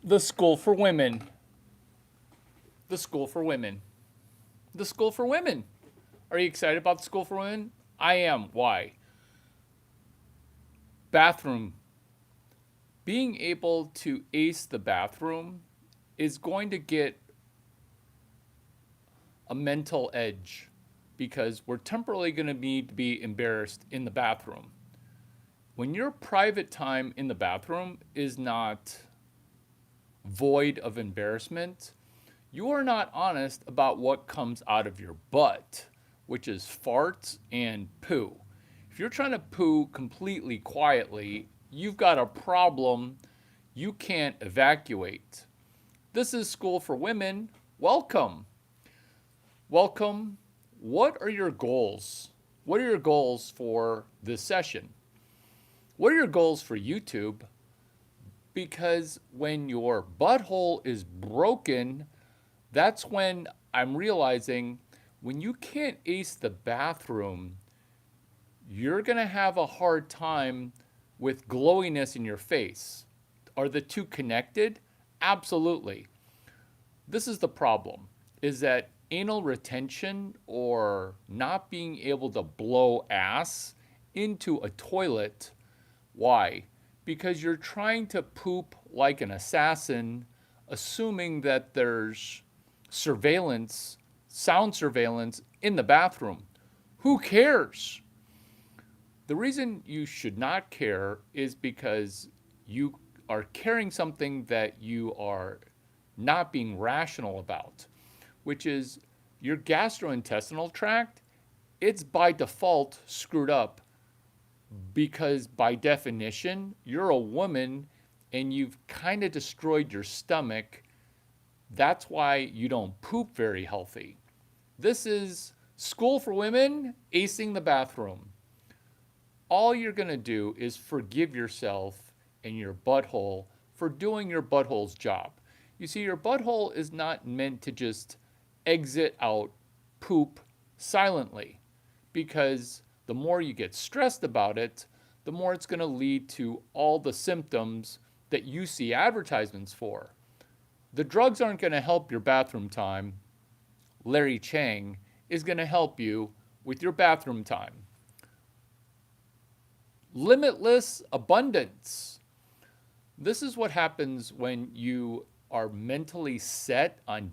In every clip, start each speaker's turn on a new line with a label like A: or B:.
A: The School for Women. The School for Women. The School for Women. Are you excited about the School for Women? I am. Why? Bathroom. Being able to ace the bathroom is going to get a mental edge because we're temporarily going to need to be embarrassed in the bathroom. When your private time in the bathroom is not void of embarrassment, you are not honest about what comes out of your butt, which is farts and poo. If you're trying to poo completely quietly, you've got a problem you can't evacuate. This is School for Women. Welcome. Welcome. What are your goals? What are your goals for this session? What are your goals for YouTube? Because when your butthole is broken, that's when I'm realizing when you can't ace the bathroom, you're going to have a hard time with glowiness in your face. Are the two connected? Absolutely. This is the problem, is that anal retention or not being able to blow ass into a toilet. Why? Because you're trying to poop like an assassin, assuming that there's surveillance, sound surveillance in the bathroom. Who cares? The reason you should not care is because you are carrying something that you are not being rational about, which is your gastrointestinal tract. It's by default screwed up because by definition, you're a woman and you've kind of destroyed your stomach. That's why you don't poop very healthy. This is School for Women, acing the bathroom. All you're going to do is forgive yourself and your butthole for doing your butthole's job. You see, your butthole is not meant to just exit out poop silently, because the more you get stressed about it, the more it's going to lead to all the symptoms that you see advertisements for. The drugs aren't going to help your bathroom time. Larry Chang is going to help you with your bathroom time. Limitless abundance. This is what happens when you are mentally set on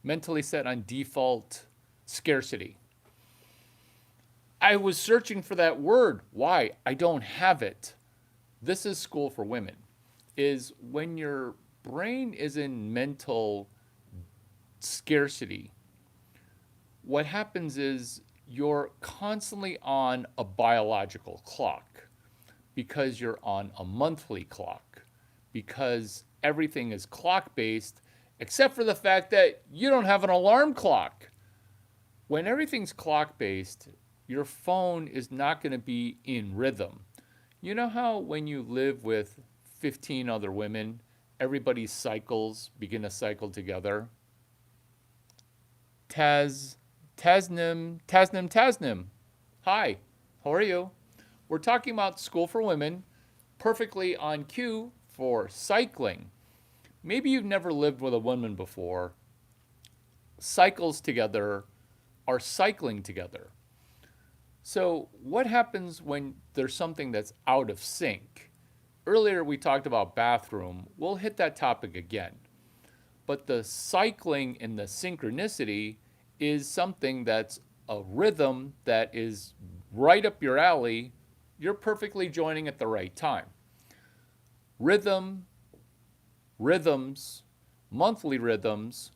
A: mentally set on default scarcity. I was searching for that word. Why? I don't have it. This is School for Women. Is when your brain is in mental scarcity, what happens is you're constantly on a biological clock because you're on a monthly clock, because everything is clock based, except for the fact that you don't have an alarm clock. When everything's clock based, your phone is not going to be in rhythm. You know how when you live with 15 other women, everybody's cycles begin to cycle together? Tasnim. Hi, how are you? We're talking about School for Women, perfectly on cue for cycling. Maybe you've never lived with a woman before. Cycles together are cycling together. So, what happens when there's something that's out of sync? Earlier, we talked about bathroom. We'll hit that topic again. But the cycling and the synchronicity is something that's a rhythm that is right up your alley. You're perfectly joining at the right time. Rhythms, monthly rhythms.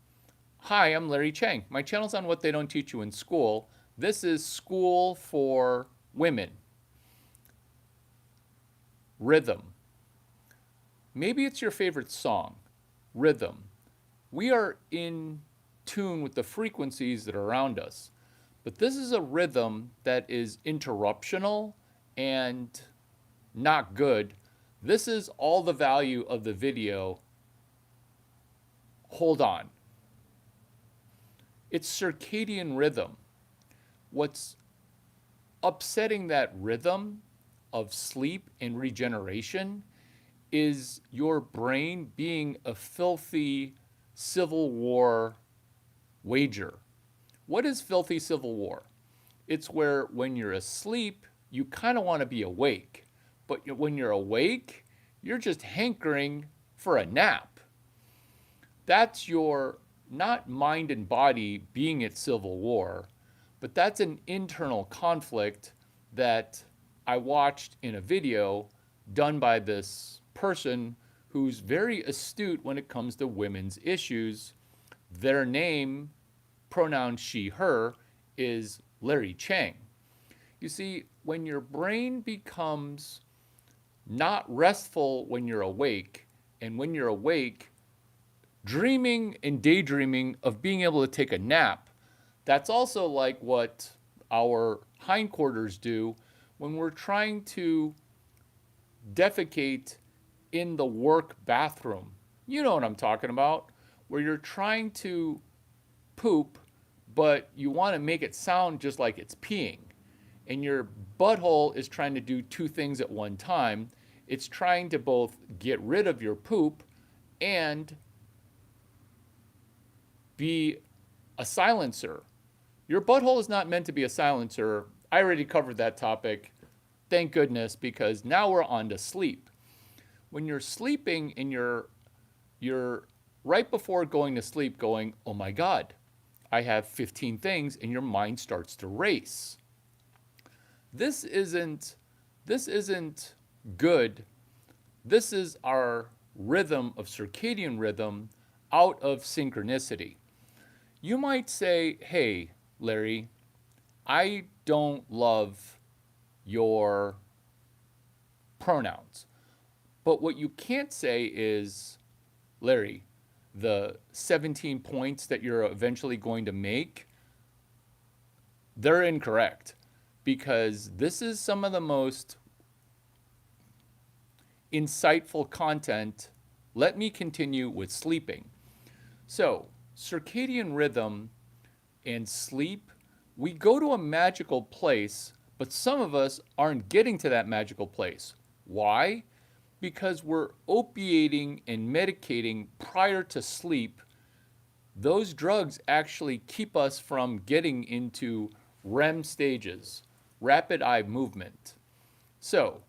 A: Hi, I'm Larry Chang. My channel's on what they don't teach you in school. This is School for Women. Rhythm. Maybe it's your favorite song. Rhythm. We are in tune with the frequencies that are around us. But this is a rhythm that is interruptional and not good. This is all the value of the video. Hold on. It's circadian rhythm. What's upsetting that rhythm of sleep and regeneration is your brain being a filthy Civil War wager. What is filthy Civil War? It's where when you're asleep, you kind of want to be awake. But when you're awake, you're just hankering for a nap. That's your not mind and body being at civil war, but that's an internal conflict that I watched in a video done by this person who's very astute when it comes to women's issues. Their name, pronoun she, her, is Larry Chang. You see, when your brain becomes not restful when you're awake, and when you're awake, dreaming and daydreaming of being able to take a nap, that's also like what our hindquarters do when we're trying to defecate in the work bathroom. You know what I'm talking about, where you're trying to poop, but you want to make it sound just like it's peeing. And your butthole is trying to do two things at one time. It's trying to both get rid of your poop and be a silencer. Your butthole is not meant to be a silencer. I already covered that topic. Thank goodness, because now we're on to sleep. When you're sleeping and you're right before going to sleep going, oh my God, I have 15 things, and your mind starts to race. This isn't good. This is our rhythm of circadian rhythm out of synchronicity. You might say, hey, Larry, I don't love your pronouns. But what you can't say is, Larry, the 17 points that you're eventually going to make, they're incorrect. Because this is some of the most insightful content. Let me continue with sleeping. So, circadian rhythm and sleep, we go to a magical place, but some of us aren't getting to that magical place. Why? Because we're opiating and medicating prior to sleep. Those drugs actually keep us from getting into REM stages, rapid eye movement. So,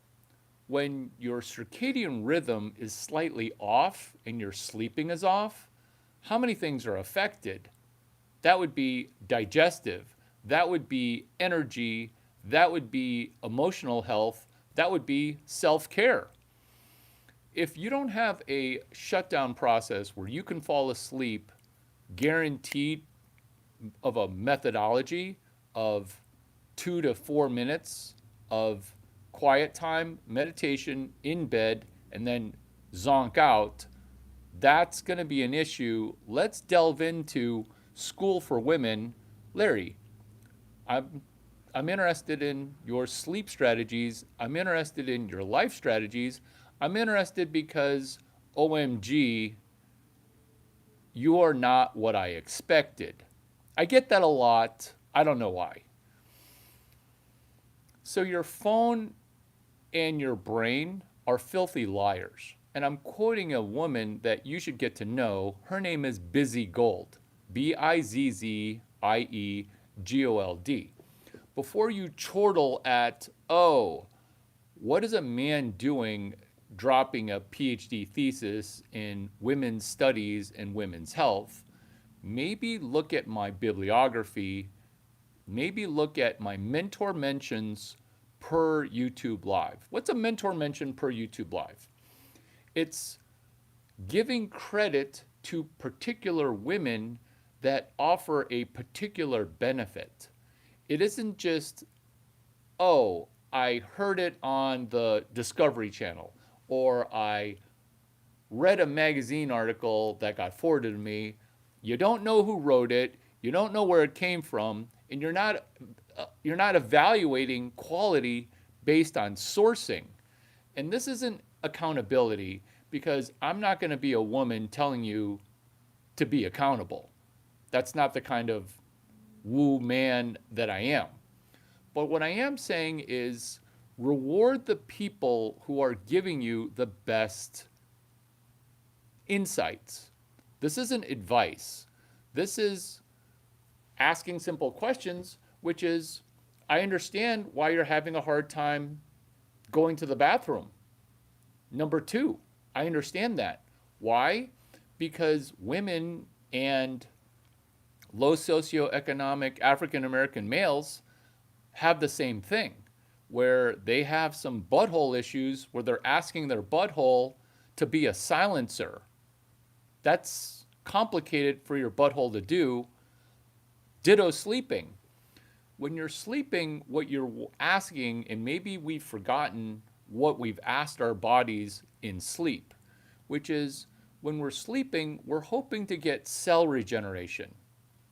A: when your circadian rhythm is slightly off and your sleeping is off, how many things are affected? That would be digestive, that would be energy, that would be emotional health, that would be self-care. If you don't have a shutdown process where you can fall asleep guaranteed of a methodology of 2 to 4 minutes of quiet time, meditation in bed, and then zonk out, that's going to be an issue. Let's delve into School for Women. Larry, I'm interested in your sleep strategies. I'm interested in your life strategies. I'm interested because, OMG, you are not what I expected. I get that a lot. I don't know why. So your phone and your brain are filthy liars. And I'm quoting a woman that you should get to know. Her name is Bizzie Gold. Bizziegold. Before you chortle at, oh, what is a man doing dropping a PhD thesis in women's studies and women's health, maybe look at my bibliography, maybe look at my mentor mentions per YouTube Live. What's a mentor mention per YouTube Live? It's giving credit to particular women that offer a particular benefit. It isn't just, oh, I heard it on the Discovery Channel, or I read a magazine article that got forwarded to me. You don't know who wrote it, you don't know where it came from, and you're not evaluating quality based on sourcing. And this isn't accountability, because I'm not going to be a woman telling you to be accountable. That's not the kind of woo man that I am. But what I am saying is reward the people who are giving you the best insights. This isn't advice. This is asking simple questions, which is, I understand why you're having a hard time going to the bathroom. Number two, I understand that. Why? Because women and low socioeconomic African American males have the same thing, where they have some butthole issues where they're asking their butthole to be a silencer. That's complicated for your butthole to do. Ditto sleeping. When you're sleeping, what you're asking, and maybe we've forgotten what we've asked our bodies in sleep, which is when we're sleeping, we're hoping to get cell regeneration.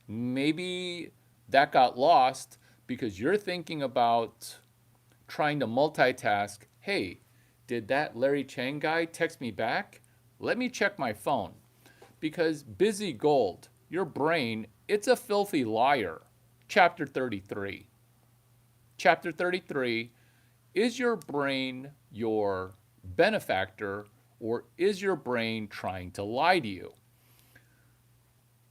A: Maybe that got lost because you're thinking about trying to multitask. Hey, did that Larry Chang guy text me back? Let me check my phone. Because busy gold, your brain, it's a filthy liar. Chapter 33. Chapter 33, is your brain your benefactor or is your brain trying to lie to you?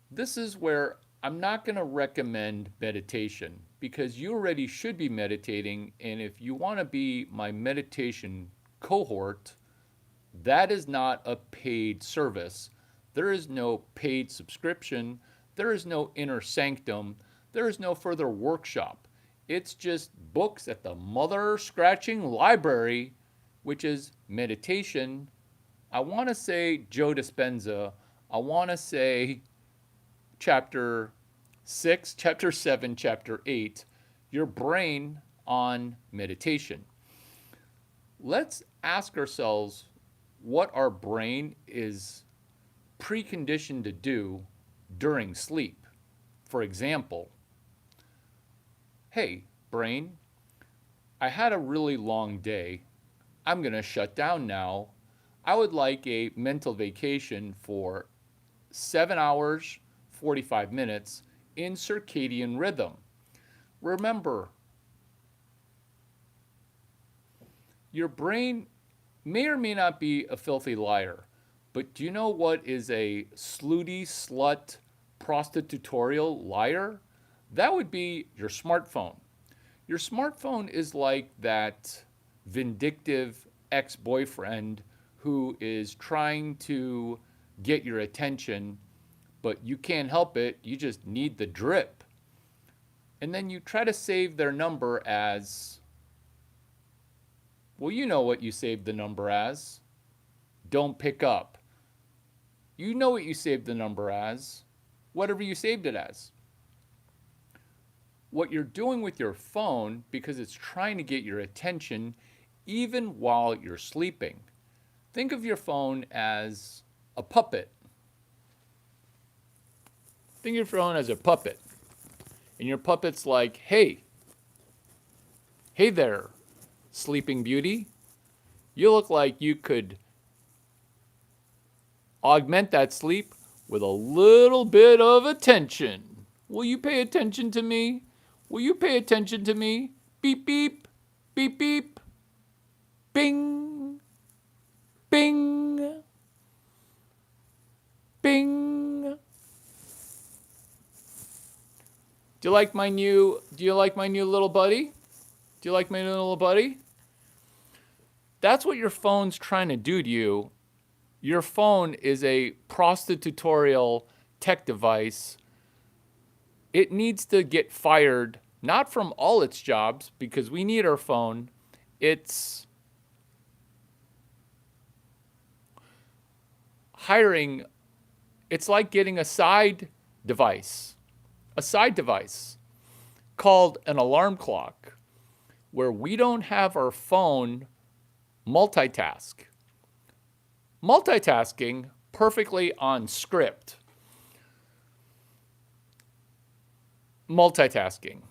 A: This is where I'm not going to recommend meditation because you already should be meditating, and if you want to be my meditation cohort, that is not a paid service. There is no paid subscription. There is no inner sanctum. There is no further workshop. It's just books at the mother scratching library, which is meditation. I want to say Joe Dispenza. I want to say chapter 6, chapter 7, chapter 8, your brain on meditation. Let's ask ourselves what our brain is preconditioned to do during sleep. For example, hey, brain, I had a really long day. I'm going to shut down now. I would like a mental vacation for 7 hours, 45 minutes in circadian rhythm. Remember, your brain may or may not be a filthy liar, but do you know what is a slutty, slut, prostitutorial liar? That would be your smartphone. Your smartphone is like that vindictive ex-boyfriend who is trying to get your attention, but you can't help it. You just need the drip. And then you try to save their number as, well, you know what you saved the number as. Don't pick up. You know what you saved the number as. Whatever you saved it as. What you're doing with your phone, because it's trying to get your attention even while you're sleeping. Think of your phone as a puppet. Think of your phone as a puppet. And your puppet's like, hey there, Sleeping Beauty. You look like you could augment that sleep with a little bit of attention. Will you pay attention to me? Will you pay attention to me? Beep, beep, beep, beep, bing, bing, bing. Do you like my new little buddy? Do you like my new little buddy? That's what your phone's trying to do to you. Your phone is a prostitutorial tech device. It needs to get fired, not from all its jobs, because we need our phone. It's hiring, it's like getting a side device called an alarm clock, where we don't have our phone multitask. Multitasking perfectly on script. Multitasking.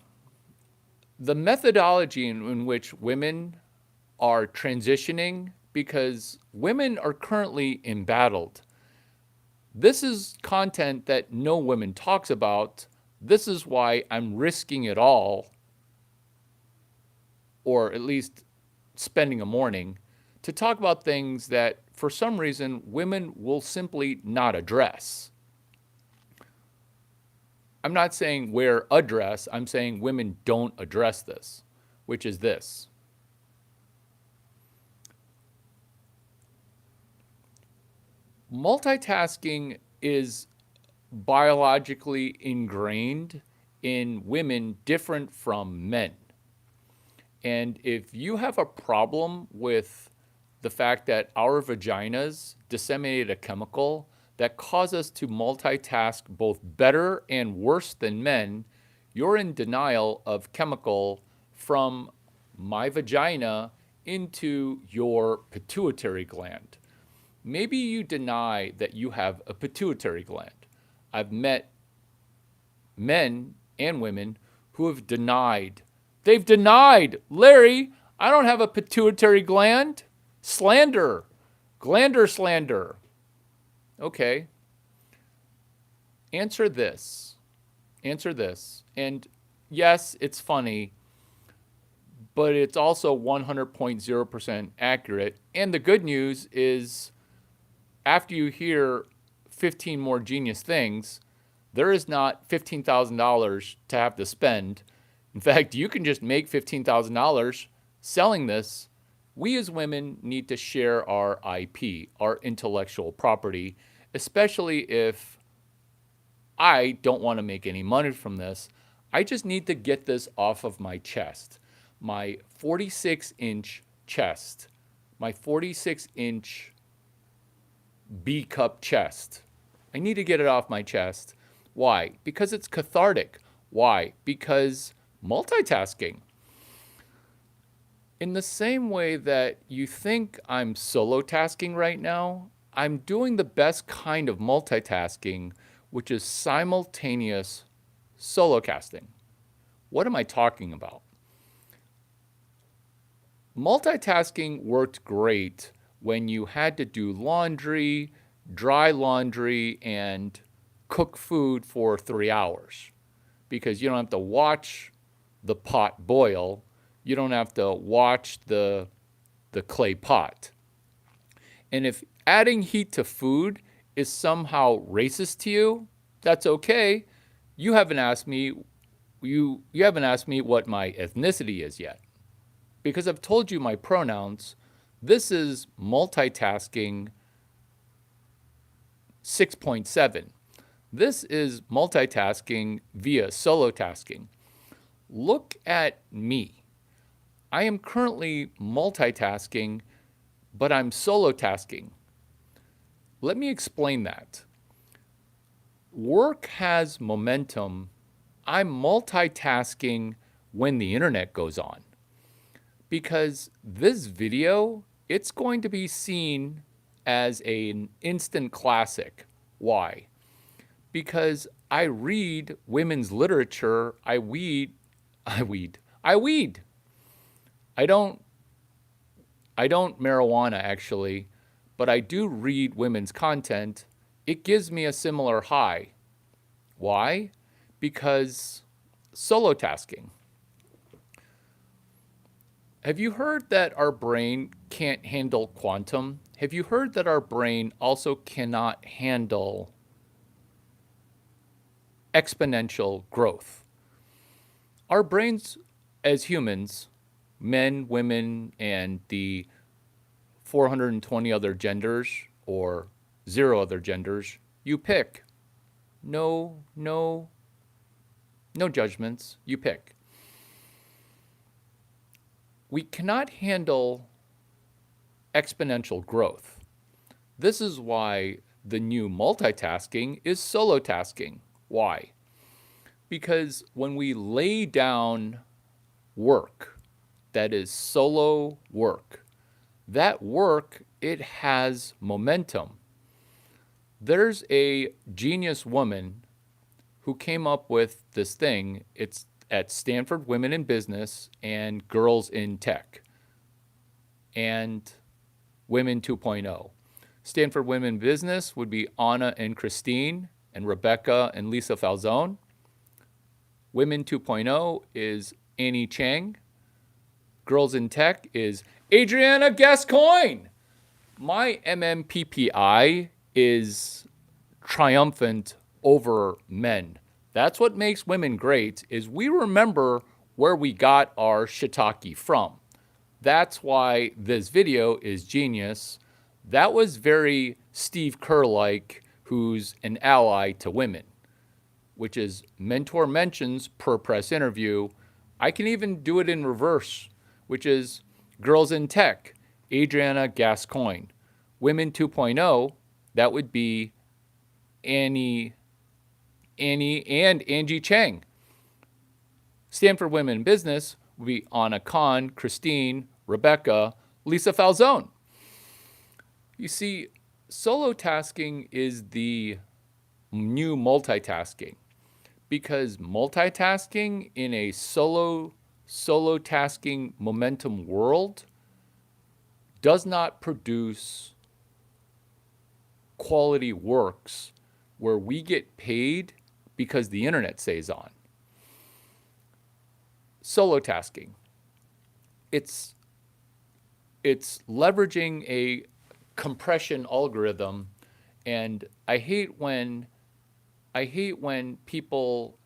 A: The methodology in which women are transitioning, because women are currently embattled. This is content that no woman talks about. This is why I'm risking it all or at least spending a morning, to talk about things that for some reason women will simply not address. I'm not saying wear a dress, I'm saying women don't address this, which is this. Multitasking is biologically ingrained in women different from men. And if you have a problem with the fact that our vaginas disseminate a chemical that causes us to multitask both better and worse than men, you're in denial of chemical from my vagina into your pituitary gland. Maybe you deny that you have a pituitary gland. I've met men and women who have denied. They've denied, Larry, I don't have a pituitary gland. Slander. Glander slander. Okay. Answer this. Answer this. And yes, it's funny, but it's also 100.0% accurate. And the good news is, after you hear 15 more genius things, there is not $15,000 to have to spend. In fact, you can just make $15,000 selling this. We as women need to share our IP, our intellectual property, especially if I don't want to make any money from this. I just need to get this off of my chest, my 46-inch chest, my 46-inch B-cup chest. I need to get it off my chest. Why? Because it's cathartic. Why? Because multitasking. In the same way that you think I'm solo tasking right now, I'm doing the best kind of multitasking, which is simultaneous solo casting. What am I talking about? Multitasking worked great when you had to do laundry, dry laundry, and cook food for 3 hours, because you don't have to watch the pot boil. You don't have to watch the clay pot. And if adding heat to food is somehow racist to you, that's okay. You haven't asked me what my ethnicity is yet. Because I've told you my pronouns. This is multitasking 6.7. This is multitasking via solo tasking. Look at me. I am currently multitasking, but I'm solo tasking. Let me explain that. Work has momentum. I'm multitasking when the internet goes on. Because this video, it's going to be seen as an instant classic. Why? Because I read women's literature. I weed. I don't marijuana actually, but I do read women's content. It gives me a similar high. Why? Because solo tasking. Have you heard that our brain can't handle quantum? Have you heard that our brain also cannot handle exponential growth? Our brains as humans, men, women, and the 420 other genders or 0 other genders, you pick. No judgments, you pick. We cannot handle exponential growth. This is why the new multitasking is solo tasking. Why? Because when we lay down work that is solo work, that work, it has momentum. There's a genius woman who came up with this thing. It's at Stanford Women in Business and Girls in Tech and Women 2.0. Stanford Women in Business would be Anna and Christine and Rebecca and Lisa Falzone. Women 2.0 is Annie Chang. Girls in Tech is Adriana Gascoigne. My MMPPI is triumphant over men. That's what makes women great, is we remember where we got our shiitake from. That's why this video is genius. That was very Steve Kerr-like, who's an ally to women, which is mentor mentions per press interview. I can even do it in reverse, which is Girls in Tech, Adriana Gascoigne. Women 2.0, that would be Annie and Angie Chang. Stanford Women in Business would be Anna Khan, Christine, Rebecca, Lisa Falzone. You see, solo tasking is the new multitasking, because multitasking in a solo tasking momentum world does not produce quality works where we get paid because the internet stays on. Solo tasking, it's leveraging a compression algorithm, and I hate when people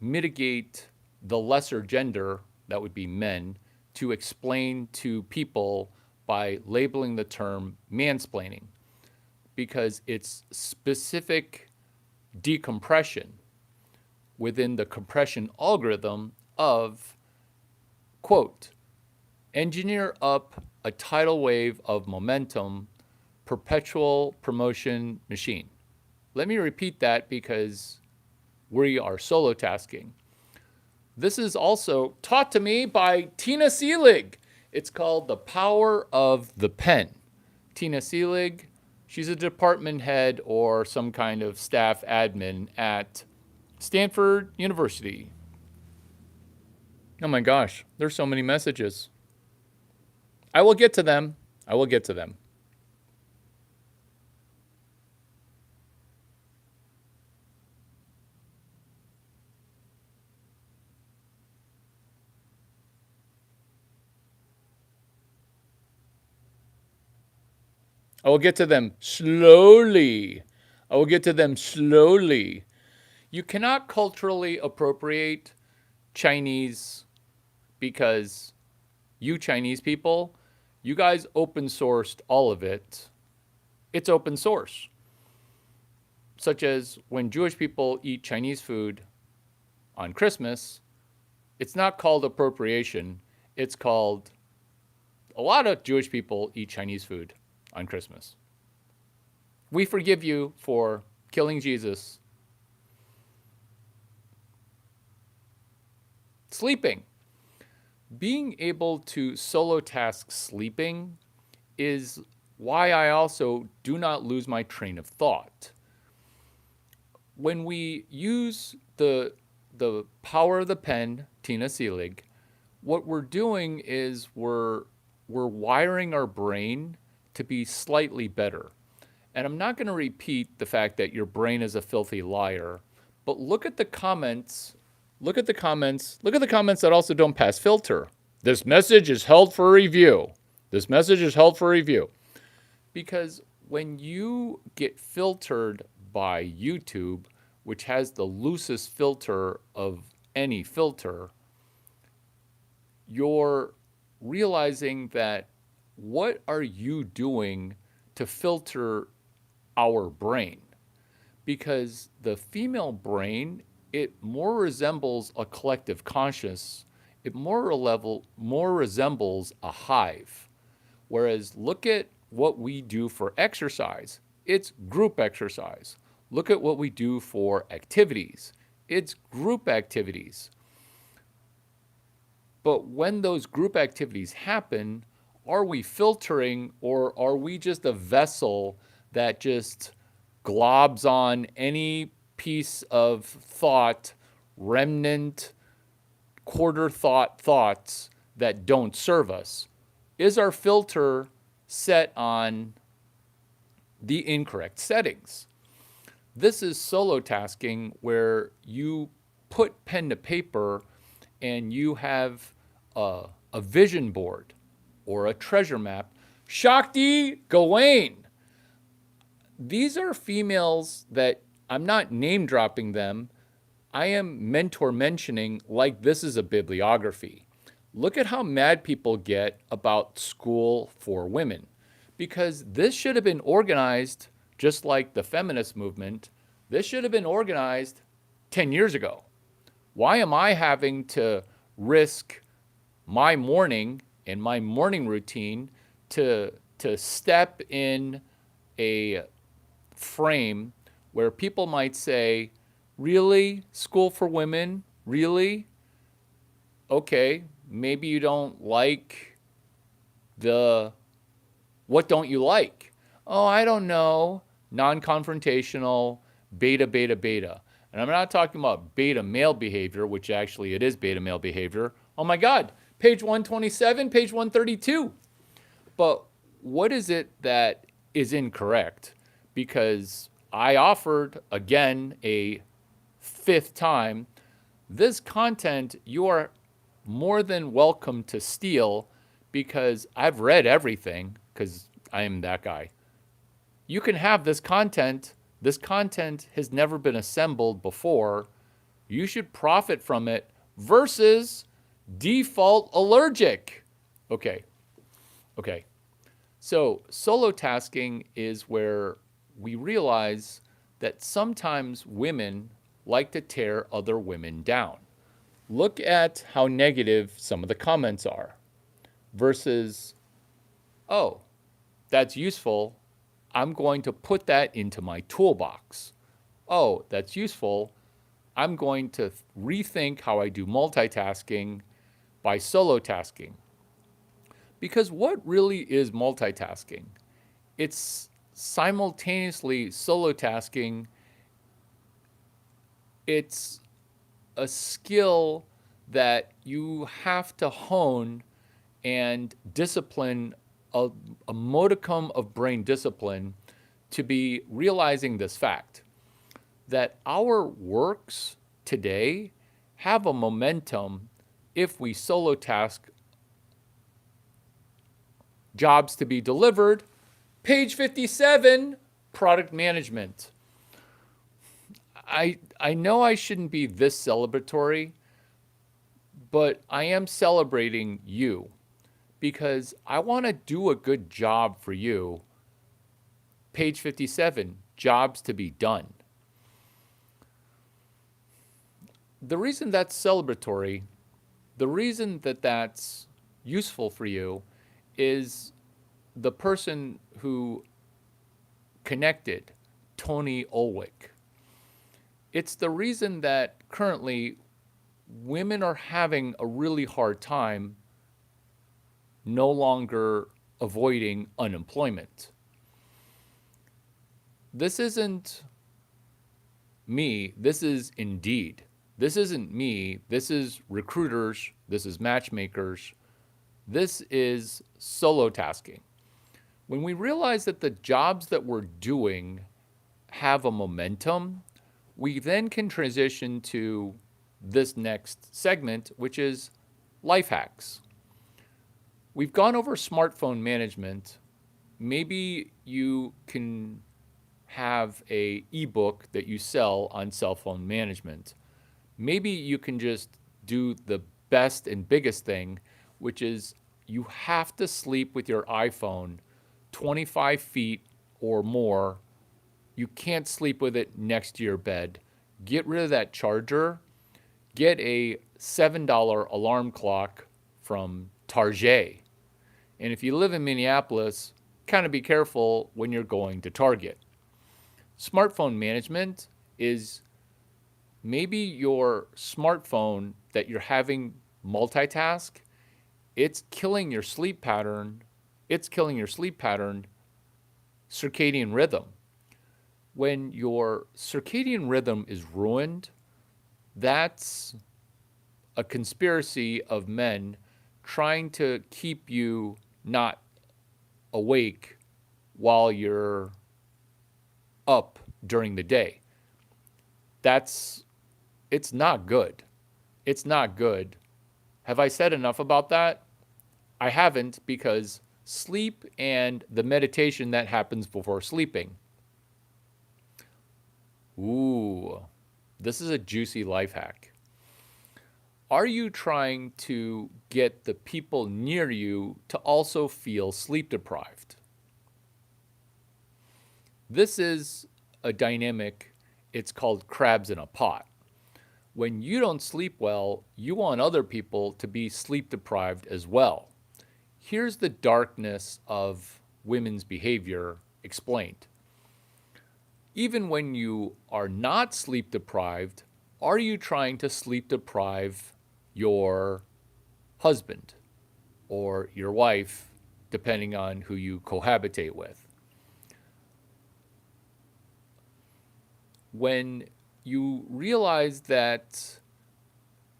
A: mitigate the lesser gender, that would be men, to explain to people by labeling the term mansplaining, because it's specific decompression within the compression algorithm of, quote, engineer up a tidal wave of momentum, perpetual promotion machine. Let me repeat that because we are solo tasking. This is also taught to me by Tina Seelig. It's called The Power of the Pen. Tina Seelig, she's a department head or some kind of staff admin at Stanford University. Oh my gosh, there's so many messages. I will get to them. I will get to them. I will get to them slowly. I will get to them slowly. You cannot culturally appropriate Chinese because you Chinese people, you guys open sourced all of it. It's open source. Such as when Jewish people eat Chinese food on Christmas, it's not called appropriation. It's called, a lot of Jewish people eat Chinese food on Christmas. We forgive you for killing Jesus. Sleeping. Being able to solo task sleeping is why I also do not lose my train of thought. When we use the power of the pen, Tina Seelig, what we're doing is we're wiring our brain to be slightly better. And I'm not going to repeat the fact that your brain is a filthy liar, but look at the comments. Look at the comments. Look at the comments that also don't pass filter. This message is held for review. This message is held for review. Because when you get filtered by YouTube, which has the loosest filter of any filter, you're realizing that what are you doing to filter our brain? Because the female brain, it more resembles a collective conscious. It more resembles a hive. Whereas look at what we do for exercise. It's group exercise. Look at what we do for activities. It's group activities. But when those group activities happen, are we filtering, or are we just a vessel that just globs on any piece of thought, remnant, quarter thoughts that don't serve us? Is our filter set on the incorrect settings? This is solo tasking, where you put pen to paper and you have a a vision board, or a treasure map. Shakti Gawain. These are females that I'm not name dropping them. I am mentor mentioning like this is a bibliography. Look at how mad people get about school for women, because this should have been organized just like the feminist movement. This should have been organized 10 years ago. Why am I having to risk my morning and my morning routine to step in a frame where people might say, really? School for women? Really? Okay, maybe you don't like what don't you like? Oh, I don't know. Non-confrontational, beta, beta, beta. And I'm not talking about beta male behavior, which actually it is beta male behavior. Oh my God, page 127, page 132. But what is it that is incorrect? Because I offered, again, a fifth time, this content you are more than welcome to steal, because I've read everything, because I am that guy. You can have this content. This content has never been assembled before. You should profit from it versus default allergic. Okay. So solo tasking is where we realize that sometimes women like to tear other women down. Look at how negative some of the comments are versus, oh, that's useful. I'm going to put that into my toolbox. Oh, that's useful. I'm going to rethink how I do multitasking by solo tasking. Because what really is multitasking? It's simultaneously solo tasking. It's a skill that you have to hone and discipline, a modicum of brain discipline, to be realizing this fact that our works today have a momentum if we solo task jobs to be delivered. Page 57, product management. I know I shouldn't be this celebratory, but I am celebrating you because I want to do a good job for you. Page 57, jobs to be done. The reason that's celebratory, the reason that that's useful for you is the person who connected, Tony Ulwick. It's the reason that currently women are having a really hard time no longer avoiding unemployment. This isn't me, this is Indeed. This isn't me, this is recruiters, this is matchmakers, this is solo tasking. When we realize that the jobs that we're doing have a momentum, we then can transition to this next segment, which is life hacks. We've gone over smartphone management. Maybe you can have an ebook that you sell on cell phone management. Maybe you can just do the best and biggest thing, which is you have to sleep with your iPhone 25 feet or more. You can't sleep with it next to your bed. Get rid of that charger. Get a $7 alarm clock from Target. And if you live in Minneapolis, kind of be careful when you're going to Target. Smartphone management is maybe your smartphone that you're having multitask, it's killing your sleep pattern. It's killing your sleep pattern, circadian rhythm. When your circadian rhythm is ruined, that's a conspiracy of men trying to keep you not awake while you're up during the day. It's not good. It's not good. Have I said enough about that? I haven't, because sleep and the meditation that happens before sleeping. Ooh, this is a juicy life hack. Are you trying to get the people near you to also feel sleep deprived? This is a dynamic, it's called crabs in a pot. When you don't sleep well, you want other people to be sleep deprived as well. Here's the darkness of women's behavior explained. Even when you are not sleep deprived, are you trying to sleep deprive your husband or your wife, depending on who you cohabitate with? When you realize that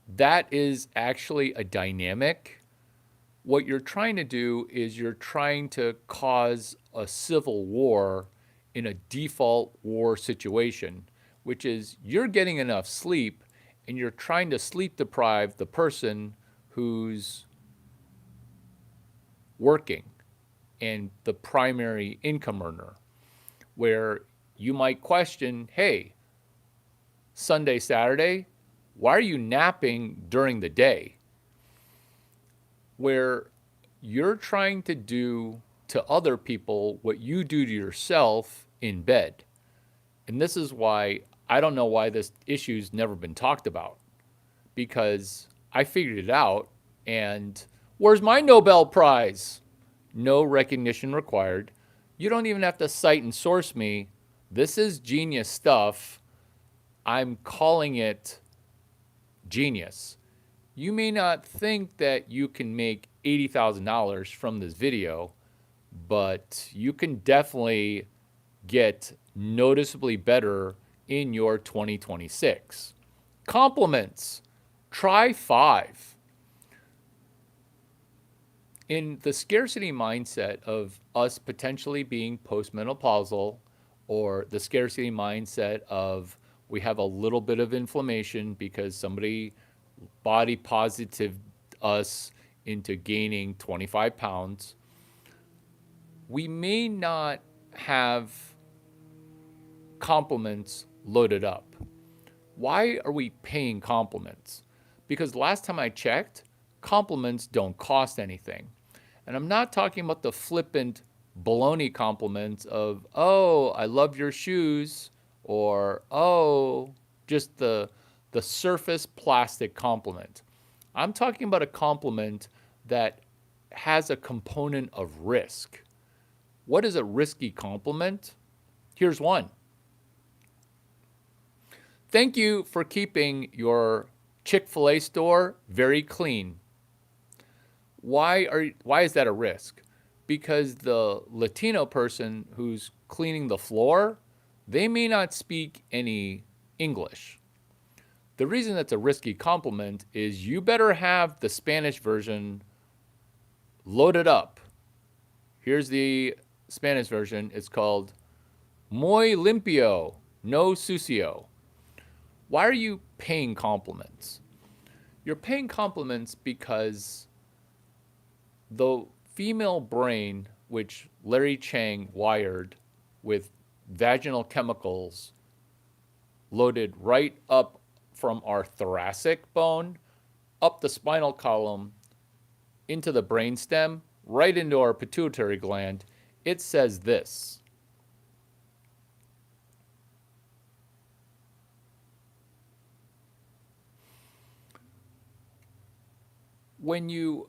A: that is actually a dynamic, what you're trying to do is you're trying to cause a civil war in a default war situation, which is you're getting enough sleep and you're trying to sleep deprive the person who's working and the primary income earner, where you might question, hey, Sunday, Saturday, why are you napping during the day? Where you're trying to do to other people what you do to yourself in bed. And this is why I don't know why this issue's never been talked about, because I figured it out, and where's my Nobel Prize? No recognition required. You don't even have to cite and source me. This is genius stuff. I'm calling it genius. You may not think that you can make $80,000 from this video, but you can definitely get noticeably better in your 2026. Compliments. Try 5. In the scarcity mindset of us potentially being postmenopausal, or the scarcity mindset of we have a little bit of inflammation because somebody body positive us into gaining 25 pounds, we may not have compliments loaded up. Why are we paying compliments? Because last time I checked, compliments don't cost anything. And I'm not talking about the flippant baloney compliments of, oh, I love your shoes, or, oh, just the surface plastic compliment. I'm talking about a compliment that has a component of risk. What is a risky compliment? Here's one. Thank you for keeping your Chick-fil-A store very clean. Why is that a risk? Because the Latino person who's cleaning the floor, they may not speak any English. The reason that's a risky compliment is you better have the Spanish version loaded up. Here's the Spanish version. It's called Muy limpio, no sucio. Why are you paying compliments? You're paying compliments because the female brain, which Larry Chang wired with vaginal chemicals loaded right up from our thoracic bone, up the spinal column, into the brainstem, right into our pituitary gland, it says this. When you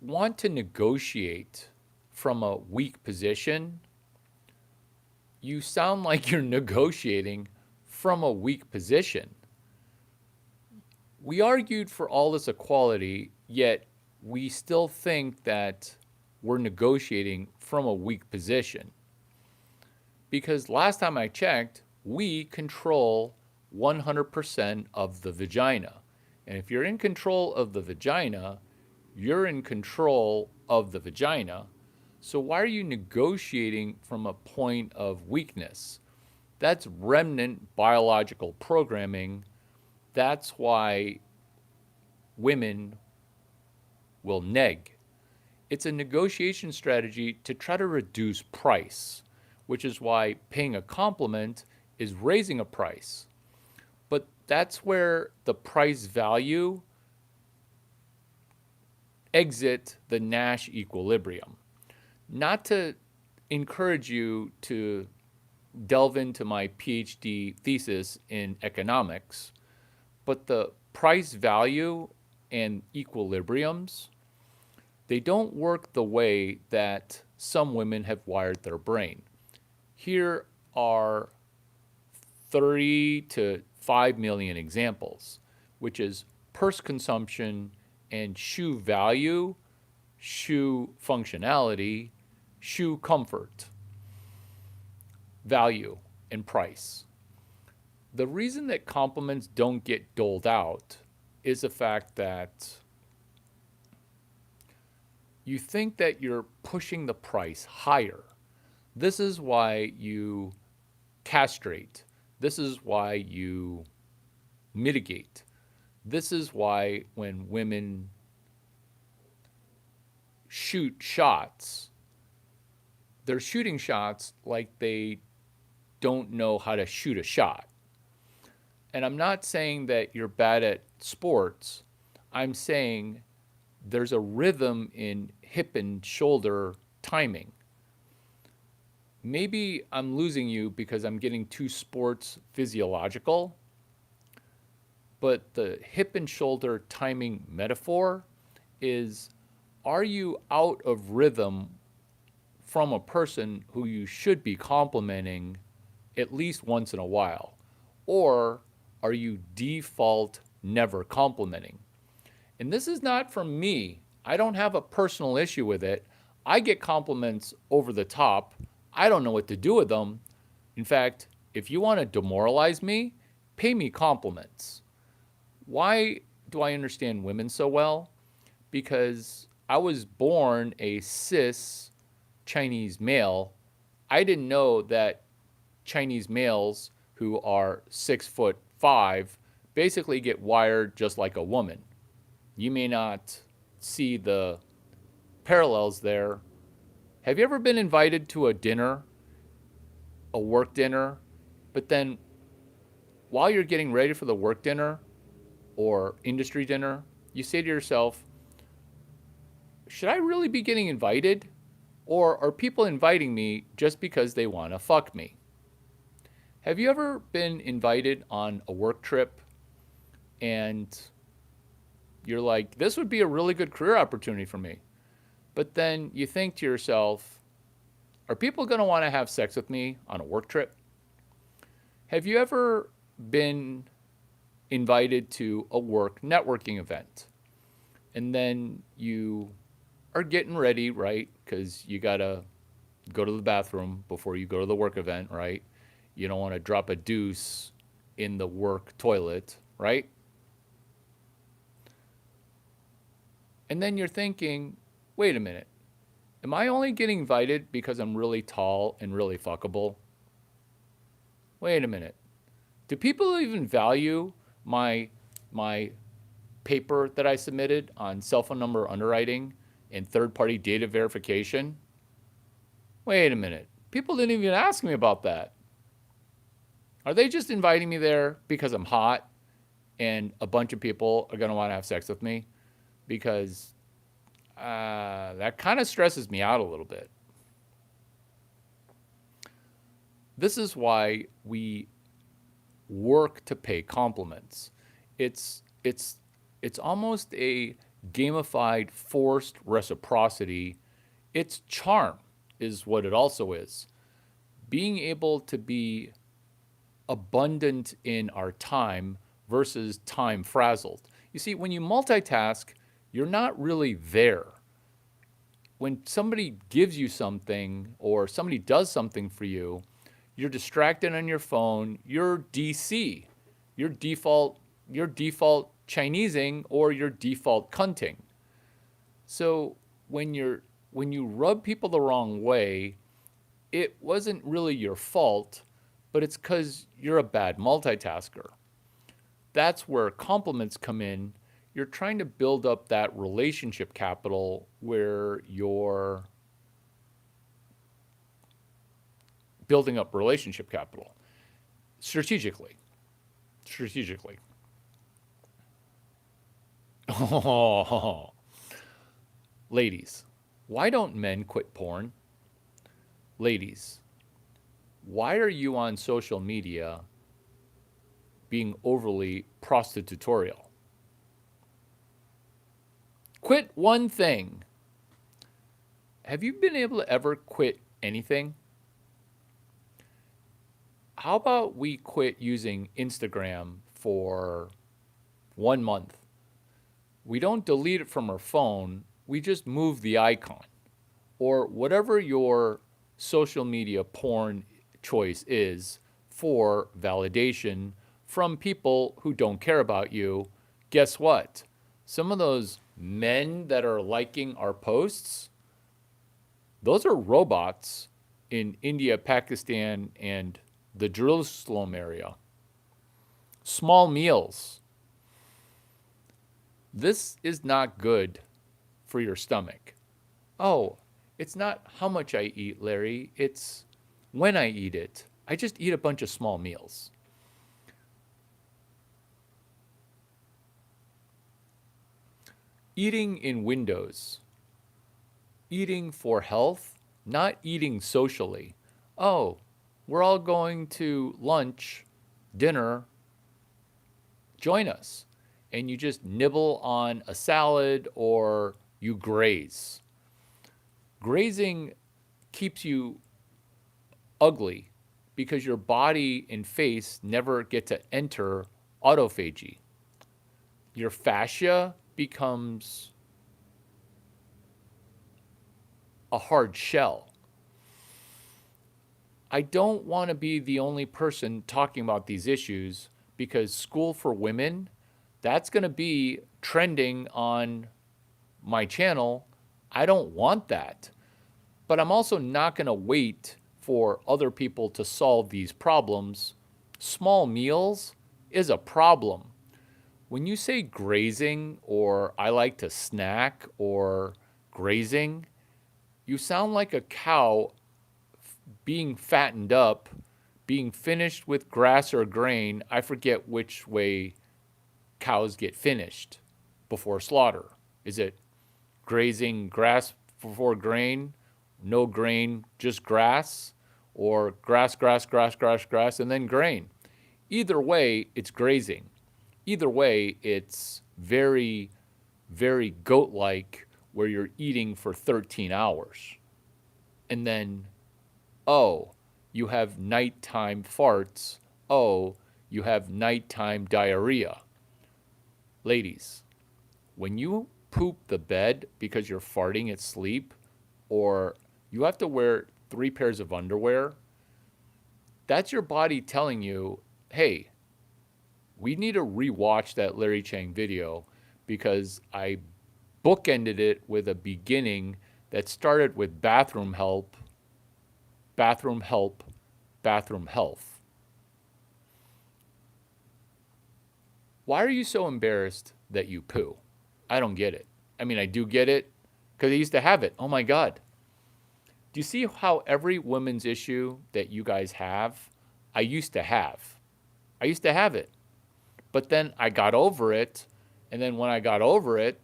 A: want to negotiate from a weak position, you sound like you're negotiating from a weak position. We argued for all this equality, yet we still think that we're negotiating from a weak position. Because last time I checked, we control 100% of the vagina. And if you're in control of the vagina, you're in control of the vagina. So why are you negotiating from a point of weakness? That's remnant biological programming. That's why women will neg. It's a negotiation strategy to try to reduce price, which is why paying a compliment is raising a price. But that's where the price value exit the Nash equilibrium. Not to encourage you to delve into my PhD thesis in economics, but the price value and equilibriums, they don't work the way that some women have wired their brain. Here are 30 to 5 million examples, which is purse consumption and shoe value, shoe functionality, shoe comfort, value, and price. The reason that compliments don't get doled out is the fact that you think that you're pushing the price higher. This is why you castrate. This is why you mitigate. This is why when women shoot shots, they're shooting shots like they don't know how to shoot a shot. And I'm not saying that you're bad at sports. I'm saying there's a rhythm in hip and shoulder timing. Maybe I'm losing you because I'm getting too sports physiological, but the hip and shoulder timing metaphor is, are you out of rhythm from a person who you should be complimenting at least once in a while? Or are you default never complimenting? And this is not from me. I don't have a personal issue with it. I get compliments over the top. I don't know what to do with them. In fact, if you want to demoralize me, pay me compliments. Why do I understand women so well? Because I was born a cis Chinese male. I didn't know that Chinese males who are 6'5" basically get wired just like a woman. You may not see the parallels there. Have you ever been invited to a dinner, a work dinner, but then while you're getting ready for the work dinner or industry dinner, you say to yourself, should I really be getting invited? Or are people inviting me just because they want to fuck me? Have you ever been invited on a work trip and you're like, this would be a really good career opportunity for me? But then you think to yourself, are people going to want to have sex with me on a work trip? Have you ever been invited to a work networking event and then you are getting ready, right? Because you got to go to the bathroom before you go to the work event, right? You don't want to drop a deuce in the work toilet, right? And then you're thinking, wait a minute, am I only getting invited because I'm really tall and really fuckable? Wait a minute. Do people even value my paper that I submitted on cell phone number underwriting and third-party data verification? Wait a minute. People didn't even ask me about that. Are they just inviting me there because I'm hot and a bunch of people are going to want to have sex with me? Because that kind of stresses me out a little bit. This is why we work to pay compliments. It's almost a gamified forced reciprocity. It's charm is what it also is. Being able to be abundant in our time versus time frazzled. You see, when you multitask, you're not really there. When somebody gives you something or somebody does something for you, you're distracted on your phone, you're DC, your default Chinesing or your default cunting. So when you rub people the wrong way, it wasn't really your fault, but it's because you're a bad multitasker. That's where compliments come in. You're trying to build up that relationship capital where you're building up relationship capital strategically. Strategically. Oh, ladies, why don't men quit porn? Ladies, why are you on social media being overly prostitutorial? Quit one thing. Have you been able to ever quit anything? How about we quit using Instagram for 1 month? We don't delete it from our phone, we just move the icon. Or whatever your social media porn choice is for validation from people who don't care about you. Guess what? Some of those men that are liking our posts, those are robots in India, Pakistan, and the Jerusalem area. Small meals. This is not good for your stomach. Oh, it's not how much I eat, Larry. It's when I eat it. I just eat a bunch of small meals. Eating in windows. Eating for health, not eating socially. Oh, we're all going to lunch, dinner. Join us. And you just nibble on a salad or you graze. Grazing keeps you ugly because your body and face never get to enter autophagy. Your fascia becomes a hard shell. I don't want to be the only person talking about these issues because School for Women, that's going to be trending on my channel. I don't want that. But I'm also not going to wait for other people to solve these problems. Small meals is a problem. When you say grazing or I like to snack or grazing, you sound like a cow being fattened up, being finished with grass or grain. I forget which way cows get finished before slaughter. Is it grazing grass before grain? No grain, just grass? Or grass, grass, grass, grass, grass, and then grain? Either way, it's grazing. Either way, it's very, very goat-like where you're eating for 13 hours. And then, oh, you have nighttime farts. Oh, you have nighttime diarrhea. Ladies, when you poop the bed because you're farting at sleep, or you have to wear 3 pairs of underwear, that's your body telling you, hey, we need to rewatch that Larry Chang video because I bookended it with a beginning that started with bathroom help, bathroom help, bathroom health. Why are you so embarrassed that you poo? I don't get it. I mean, I do get it because I used to have it. Oh my God. Do you see how every women's issue that you guys have, I used to have? I used to have it. But then I got over it. And then when I got over it,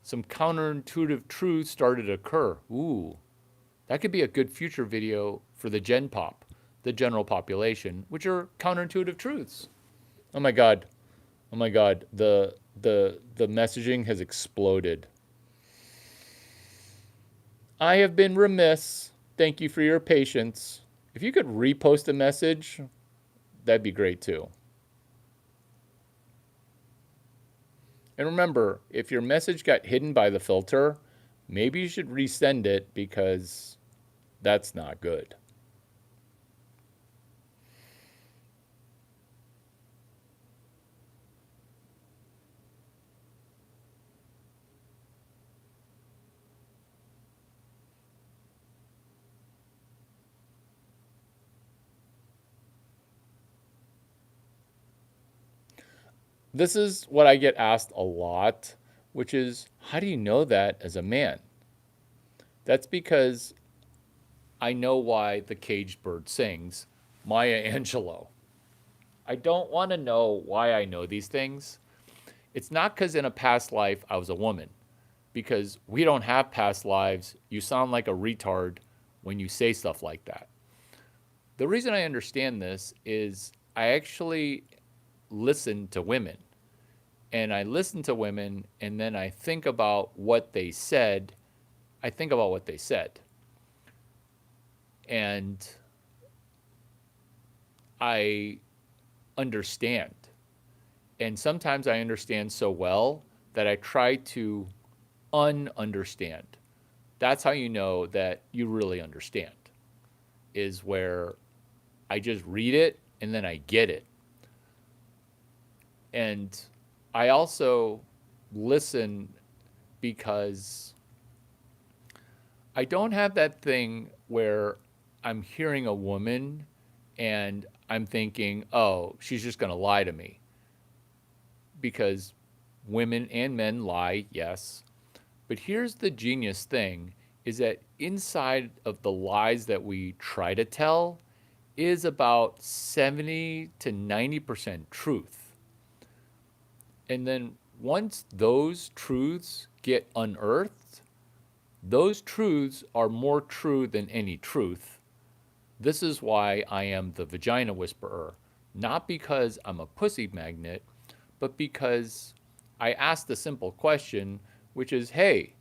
A: some counterintuitive truths started to occur. Ooh, that could be a good future video for the Gen Pop, the general population, which are counterintuitive truths. Oh my God. Oh my God. The messaging has exploded. I have been remiss. Thank you for your patience. If you could repost a message, that'd be great too. And remember, if your message got hidden by the filter, maybe you should resend it because that's not good. This is what I get asked a lot, which is, how do you know that as a man? That's because I know why the caged bird sings, Maya Angelou. I don't want to know why I know these things. It's not because in a past life I was a woman, because we don't have past lives. You sound like a retard when you say stuff like that. The reason I understand this is I actually listen to women, and I listen to women and then I think about what they said. I think about what they said. And I understand. And sometimes I understand so well that I try to ununderstand. That's how you know that you really understand, is where I just read it and then I get it. And I also listen because I don't have that thing where I'm hearing a woman and I'm thinking, oh, she's just going to lie to me. Because women and men lie, yes. But here's the genius thing, is that inside of the lies that we try to tell is about 70 to 90% truth. And then once those truths get unearthed, those truths are more true than any truth. This is why I am the vagina whisperer. Not because I'm a pussy magnet, but because I asked the simple question, which is, hey,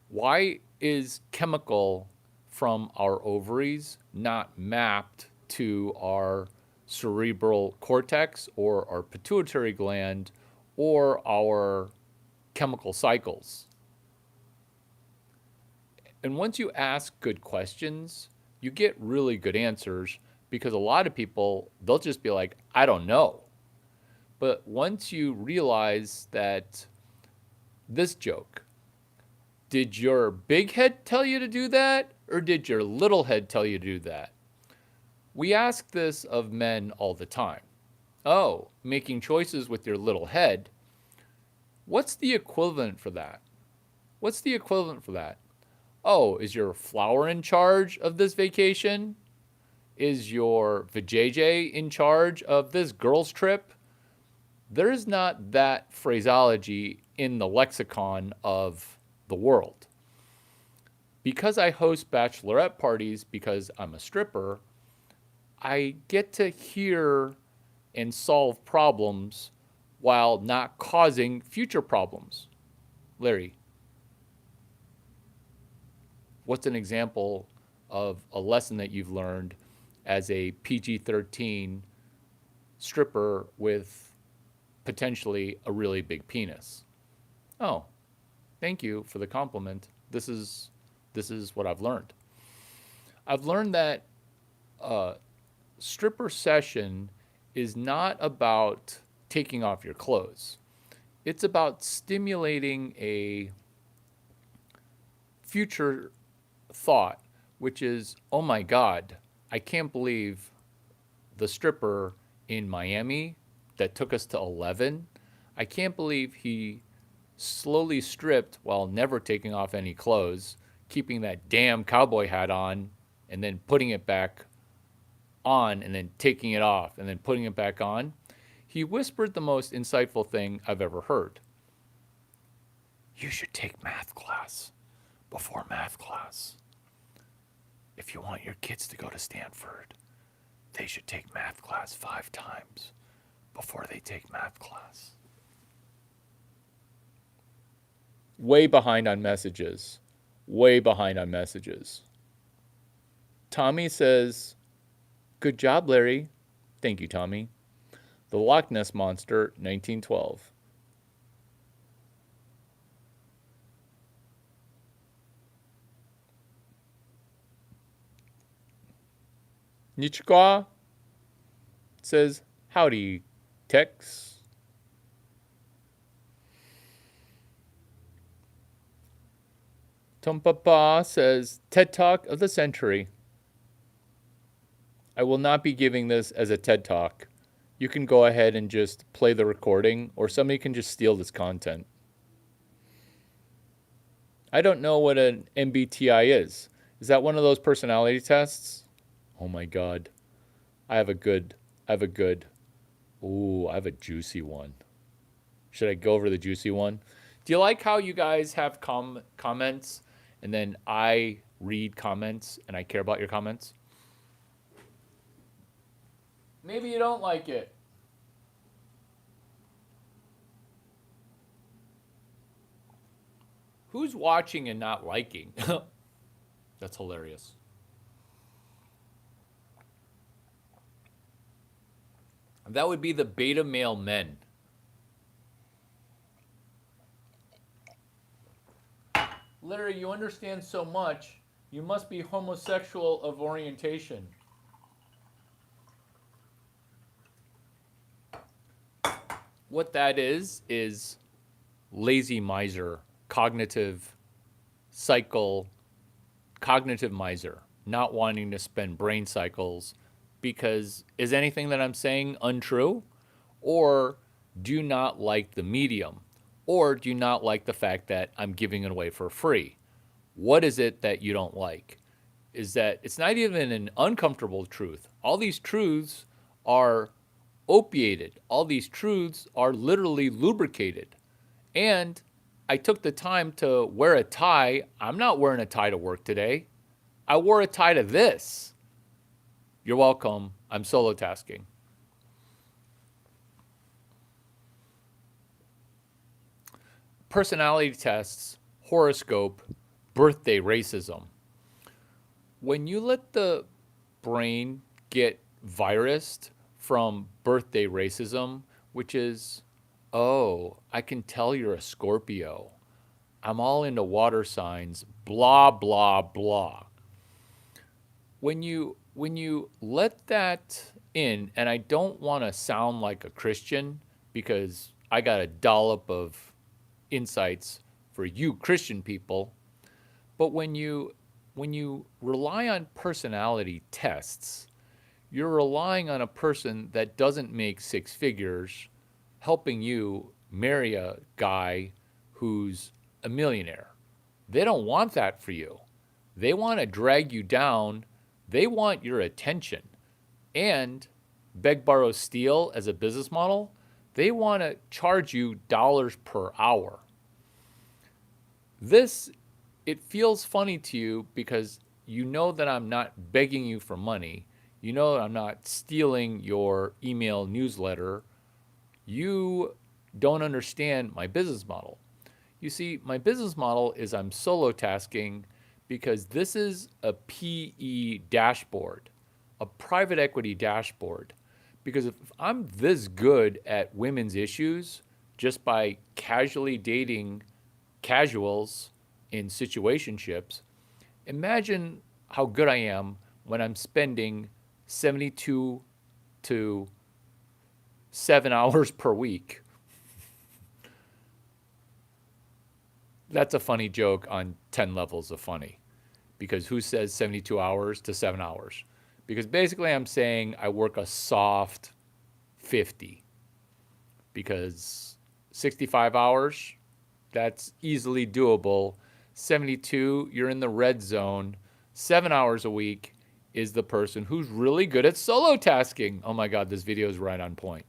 A: why is chemical from our ovaries not mapped to our cerebral cortex or our pituitary gland or our chemical cycles? And once you ask good questions, you get really good answers, because a lot of people, they'll just be like, I don't know. But once you realize that this joke, did your big head tell you to do that, or did your little head tell you to do that? We ask this of men all the time. Oh, making choices with your little head. What's the equivalent for that? What's the equivalent for that? Oh, is your flower in charge of this vacation? Is your vajayjay in charge of this girl's trip? There's not that phraseology in the lexicon of the world. Because I host bachelorette parties because I'm a stripper, I get to hear and solve problems while not causing future problems. Larry, what's an example of a lesson that you've learned as a PG-13 stripper with potentially a really big penis? Oh, thank you for the compliment. This is what I've learned. I've learned that a stripper session is not about taking off your clothes. It's about stimulating a future thought, which is, oh my God, I can't believe the stripper in Miami that took us to 11. I can't believe he slowly stripped while never taking off any clothes, keeping that damn cowboy hat on, and then putting it back on, and then taking it off, and then putting it back on. He whispered the most insightful thing I've ever heard. You should take math class before math class. If you want your kids to go to Stanford, they should take math class 5 times before they take math class. Way behind on messages. Way behind on messages. Tommy says, good job, Larry. Thank you, Tommy. The Loch Ness Monster, 1912. Nichikwa says, howdy, Tex. Tom Papa says, TED Talk of the century. I will not be giving this as a TED Talk. You can go ahead and just play the recording, or somebody can just steal this content. I don't know what an MBTI is. Is that one of those personality tests? Oh my God. I have a good. Ooh, I have a juicy one. Should I go over the juicy one? Do you like how you guys have comments and then I read comments and I care about your comments? Maybe you don't like it. Who's watching and not liking? That's hilarious. That would be the beta male men. Larry, you understand so much. You must be homosexual of orientation. What that is lazy miser, cognitive miser, not wanting to spend brain cycles because is anything that I'm saying untrue? Or do you not like the medium? Or do you not like the fact that I'm giving it away for free? What is it that you don't like? Is that it's not even an uncomfortable truth. All these truths are opiated. All these truths are literally lubricated. And I took the time to wear a tie. I'm not wearing a tie to work today. I wore a tie to this. You're welcome. I'm solo tasking. Personality tests, horoscope, birthday racism. When you let the brain get virused from birthday racism, which is, oh, I can tell you're a Scorpio. I'm all into water signs, blah, blah, blah. When you let that in, and I don't want to sound like a Christian because I got a dollop of insights for you Christian people, but when you rely on personality tests, you're relying on a person that doesn't make six figures helping you marry a guy who's a millionaire. They don't want that for you. They want to drag you down. They want your attention. And beg, borrow, steal as a business model, they want to charge you dollars per hour. This, it feels funny to you because you know that I'm not begging you for money. You know that I'm not stealing your email newsletter. You don't understand my business model. You see, my business model is I'm solo tasking because this is a PE dashboard, a private equity dashboard. Because if I'm this good at women's issues just by casually dating casuals in situationships, imagine how good I am when I'm spending 72 to 7 hours per week. That's a funny joke on 10 levels of funny. Because who says 72 hours to 7 hours? Because basically I'm saying I work a soft 50. Because 65 hours, that's easily doable. 72, you're in the red zone. 7 hours a week is the person who's really good at solo tasking. Oh my God, this video is right on point.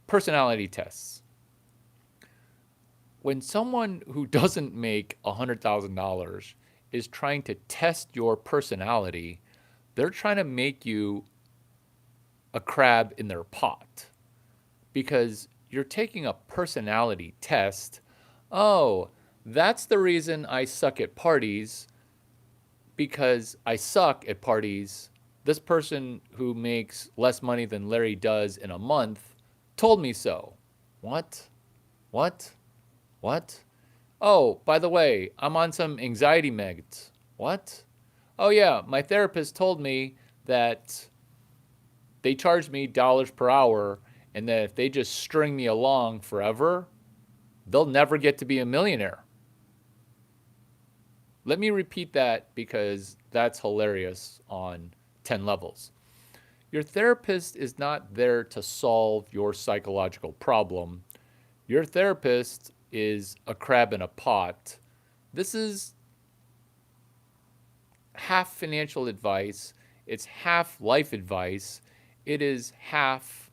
A: Personality tests. When someone who doesn't make $100,000 is trying to test your personality, they're trying to make you a crab in their pot because you're taking a personality test. Oh, that's the reason I suck at parties because I suck at parties. This person who makes less money than Larry does in a month told me so. What? Oh, by the way, I'm on some anxiety meds. What? Oh yeah, my therapist told me that they charge me dollars per hour and that if they just string me along forever, they'll never get to be a millionaire. Let me repeat that because that's hilarious on 10 levels. Your therapist is not there to solve your psychological problem. Your therapist is a crab in a pot. This is half financial advice, it's half life advice, it is half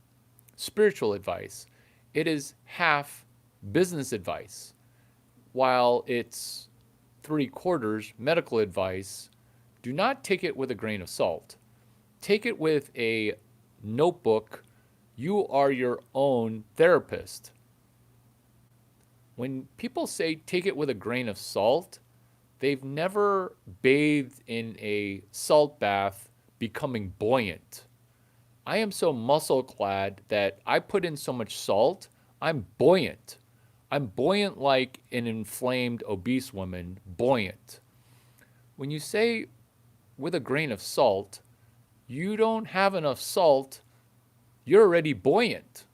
A: spiritual advice, it is half business advice. While it's three quarters medical advice, do not take it with a grain of salt. Take it with a notebook. You are your own therapist. When people say take it with a grain of salt, they've never bathed in a salt bath becoming buoyant. I am so muscle clad that I put in so much salt, I'm buoyant. I'm buoyant like an inflamed, obese woman, buoyant. When you say with a grain of salt, you don't have enough salt, you're already buoyant.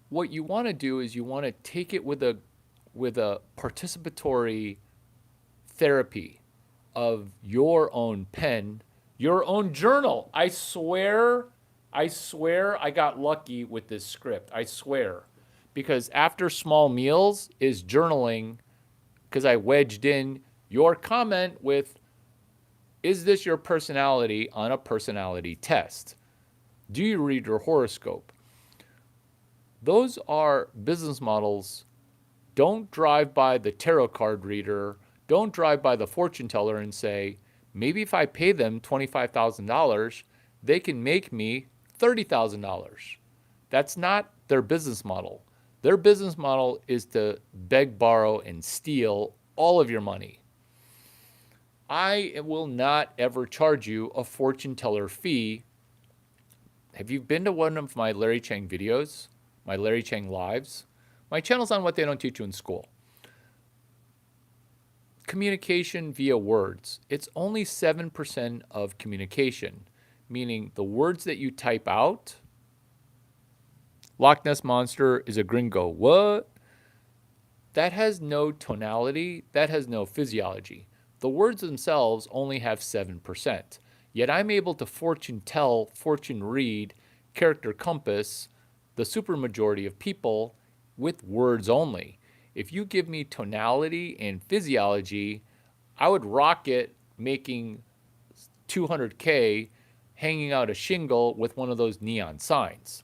A: What you want to do is you want to take it with a participatory therapy of your own pen, your own journal. I swear I got lucky with this script. I swear. Because after small meals is journaling, because I wedged in your comment with, is this your personality on a personality test? Do you read your horoscope? Those are business models. Don't drive by the tarot card reader. Don't drive by the fortune teller and say, maybe if I pay them $25,000, they can make me $30,000. That's not their business model. Their business model is to beg, borrow, and steal all of your money. I will not ever charge you a fortune teller fee. Have you been to one of my Larry Chang videos? My Larry Chang lives? My channel's on what they don't teach you in school. Communication via words. It's only 7% of communication, meaning the words that you type out. Loch Ness Monster is a gringo. What? That has no tonality. That has no physiology. The words themselves only have 7%. Yet I'm able to fortune tell, fortune read, character compass the supermajority of people with words only. If you give me tonality and physiology, I would rock it making 200K hanging out a shingle with one of those neon signs.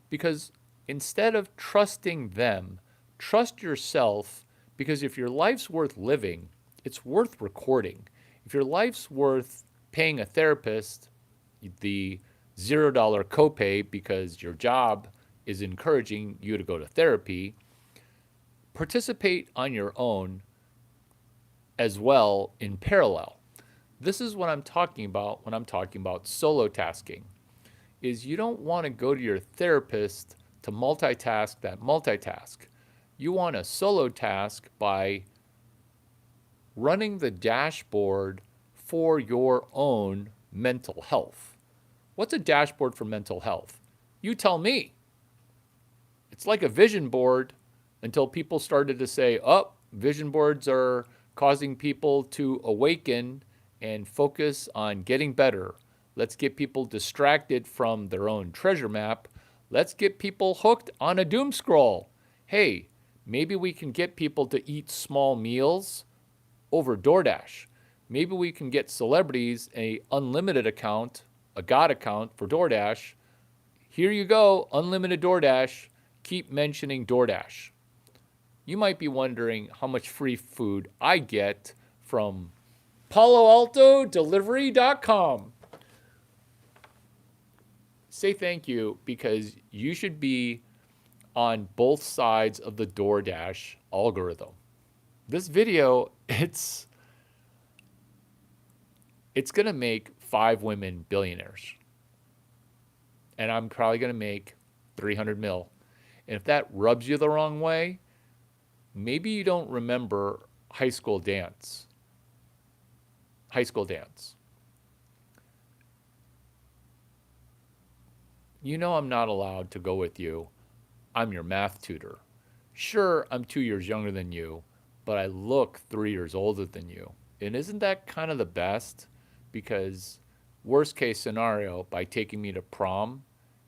A: Because instead of trusting them, trust yourself, because if your life's worth living, it's worth recording. If your life's worth paying a therapist the $0 copay because your job is encouraging you to go to therapy, participate on your own as well in parallel. This is what I'm talking about when I'm talking about solo tasking. Is you don't want to go to your therapist to multitask that multitask. You want to solo task by running the dashboard for your own mental health. What's a dashboard for mental health? You tell me. It's like a vision board until people started to say, oh, vision boards are causing people to awaken and focus on getting better. Let's get people distracted from their own treasure map. Let's get people hooked on a doom scroll. Hey, maybe we can get people to eat small meals over DoorDash. Maybe we can get celebrities an unlimited account, a God account for DoorDash. Here you go, unlimited DoorDash. Keep mentioning DoorDash. You might be wondering how much free food I get from PaloAltoDelivery.com. Say thank you, because you should be on both sides of the DoorDash algorithm. This video, it's going to make 5 women billionaires. And I'm probably going to make 300 mil. And if that rubs you the wrong way, maybe you don't remember high school dance. High school dance. You know I'm not allowed to go with you. I'm your math tutor. Sure, I'm 2 years younger than you, but I look 3 years older than you. And isn't that kind of the best? Because Worst case scenario, by taking me to prom,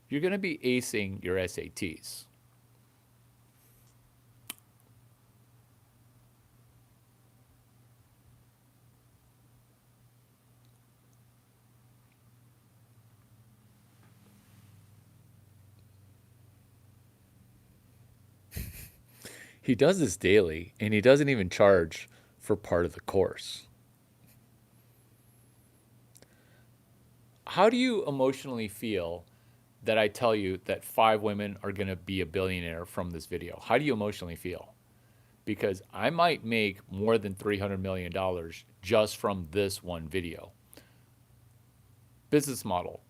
A: you're going to be acing your SATs. He does this daily, and he doesn't even charge for part of the course. How do you emotionally feel that I tell you that 5 women are going to be a billionaire from this video? How do you emotionally feel? Because I might make more than $300 million just from this one video. Business model.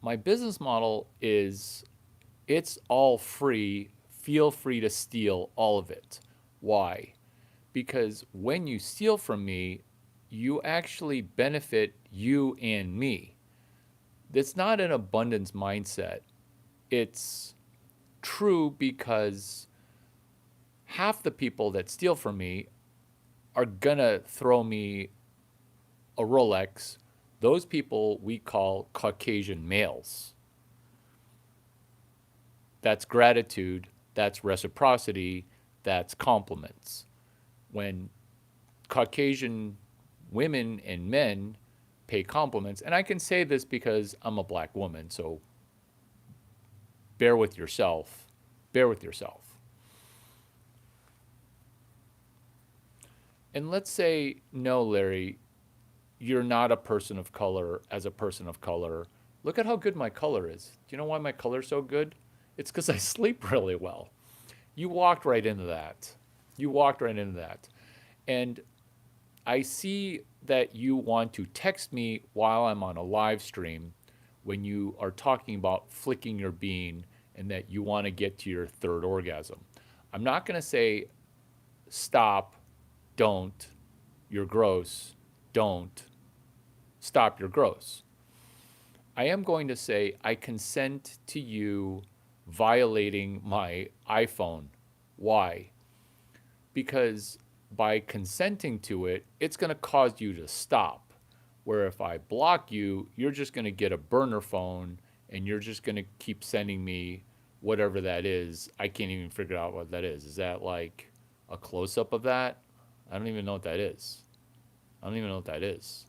A: My business model is it's all free. Feel free to steal all of it. Why? Because when you steal from me, you actually benefit you and me. It's not an abundance mindset. It's true because half the people that steal from me are gonna throw me a Rolex. Those people we call Caucasian males. That's gratitude, that's reciprocity, that's compliments. When Caucasian women and men pay compliments, and I can say this because I'm a black woman, so bear with yourself. Bear with yourself. And let's say, no, Larry, you're not a person of color. As a person of color, look at how good my color is. Do you know why my color's so good? It's because I sleep really well. You walked right into that. You walked right into that. And I see that you want to text me while I'm on a live stream when you are talking about flicking your bean and that you want to get to your third orgasm. I'm not going to say stop, don't, you're gross, don't, stop, you're gross. I am going to say I consent to you violating my iPhone. Why? Because by consenting to it, it's going to cause you to stop. Where if I block you, you're just going to get a burner phone and you're just going to keep sending me whatever that is. I can't even figure out what that is. Is that like a close up of that? I don't even know what that is. I don't even know what that is.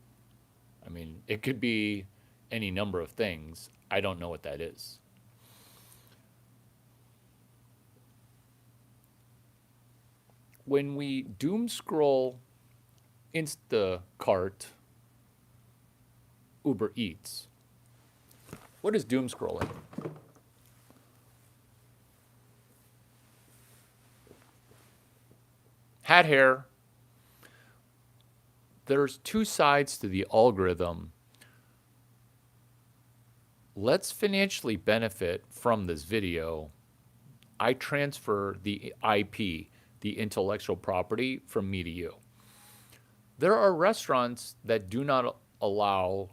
A: I mean, it could be any number of things. I don't know what that is. When we doom scroll Instacart, Uber Eats, what is doom scrolling? Hat hair. There's two sides to the algorithm. Let's financially benefit from this video. I transfer the IP, the intellectual property, from me to you. There are restaurants that do not allow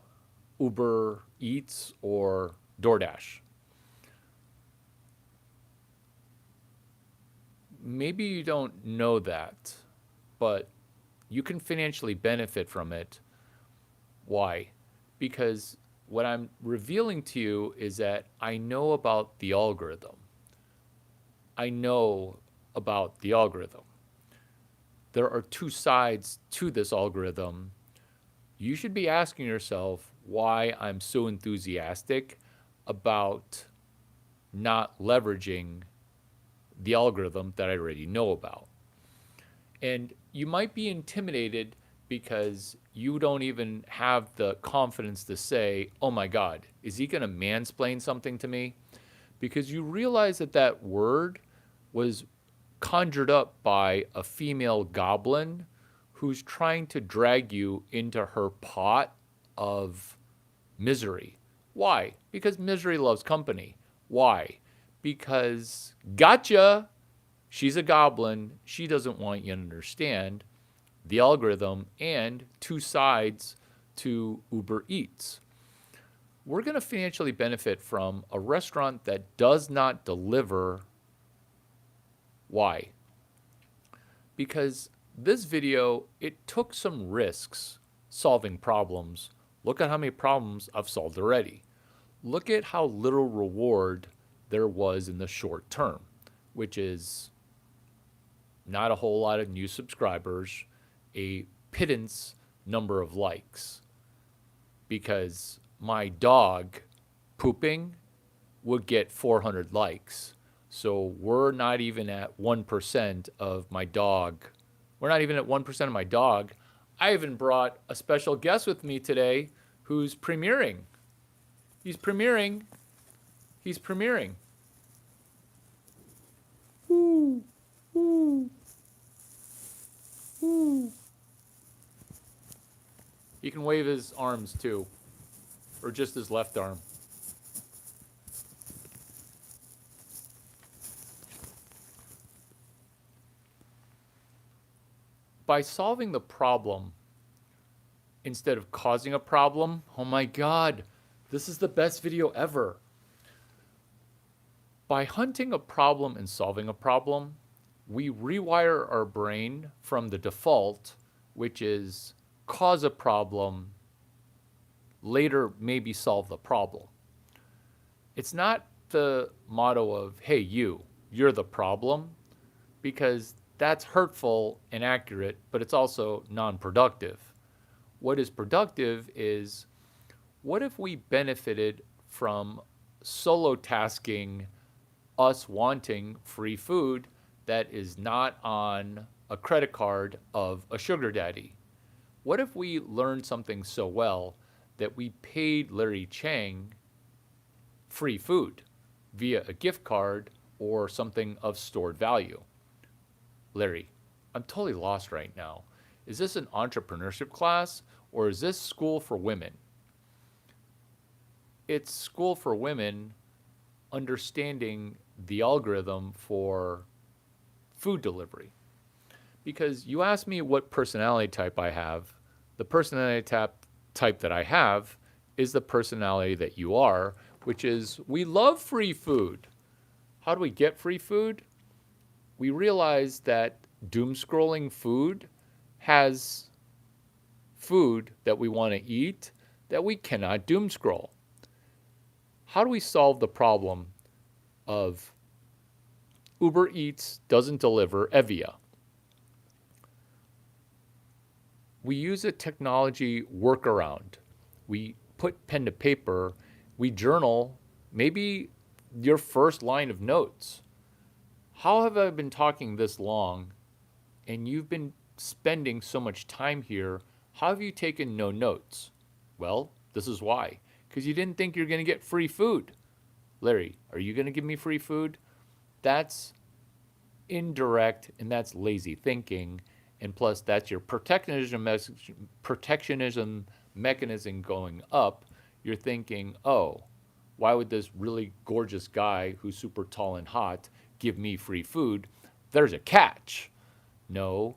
A: Uber Eats or DoorDash. Maybe you don't know that, but you can financially benefit from it. Why? Because what I'm revealing to you is that I know about the algorithm. I know about the algorithm. There are two sides to this algorithm. You should be asking yourself why I'm so enthusiastic about not leveraging the algorithm that I already know about. And you might be intimidated because you don't even have the confidence to say, oh my God, is he going to mansplain something to me? Because you realize that that word was conjured up by a female goblin who's trying to drag you into her pot of misery. Why? Because misery loves company. Why? Because gotcha, she's a goblin. She doesn't want you to understand the algorithm and two sides to Uber Eats. We're going to financially benefit from a restaurant that does not deliver. Why? Because this video, it took some risks solving problems Look at how many problems I've solved already. Look at how little reward there was in the short term, which is not a whole lot of new subscribers, a pittance number of likes. Because my dog pooping would get 400 likes. So we're not even at 1% of my dog. We're not even at 1% of my dog. I even brought a special guest with me today who's premiering. He's premiering. He's premiering. Woo, woo, woo. He can wave his arms too, or just his left arm. By solving the problem instead of causing a problem, oh my God, this is the best video ever. By hunting a problem and solving a problem, we rewire our brain from the default, which is cause a problem, later maybe solve the problem. It's not the motto of, hey, you're the problem, because that's hurtful and accurate, but it's also non-productive. What is productive is, what if we benefited from solo tasking us wanting free food that is not on a credit card of a sugar daddy? What if we learned something so well that we paid Larry Chang free food via a gift card or something of stored value? Larry, I'm totally lost right now. Is this an entrepreneurship class or is this school for women? It's school for women understanding the algorithm for food delivery. Because you asked me what personality type I have. The personality type that I have is the personality that you are, which is we love free food. How do we get free food? We realize that doom scrolling food has food that we want to eat that we cannot doom scroll. How do we solve the problem of Uber Eats doesn't deliver Evia? We use a technology workaround. We put pen to paper, we journal, maybe your first line of notes. How have I been talking this long and you've been spending so much time here? How have you taken no notes? Well, this is why. Because you didn't think you're going to get free food. Larry, are you going to give me free food? That's indirect and that's lazy thinking. And plus, that's your protectionism mechanism going up. You're thinking, oh, why would this really gorgeous guy who's super tall and hot give me free food? There's a catch. No,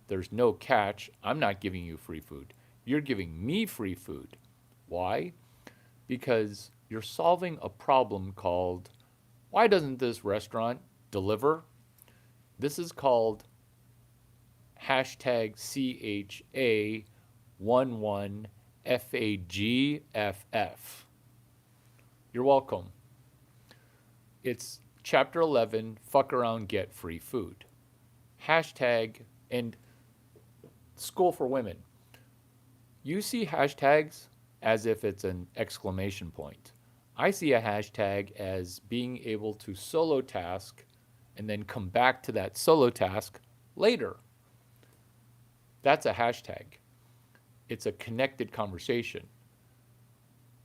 A: there's no catch. I'm not giving you free food. You're giving me free food. Why? Because you're solving a problem called, why doesn't this restaurant deliver? This is called hashtag CHA11FAGFF. You're welcome. It's chapter 11, fuck around, get free food. Hashtag and school for women. You see hashtags as if it's an exclamation point. I see a hashtag as being able to solo task and then come back to that solo task later. That's a hashtag. It's a connected conversation.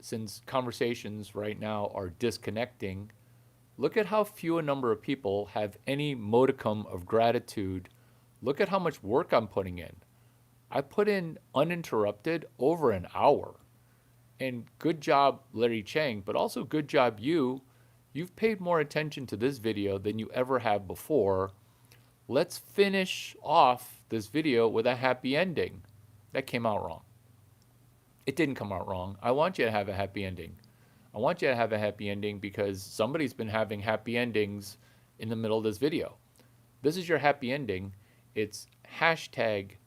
A: Since conversations right now are disconnecting, look at how few a number of people have any modicum of gratitude. Look at how much work I'm putting in. I put in uninterrupted over an hour. And good job, Larry Chang, but also good job you. You've paid more attention to this video than you ever have before. Let's finish off this video with a happy ending. That came out wrong. It didn't come out wrong. I want you to have a happy ending. I want you to have a happy ending because somebody's been having happy endings in the middle of this video. This is your happy ending. It's hashtag,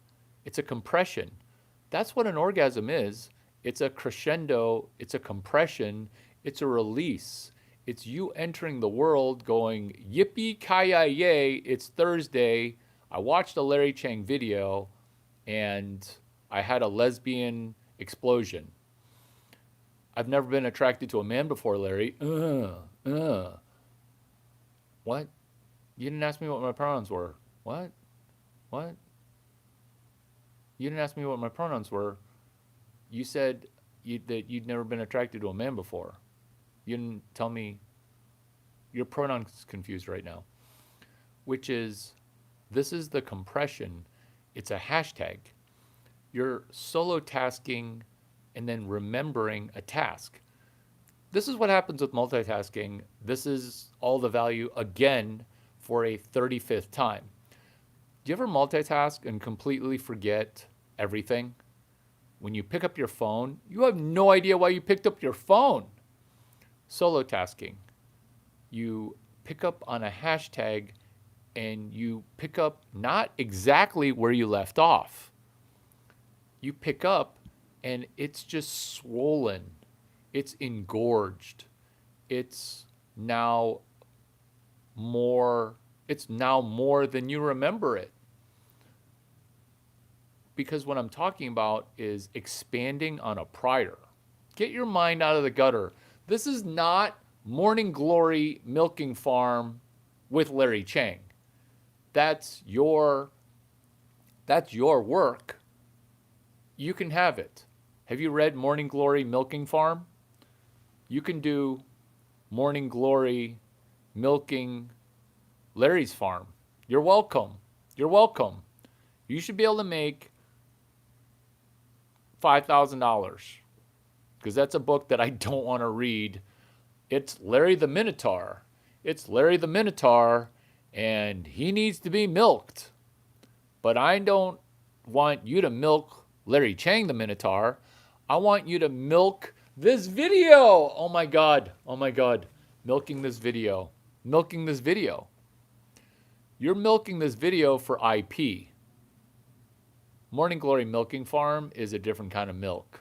A: it's a compression. That's what an orgasm is. It's a crescendo, it's a compression, it's a release. It's you entering the world going, yippee ki yay, it's Thursday. I watched a Larry Chang video and I had a lesbian explosion. I've never been attracted to a man before, Larry. What? You didn't ask me what my pronouns were. What? What? You didn't ask me what my pronouns were. You said that you'd never been attracted to a man before. You didn't tell me. Your pronouns confused right now. Which is, this is the compression. It's a hashtag. You're solo tasking and then remembering a task. This is what happens with multitasking. This is all the value again for a 35th time. Do you ever multitask and completely forget everything? When you pick up your phone, you have no idea why you picked up your phone. Solo tasking. You pick up on a hashtag and you pick up not exactly where you left off. You pick up and it's just swollen. It's engorged. It's now more than you remember it. Because what I'm talking about is expanding on a prior. Get your mind out of the gutter. This is not Morning Glory Milking Farm with Larry Chang. That's your work. You can have it. Have you read Morning Glory Milking Farm? You can do Morning Glory Milking Larry's Farm. You're welcome. You're welcome. You should be able to make $5,000 because that's a book that I don't want to read. It's Larry the Minotaur. It's Larry the Minotaur, and he needs to be milked. But I don't want you to milk Larry Chang the Minotaur. I want you to milk this video. Oh my God. Oh my God. Milking this video. Milking this video. You're milking this video for IP. Morning Glory Milking Farm is a different kind of milk.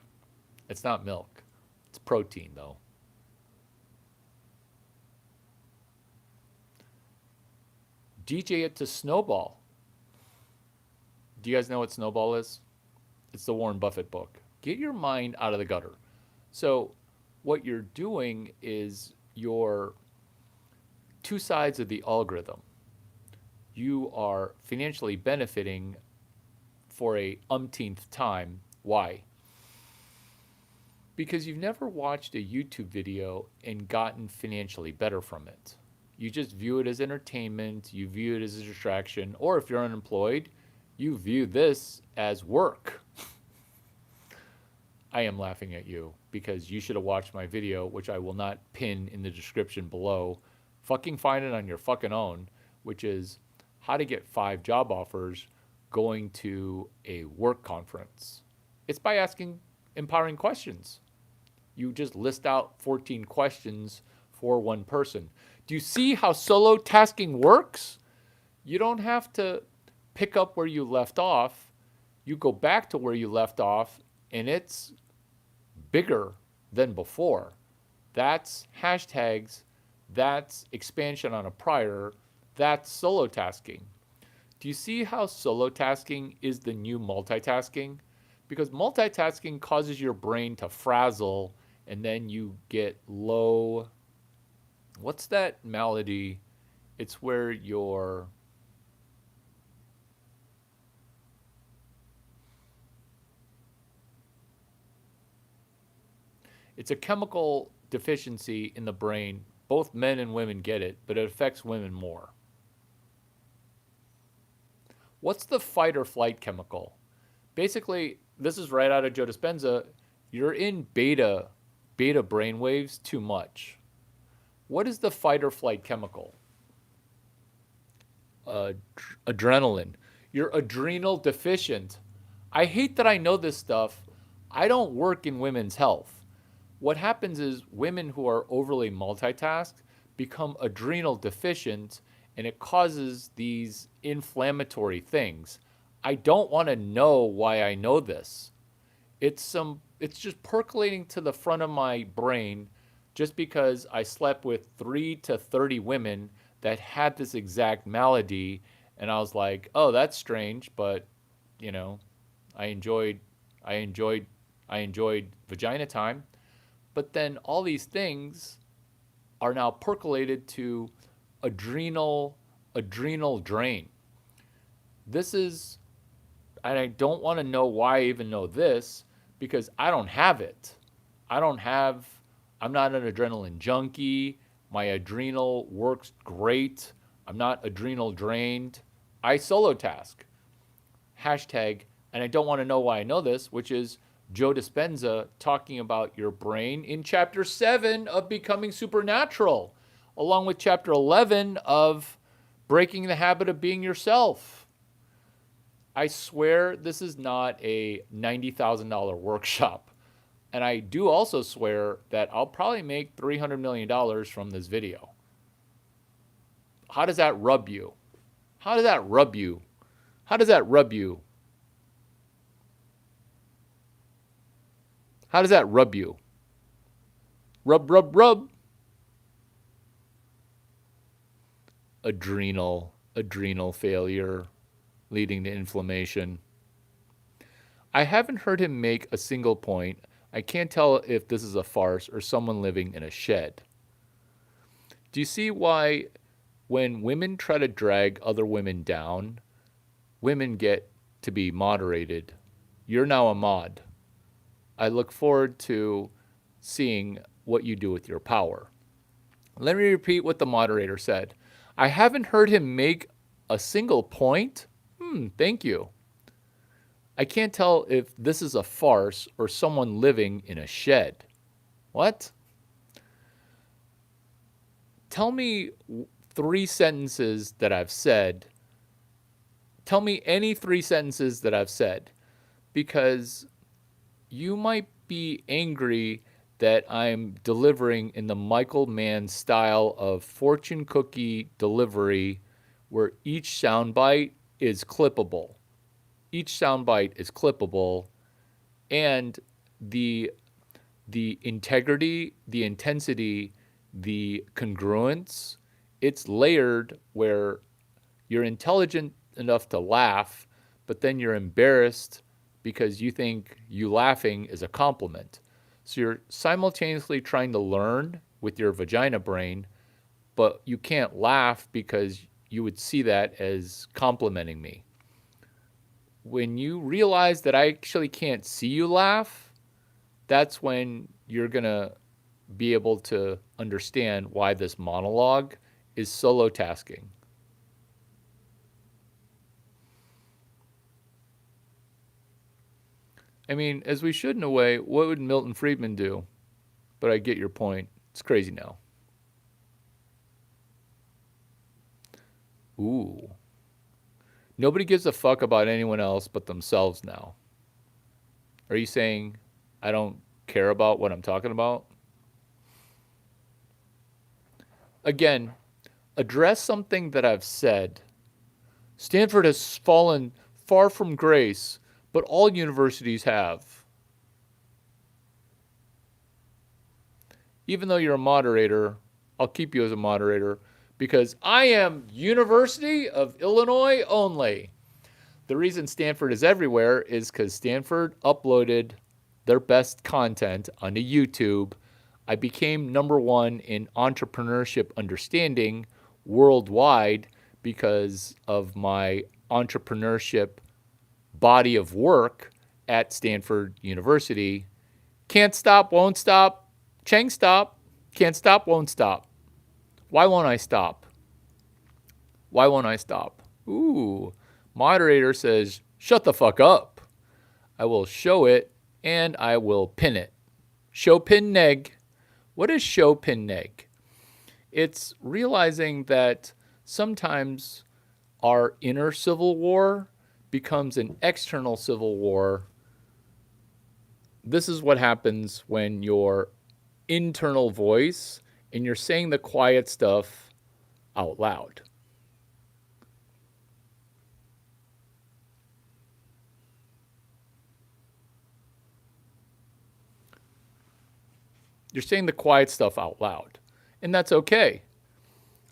A: It's not milk. It's protein, though. DJ it to Snowball. Do you guys know what Snowball is? It's the Warren Buffett book. Get your mind out of the gutter. So what you're doing is you're two sides of the algorithm. You are financially benefiting for a umpteenth time. Why? Because you've never watched a YouTube video and gotten financially better from it. You just view it as entertainment, you view it as a distraction, or if you're unemployed, you view this as work. I am laughing at you because you should have watched my video, which I will not pin in the description below. Fucking find it on your fucking own, which is how to get 5 job offers going to a work conference. It's by asking empowering questions. You just list out 14 questions for one person. Do you see how solo tasking works? You don't have to pick up where you left off. You go back to where you left off, and it's bigger than before. That's hashtags. That's expansion on a prior. That's solo tasking. Do you see how solo tasking is the new multitasking? Because multitasking causes your brain to frazzle and then you get low. What's that malady? It's where your it's a chemical deficiency in the brain. Both men and women get it, but it affects women more. What's the fight or flight chemical? Basically, this is right out of Joe Dispenza. You're in beta brainwaves too much. What is the fight or flight chemical? Adrenaline. You're adrenal deficient. I hate that I know this stuff. I don't work in women's health. What happens is women who are overly multitasked become adrenal deficient and it causes these inflammatory things. I don't want to know why I know this. It's some it's just percolating to the front of my brain just because I slept with 3 to 30 women that had this exact malady, and I was like, "Oh, that's strange, but you know, I enjoyed I enjoyed I enjoyed vagina time." But then all these things are now percolated to adrenal adrenal drain. This is, and I don't want to know why I even know this because I don't have it. I don't have, I'm not an adrenaline junkie. My adrenal works great. I'm not adrenal drained. I solo task. Hashtag, and I don't want to know why I know this, which is Joe Dispenza talking about your brain in chapter 7 of Becoming Supernatural, along with chapter 11 of Breaking the Habit of Being Yourself. I swear this is not a $90,000 workshop. And I do also swear that I'll probably make $300 million from this video. How does that rub you? How does that rub you? How does that rub you? How does that rub you? Rub, rub, rub. Adrenal failure leading to inflammation. I haven't heard him make a single point. I can't tell if this is a farce or someone living in a shed. Do you see why when women try to drag other women down, women get to be moderated? You're now a mod. I look forward to seeing what you do with your power. Let me repeat what the moderator said. I haven't heard him make a single point. Thank you. I can't tell if this is a farce or someone living in a shed. What? Tell me 3 sentences that I've said. Tell me any 3 sentences that I've said, because you might be angry that I'm delivering in the Michael Mann style of fortune cookie delivery where each soundbite is clippable. Each soundbite is clippable, and the integrity, the intensity, the congruence, it's layered where you're intelligent enough to laugh, but then you're embarrassed because you think you laughing is a compliment. So you're simultaneously trying to learn with your vagina brain, but you can't laugh because you would see that as complimenting me. When you realize that I actually can't see you laugh, that's when you're going to be able to understand why this monologue is solo tasking. I mean, as we should in a way, what would Milton Friedman do? But I get your point. It's crazy now. Ooh. Nobody gives a fuck about anyone else but themselves now. Are you saying I don't care about what I'm talking about? Again, address something that I've said. Stanford has fallen far from grace, but all universities have. Even though you're a moderator, I'll keep you as a moderator because I am University of Illinois only. The reason Stanford is everywhere is because Stanford uploaded their best content onto YouTube. I became #1 in entrepreneurship understanding worldwide because of my entrepreneurship body of work at Stanford University. Can't stop, won't stop. Chang stop. Can't stop, won't stop. Why won't I stop? Why won't I stop? Ooh, moderator says, shut the fuck up. I will show it and I will pin it. Show pin neg. What is show pin neg? It's realizing that sometimes our inner civil war becomes an external civil war. This is what happens when your internal voice and you're saying the quiet stuff out loud. You're saying the quiet stuff out loud. And that's okay.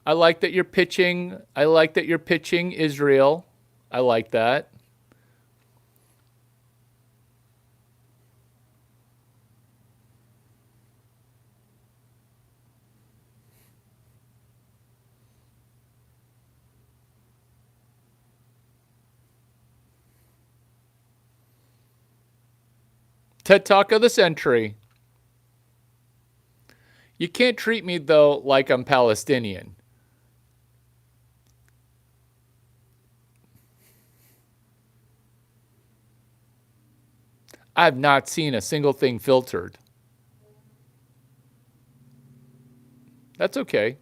A: I like that you're pitching. I like that you're pitching Israel. I like that. TED Talk of the century. You can't treat me, though, like I'm Palestinian. I've not seen a single thing filtered. That's okay.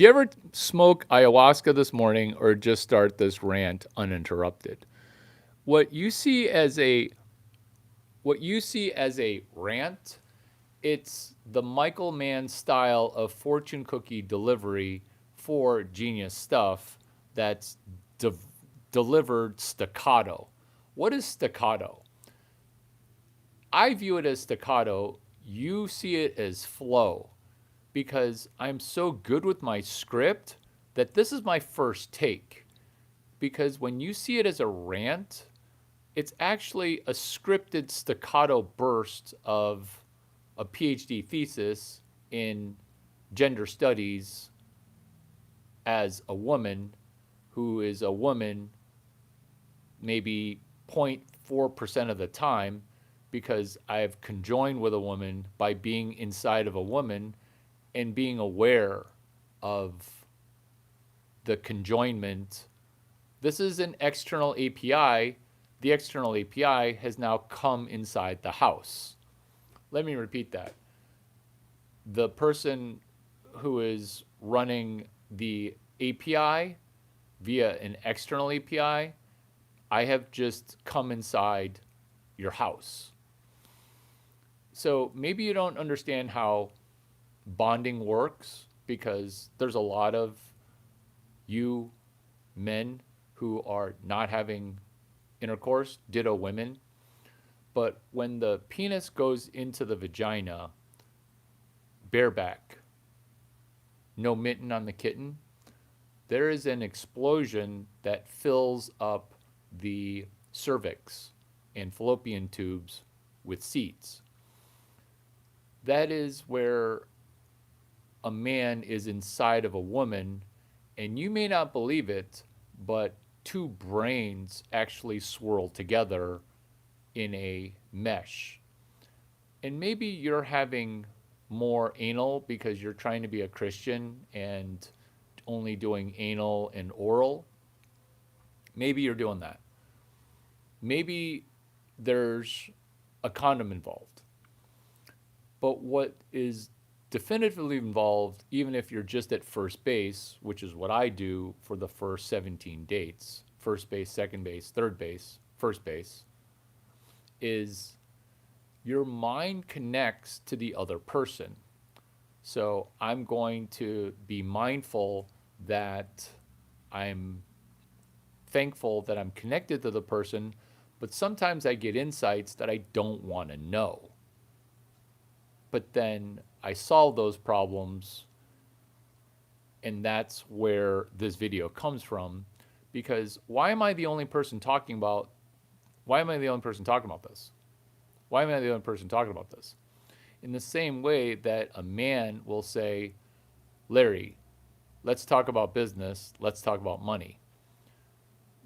A: Do you ever smoke ayahuasca this morning or just start this rant uninterrupted? What you see as a what you see as a rant, it's the Michael Mann style of fortune cookie delivery for genius stuff that's de- delivered staccato. What is staccato? I view it as staccato. You see it as flow because I'm so good with my script that this is my first take. Because when you see it as a rant, it's actually a scripted staccato burst of a PhD thesis in gender studies as a woman who is a woman maybe 0.4% of the time because I've conjoined with a woman by being inside of a woman and being aware of the conjoinment. This is an external API. The external API has now come inside the house. Let me repeat that. The person who is running the API via an external API, I have just come inside your house. So maybe you don't understand how bonding works because there's a lot of you men who are not having intercourse, ditto women. But when the penis goes into the vagina, bareback, no mitten on the kitten, there is an explosion that fills up the cervix and fallopian tubes with seeds. That is where a man is inside of a woman, and you may not believe it, but two brains actually swirl together in a mesh. And maybe you're having more anal because you're trying to be a Christian and only doing anal and oral. Maybe you're doing that. Maybe there's a condom involved. But what is definitively involved, even if you're just at first base, which is what I do for the first 17 dates, first base, second base, third base, first base, is your mind connects to the other person. So I'm going to be mindful that I'm thankful that I'm connected to the person, but sometimes I get insights that I don't want to know. But then I solve those problems, and that's where this video comes from. Because why am I the only person talking about? Why am I the only person talking about this? Why am I the only person talking about this? In the same way that a man will say, Larry, let's talk about business, let's talk about money.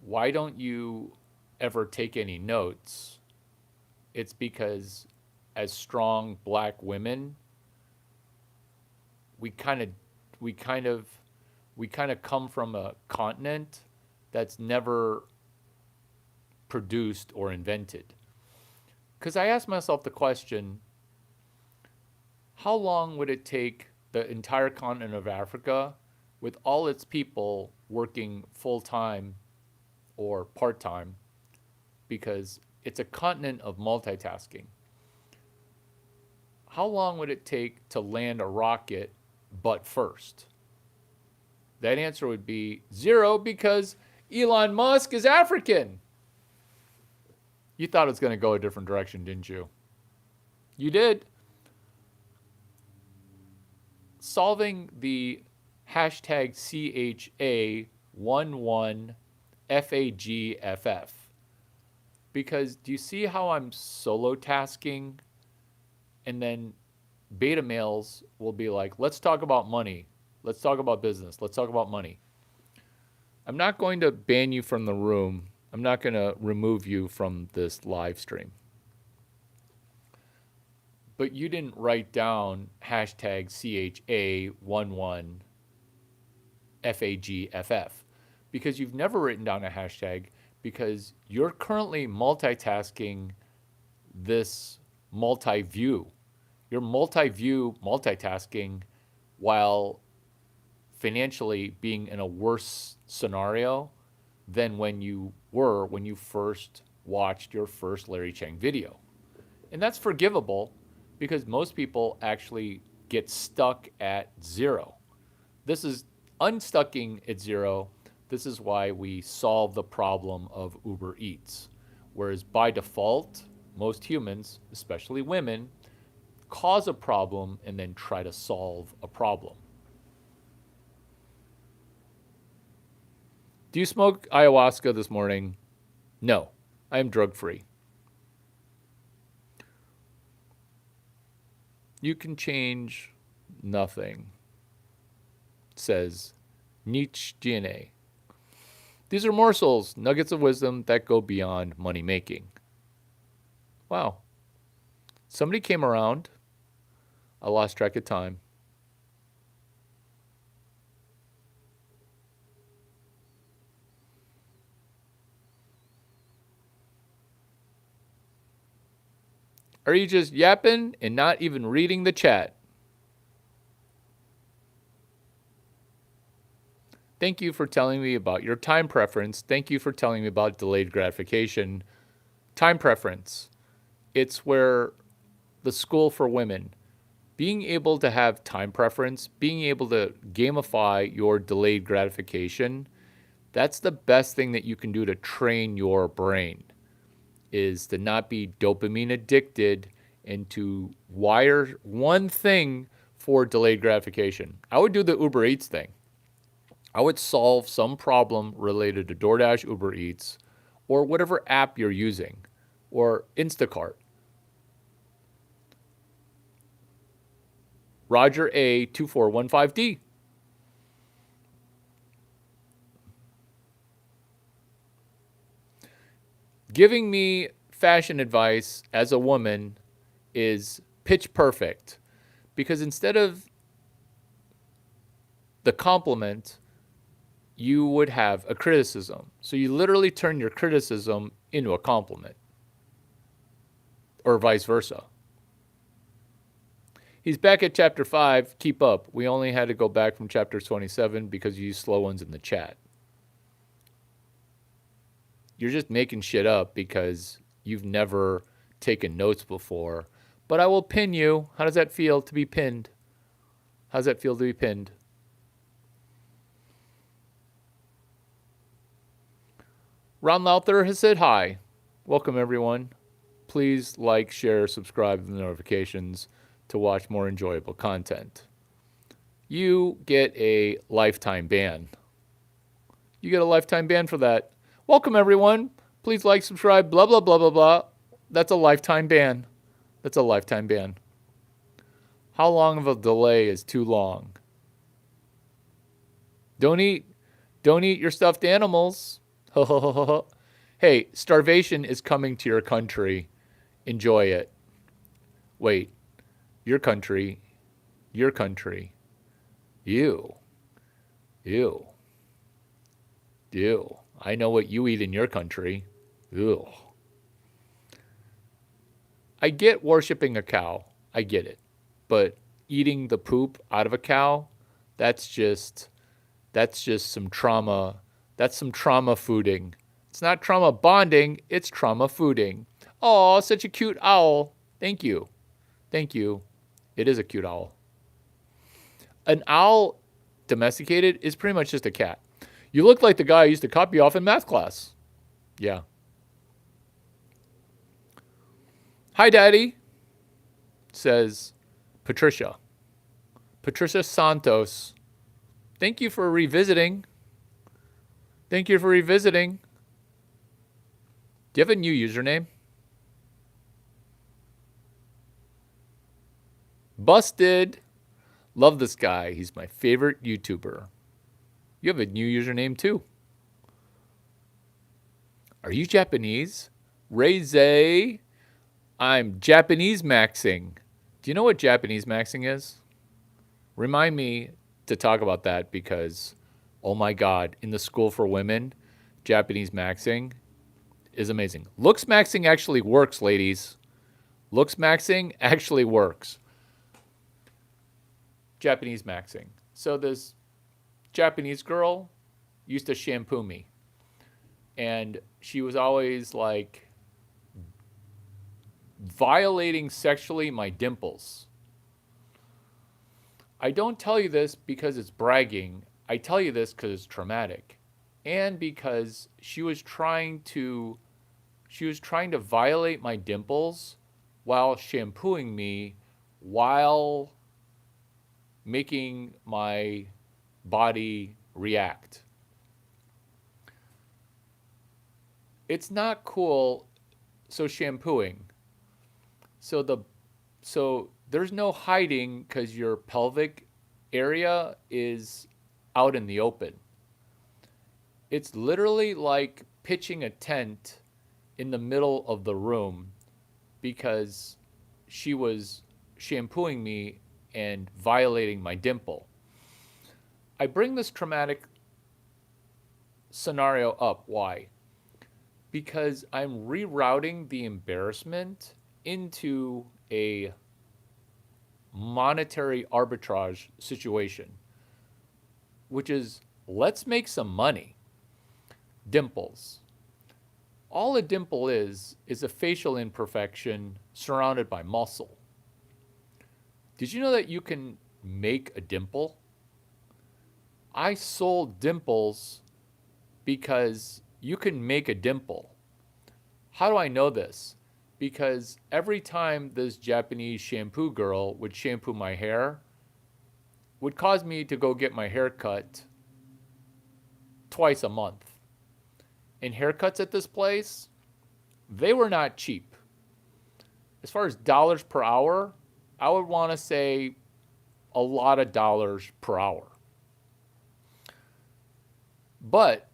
A: Why don't you ever take any notes? It's because as strong black women, we kind of we kind of we kind of come from a continent that's never produced or invented. Because I asked myself the question, how long would it take the entire continent of Africa with all its people working full time or part time? Because it's a continent of multitasking. how long would it take to land a rocket but first? That answer would be 0 because Elon Musk is African. You thought it was going to go a different direction, didn't you? You did. Solving the hashtag CHA11FAGFF. Because do you see how I'm solo tasking? And then beta males will be like, let's talk about money. Let's talk about business. Let's talk about money. I'm not going to ban you from the room. I'm not going to remove you from this live stream. But you didn't write down hashtag CHA11FAGFF because you've never written down a hashtag because you're currently multitasking this multi-view. You're multi-view multitasking while financially being in a worse scenario than when you first watched your first Larry Chang video. And that's forgivable because most people actually get stuck at 0. This is unstucking at 0. This is why we solve the problem of Uber Eats. Whereas by default, most humans, especially women, cause a problem and then try to solve a problem. Do you smoke ayahuasca this morning? No, I am drug-free. You can change nothing, says Nietzsche DNA. These are morsels, nuggets of wisdom that go beyond money making. Wow. Somebody came around. I lost track of time. Are you just yapping and not even reading the chat? Thank you for telling me about your time preference. Thank you for telling me about delayed gratification. Time preference. It's where the school for women, being able to have time preference, being able to gamify your delayed gratification, that's the best thing that you can do to train your brain, is to not be dopamine addicted and to wire one thing for delayed gratification. I would do the Uber Eats thing. I would solve some problem related to DoorDash, Uber Eats, or whatever app you're using, or Instacart. Roger A 2415D. Giving me fashion advice as a woman is pitch perfect because instead of the compliment, you would have a criticism. So you literally turn your criticism into a compliment or vice versa. He's back at chapter 5. Keep up. We only had to go back from chapter 27 because you used slow ones in the chat. You're just making shit up because you've never taken notes before. But I will pin you. How does that feel to be pinned? How does that feel to be pinned? Ron Lauther has said hi. Welcome, everyone. Please like, share, subscribe to the notifications to watch more enjoyable content. You get a lifetime ban. You get a lifetime ban for that. Welcome, everyone. Please like, subscribe, blah, blah, blah, blah, blah. That's a lifetime ban. That's a lifetime ban. How long of a delay is too long? Don't eat your stuffed animals. Hey, starvation is coming to your country. Enjoy it. Wait, your country. You. I know what you eat in your country. Ew. I get worshiping a cow. I get it. But eating the poop out of a cow, that's just some trauma. That's some trauma fooding. It's not trauma bonding, it's trauma fooding. Oh, such a cute owl. Thank you. It is a cute owl. An owl domesticated is pretty much just a cat. You look like the guy I used to copy off in math class. Yeah. Hi, Daddy, says Patricia. Patricia Santos. Thank you for revisiting. Thank you for revisiting. Do you have a new username? Busted. Love this guy. He's my favorite YouTuber. You have a new username too. Are you Japanese? Reze. I'm Japanese maxing. Do you know what Japanese maxing is? Remind me to talk about that because, oh my God, in the school for women, Japanese maxing is amazing. Looks maxing actually works, ladies. Looks maxing actually works. Japanese maxing. So this Japanese girl used to shampoo me. And she was always like violating sexually my dimples. I don't tell you this because it's bragging. I tell you this because it's traumatic. And because she was trying to violate my dimples while shampooing me while making my body react. It's not cool. So shampooing. So there's no hiding because your pelvic area is out in the open. It's literally like pitching a tent in the middle of the room because she was shampooing me and violating my dimple. I bring this traumatic scenario up. Why? Because I'm rerouting the embarrassment into a monetary arbitrage situation, which is let's make some money. Dimples. All a dimple is a facial imperfection surrounded by muscle. Did you know that you can make a dimple? I sold dimples because you can make a dimple. How do I know this? Because every time this Japanese shampoo girl would shampoo my hair, would cause me to go get my hair cut twice a month. And haircuts at this place, they were not cheap. As far as dollars per hour, I would want to say a lot of dollars per hour. But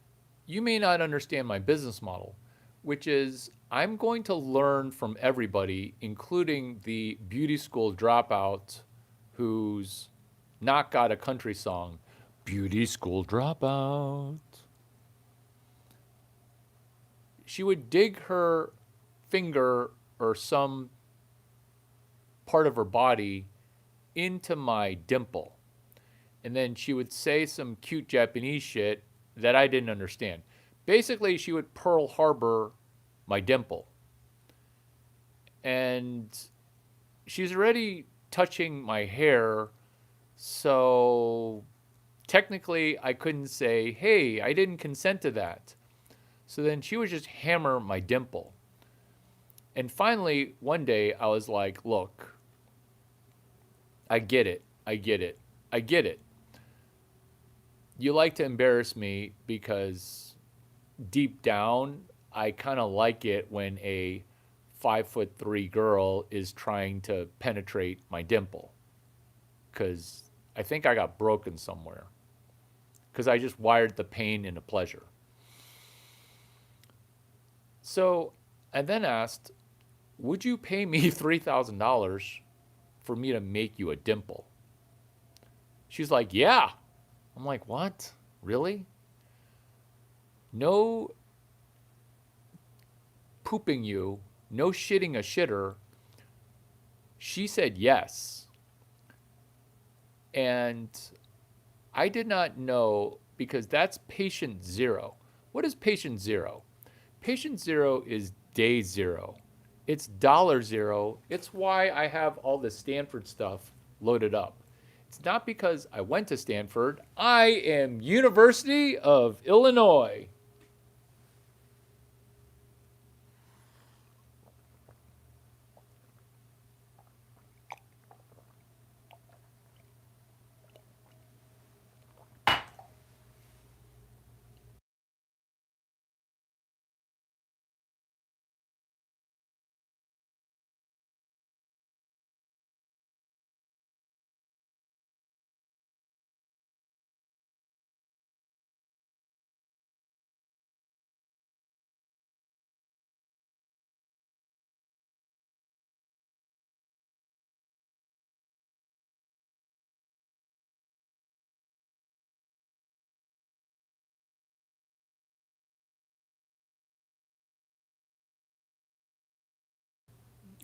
A: you may not understand my business model, which is I'm going to learn from everybody, including the beauty school dropout who's not got a country song. Beauty school dropout. She would dig her finger or some part of her body into my dimple. And then she would say some cute Japanese shit that I didn't understand. Basically, she would Pearl Harbor my dimple. And she's already touching my hair, so technically I couldn't say, hey, I didn't consent to that. So then she would just hammer my dimple. And finally, one day I was like, look, I get it. You like to embarrass me because deep down, I kind of like it when a 5'3" girl is trying to penetrate my dimple. Because I think I got broken somewhere. Because I just wired the pain into pleasure. So I then asked, would you pay me $3,000 for me to make you a dimple? She's like, yeah. I'm like, what? Really? No pooping you, no shitting a shitter. She said yes. And I did not know because that's patient zero. What is patient zero? Patient zero is day zero. It's $0. It's why I have all the Stanford stuff loaded up. It's not because I went to Stanford. I am University of Illinois.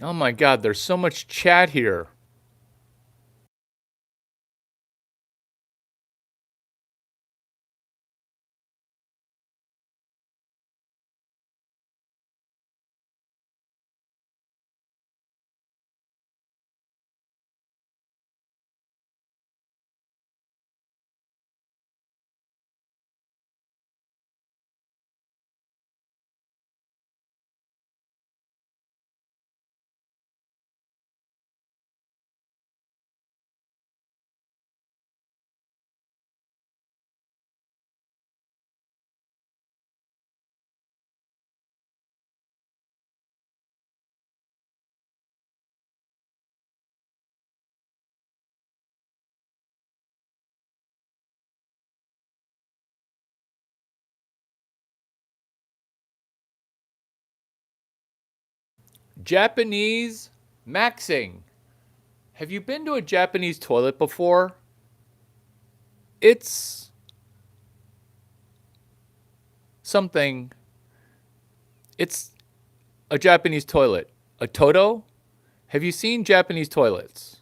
A: Oh my God, there's so much chat here. Japanese maxing. Have you been to a Japanese toilet before? It's something. It's a Japanese toilet. A Toto? Have you seen Japanese toilets?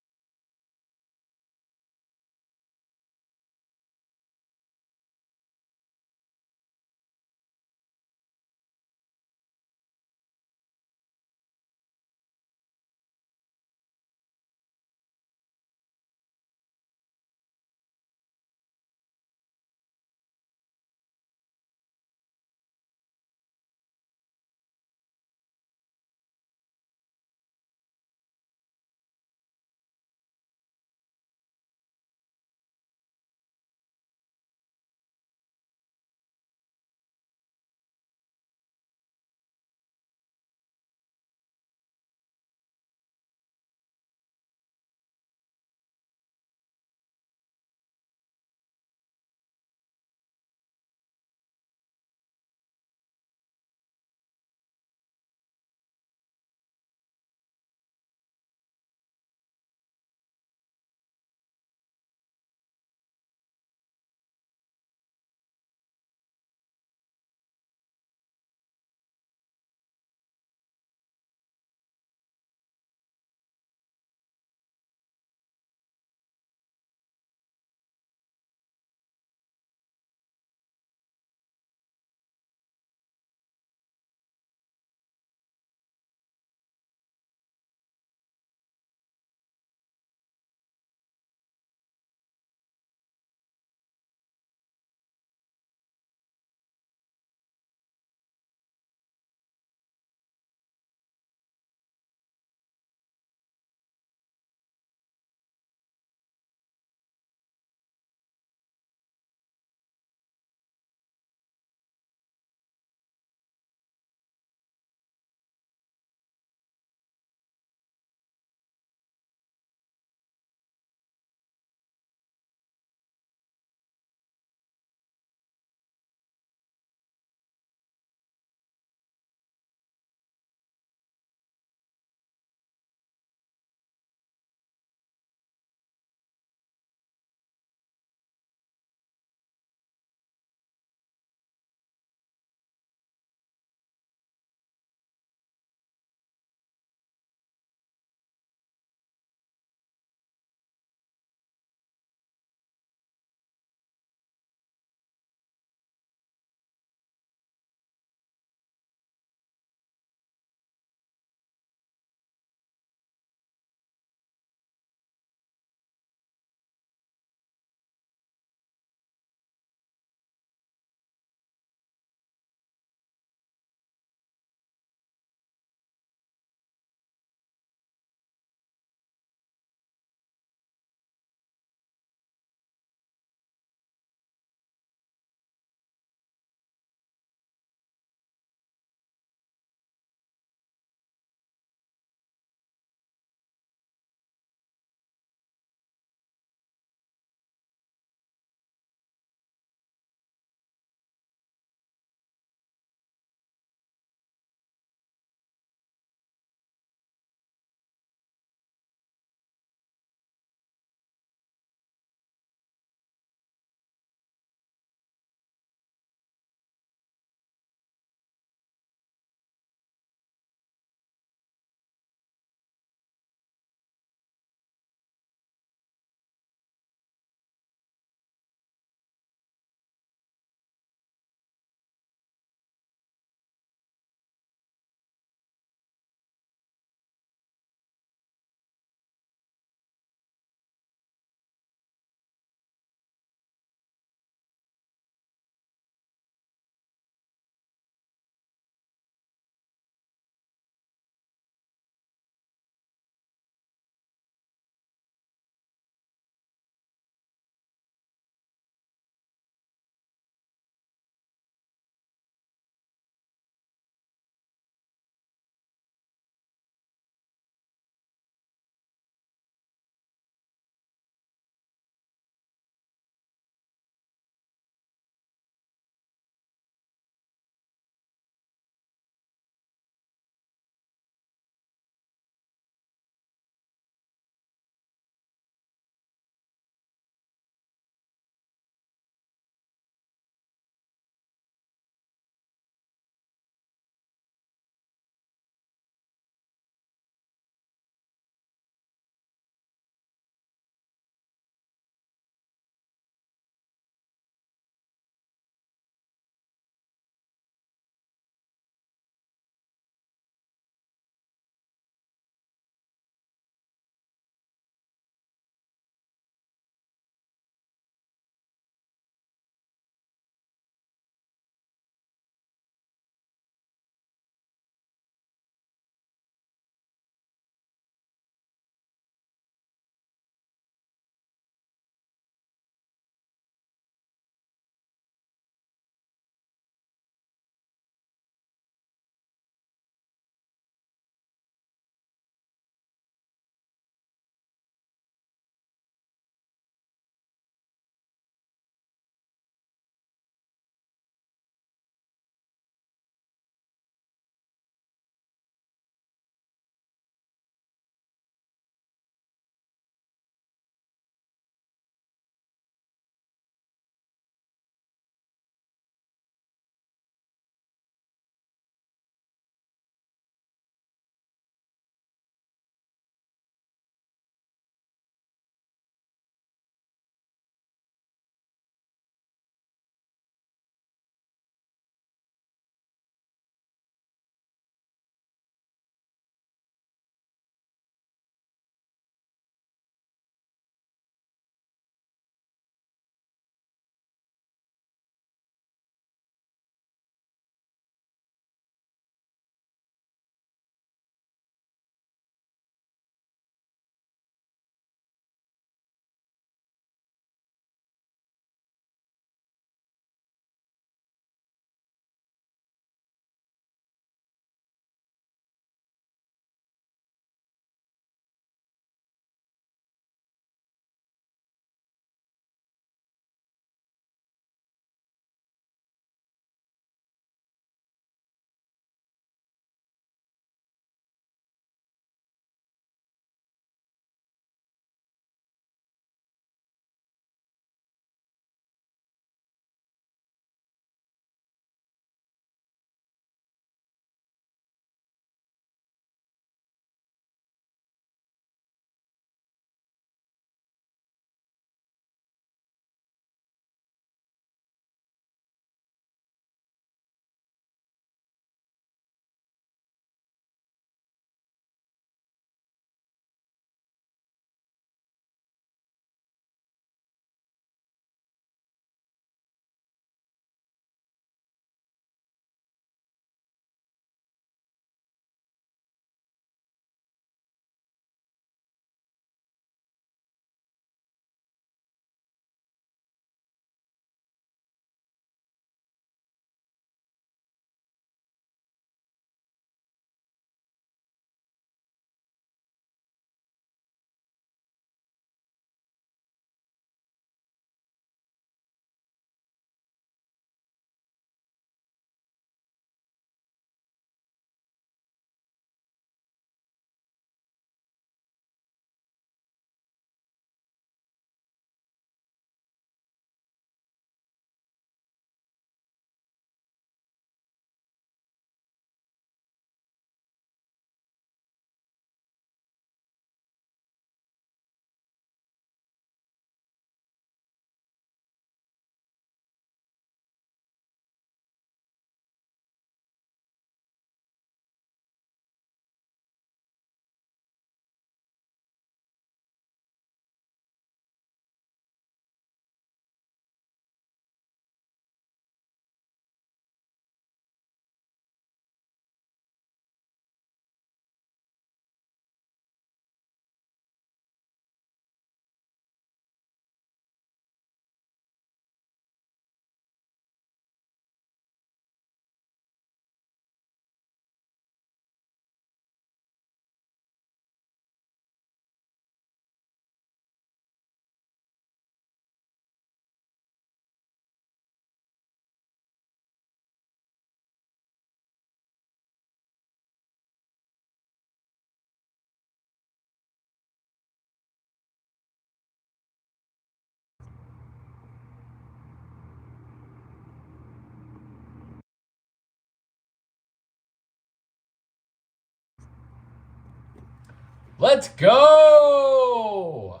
A: Let's go!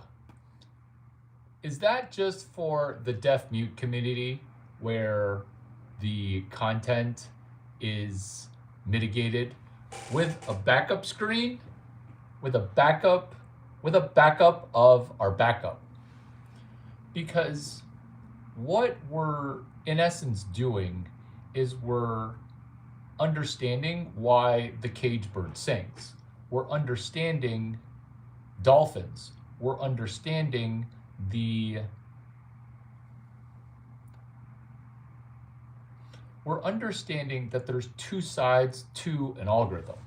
A: Is that just for the deaf mute community where the content is mitigated with a backup screen? With a backup of our backup? Because what we're in essence doing is we're understanding why the cage bird sings. We're understanding dolphins. We're understanding we're understanding that there's two sides to an algorithm.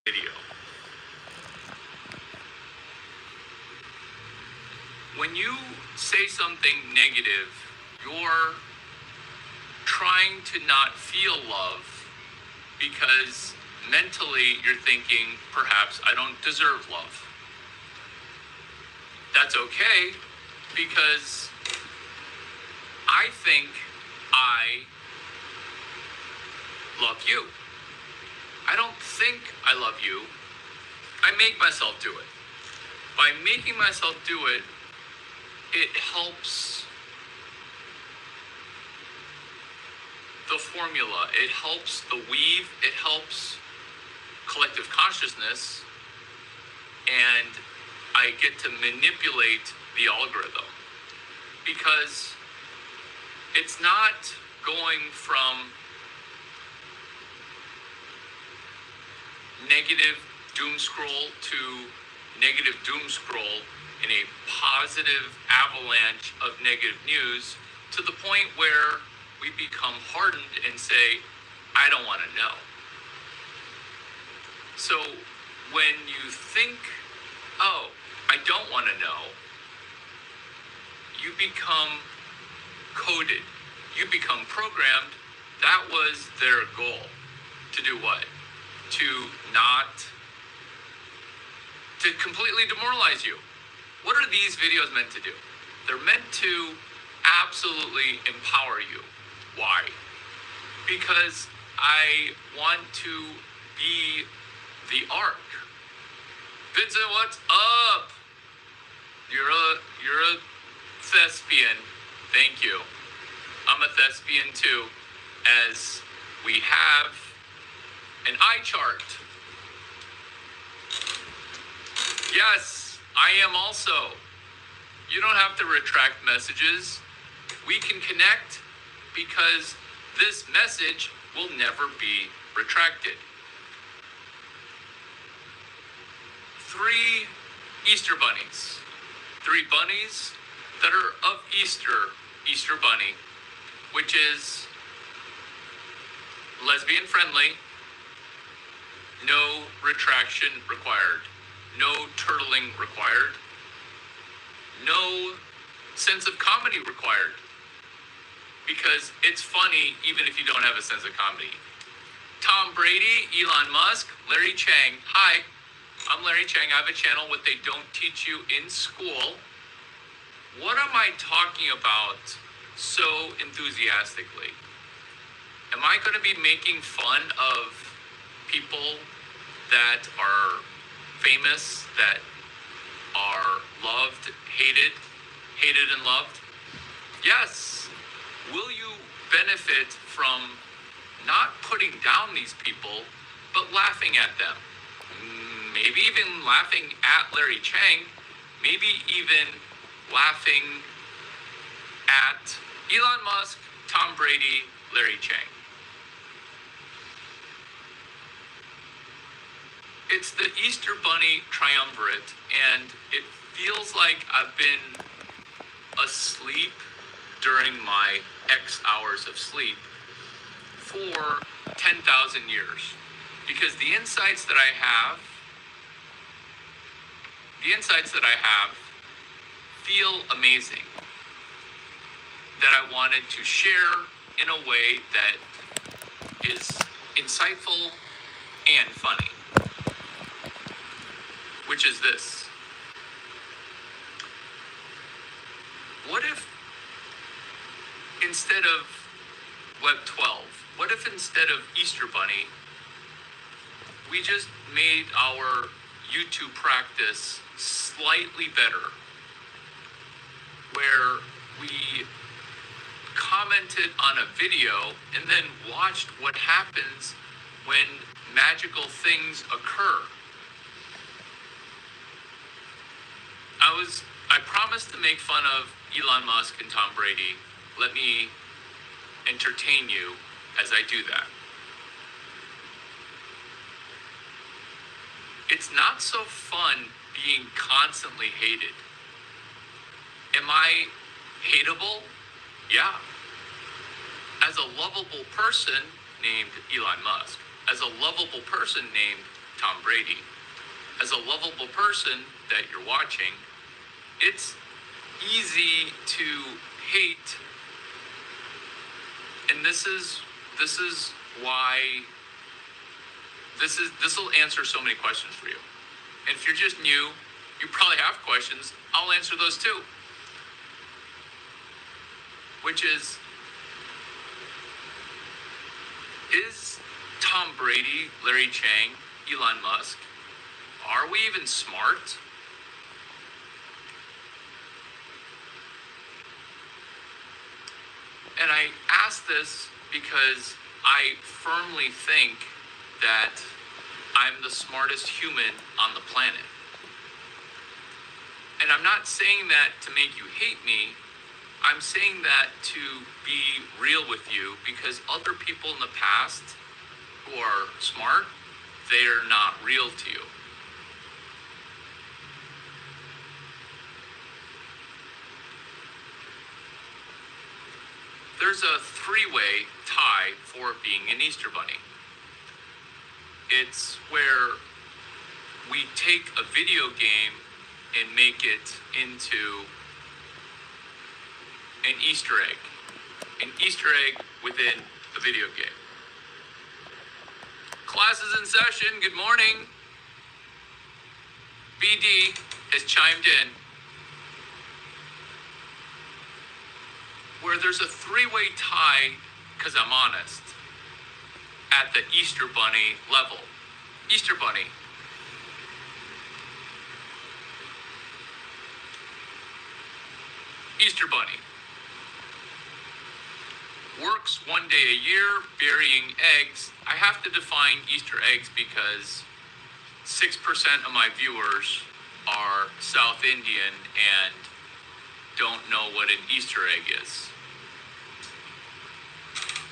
B: Video. When you say something negative, you're trying to not feel love because mentally you're thinking, perhaps I don't deserve love. That's okay because I think I love you. I don't think I love you. I make myself do it. By making myself do it, it helps the formula. It helps the weave. It helps collective consciousness. And I get to manipulate the algorithm. because it's not going from negative doom scroll to negative doom scroll in a positive avalanche of negative news to the point where we become hardened and say, I don't want to know. So when you think, oh, I don't want to know, you become coded. You become programmed. That was their goal. To do what? To completely demoralize you. What are these videos meant to do? They're meant to absolutely empower you. Why? Because I want to be the arc. Vincent, what's up? You're a thespian. Thank you. I'm a thespian too, as we have an eye chart. Yes, I am also. You don't have to retract messages. We can connect because this message will never be retracted. 3 Easter bunnies. 3 bunnies that are of Easter bunny, which is lesbian friendly, no retraction required, no turtling required, no sense of comedy required, because it's funny even if you don't have a sense of comedy. Tom Brady, Elon Musk, Larry Chang. Hi, I'm Larry Chang. I have a channel what they don't teach you in school. What am I talking about so enthusiastically? Am I going to be making fun of people that are famous, that are loved, hated and loved? Yes. Will you benefit from not putting down these people, but laughing at them? Maybe even laughing at Larry Chang, maybe even laughing at Elon Musk, Tom Brady, Larry Chang. It's the Easter Bunny triumvirate, and it feels like I've been asleep during my X hours of sleep for 10,000 years. Because the insights that I have feel amazing, that I wanted to share in a way that is insightful and funny, which is this. What if instead of Web 12, what if instead of Easter Bunny, we just made our YouTube practice slightly better, where we commented on a video and then watched what happens when magical things occur? I promised to make fun of Elon Musk and Tom Brady. Let me entertain you as I do that. It's not so fun being constantly hated. Am I hateable? Yeah. As a lovable person named Elon Musk, as a lovable person named Tom Brady, as a lovable person that you're watching, it's easy to hate. And this is why this will answer so many questions for you. And if you're just new, you probably have questions. I'll answer those too. Which is Tom Brady, Larry Chang, Elon Musk, are we even smart? And I ask this because I firmly think that I'm the smartest human on the planet. And I'm not saying that to make you hate me. I'm saying that to be real with you because other people in the past who are smart, they're not real to you. There's a three-way tie for being an Easter Bunny. It's where we take a video game and make it into an Easter egg. An Easter egg within a video game. Class is in session. Good morning. BD has chimed in. Where there's a three-way tie, because I'm honest, at the Easter Bunny level. Easter Bunny. Easter Bunny. Works one day a year, burying eggs. I have to define Easter eggs because 6% of my viewers are South Indian and don't know what an Easter egg is.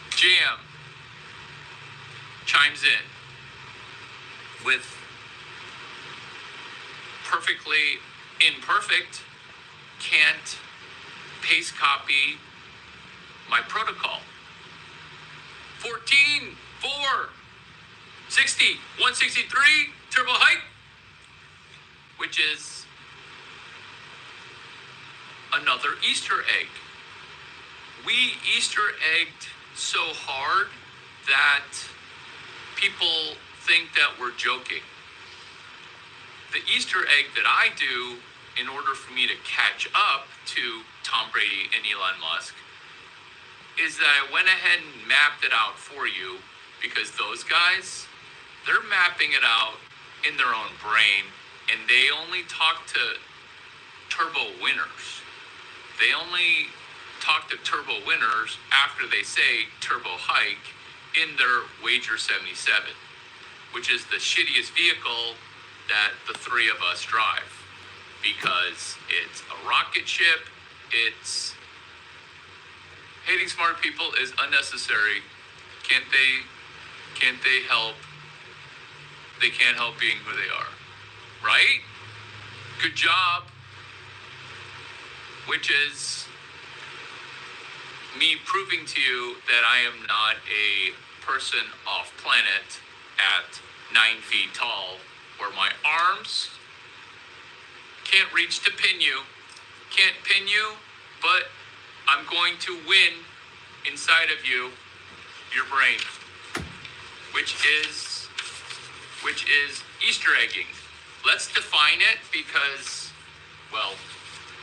B: Jam chimes in with perfectly imperfect, can't paste copy my protocol. 14, 4, 60, 163, turbo height, which is another Easter egg. We Easter egged so hard that people think that we're joking. The Easter egg that I do in order for me to catch up to Tom Brady and Elon Musk is that I went ahead and mapped it out for you because those guys, they're mapping it out in their own brain and they only talk to turbo winners. They only talk to turbo winners after they say turbo hike in their Wager 77, which is the shittiest vehicle that the three of us drive because it's a rocket ship. It's hating smart people is unnecessary. Can't they help? They can't help being who they are, right? Good job. Which is me proving to you that I am not a person off planet at 9 feet tall, where my arms can't reach to pin you, can't pin you, but I'm going to win inside of you, your brain, which is Easter egging. Let's define it because, well,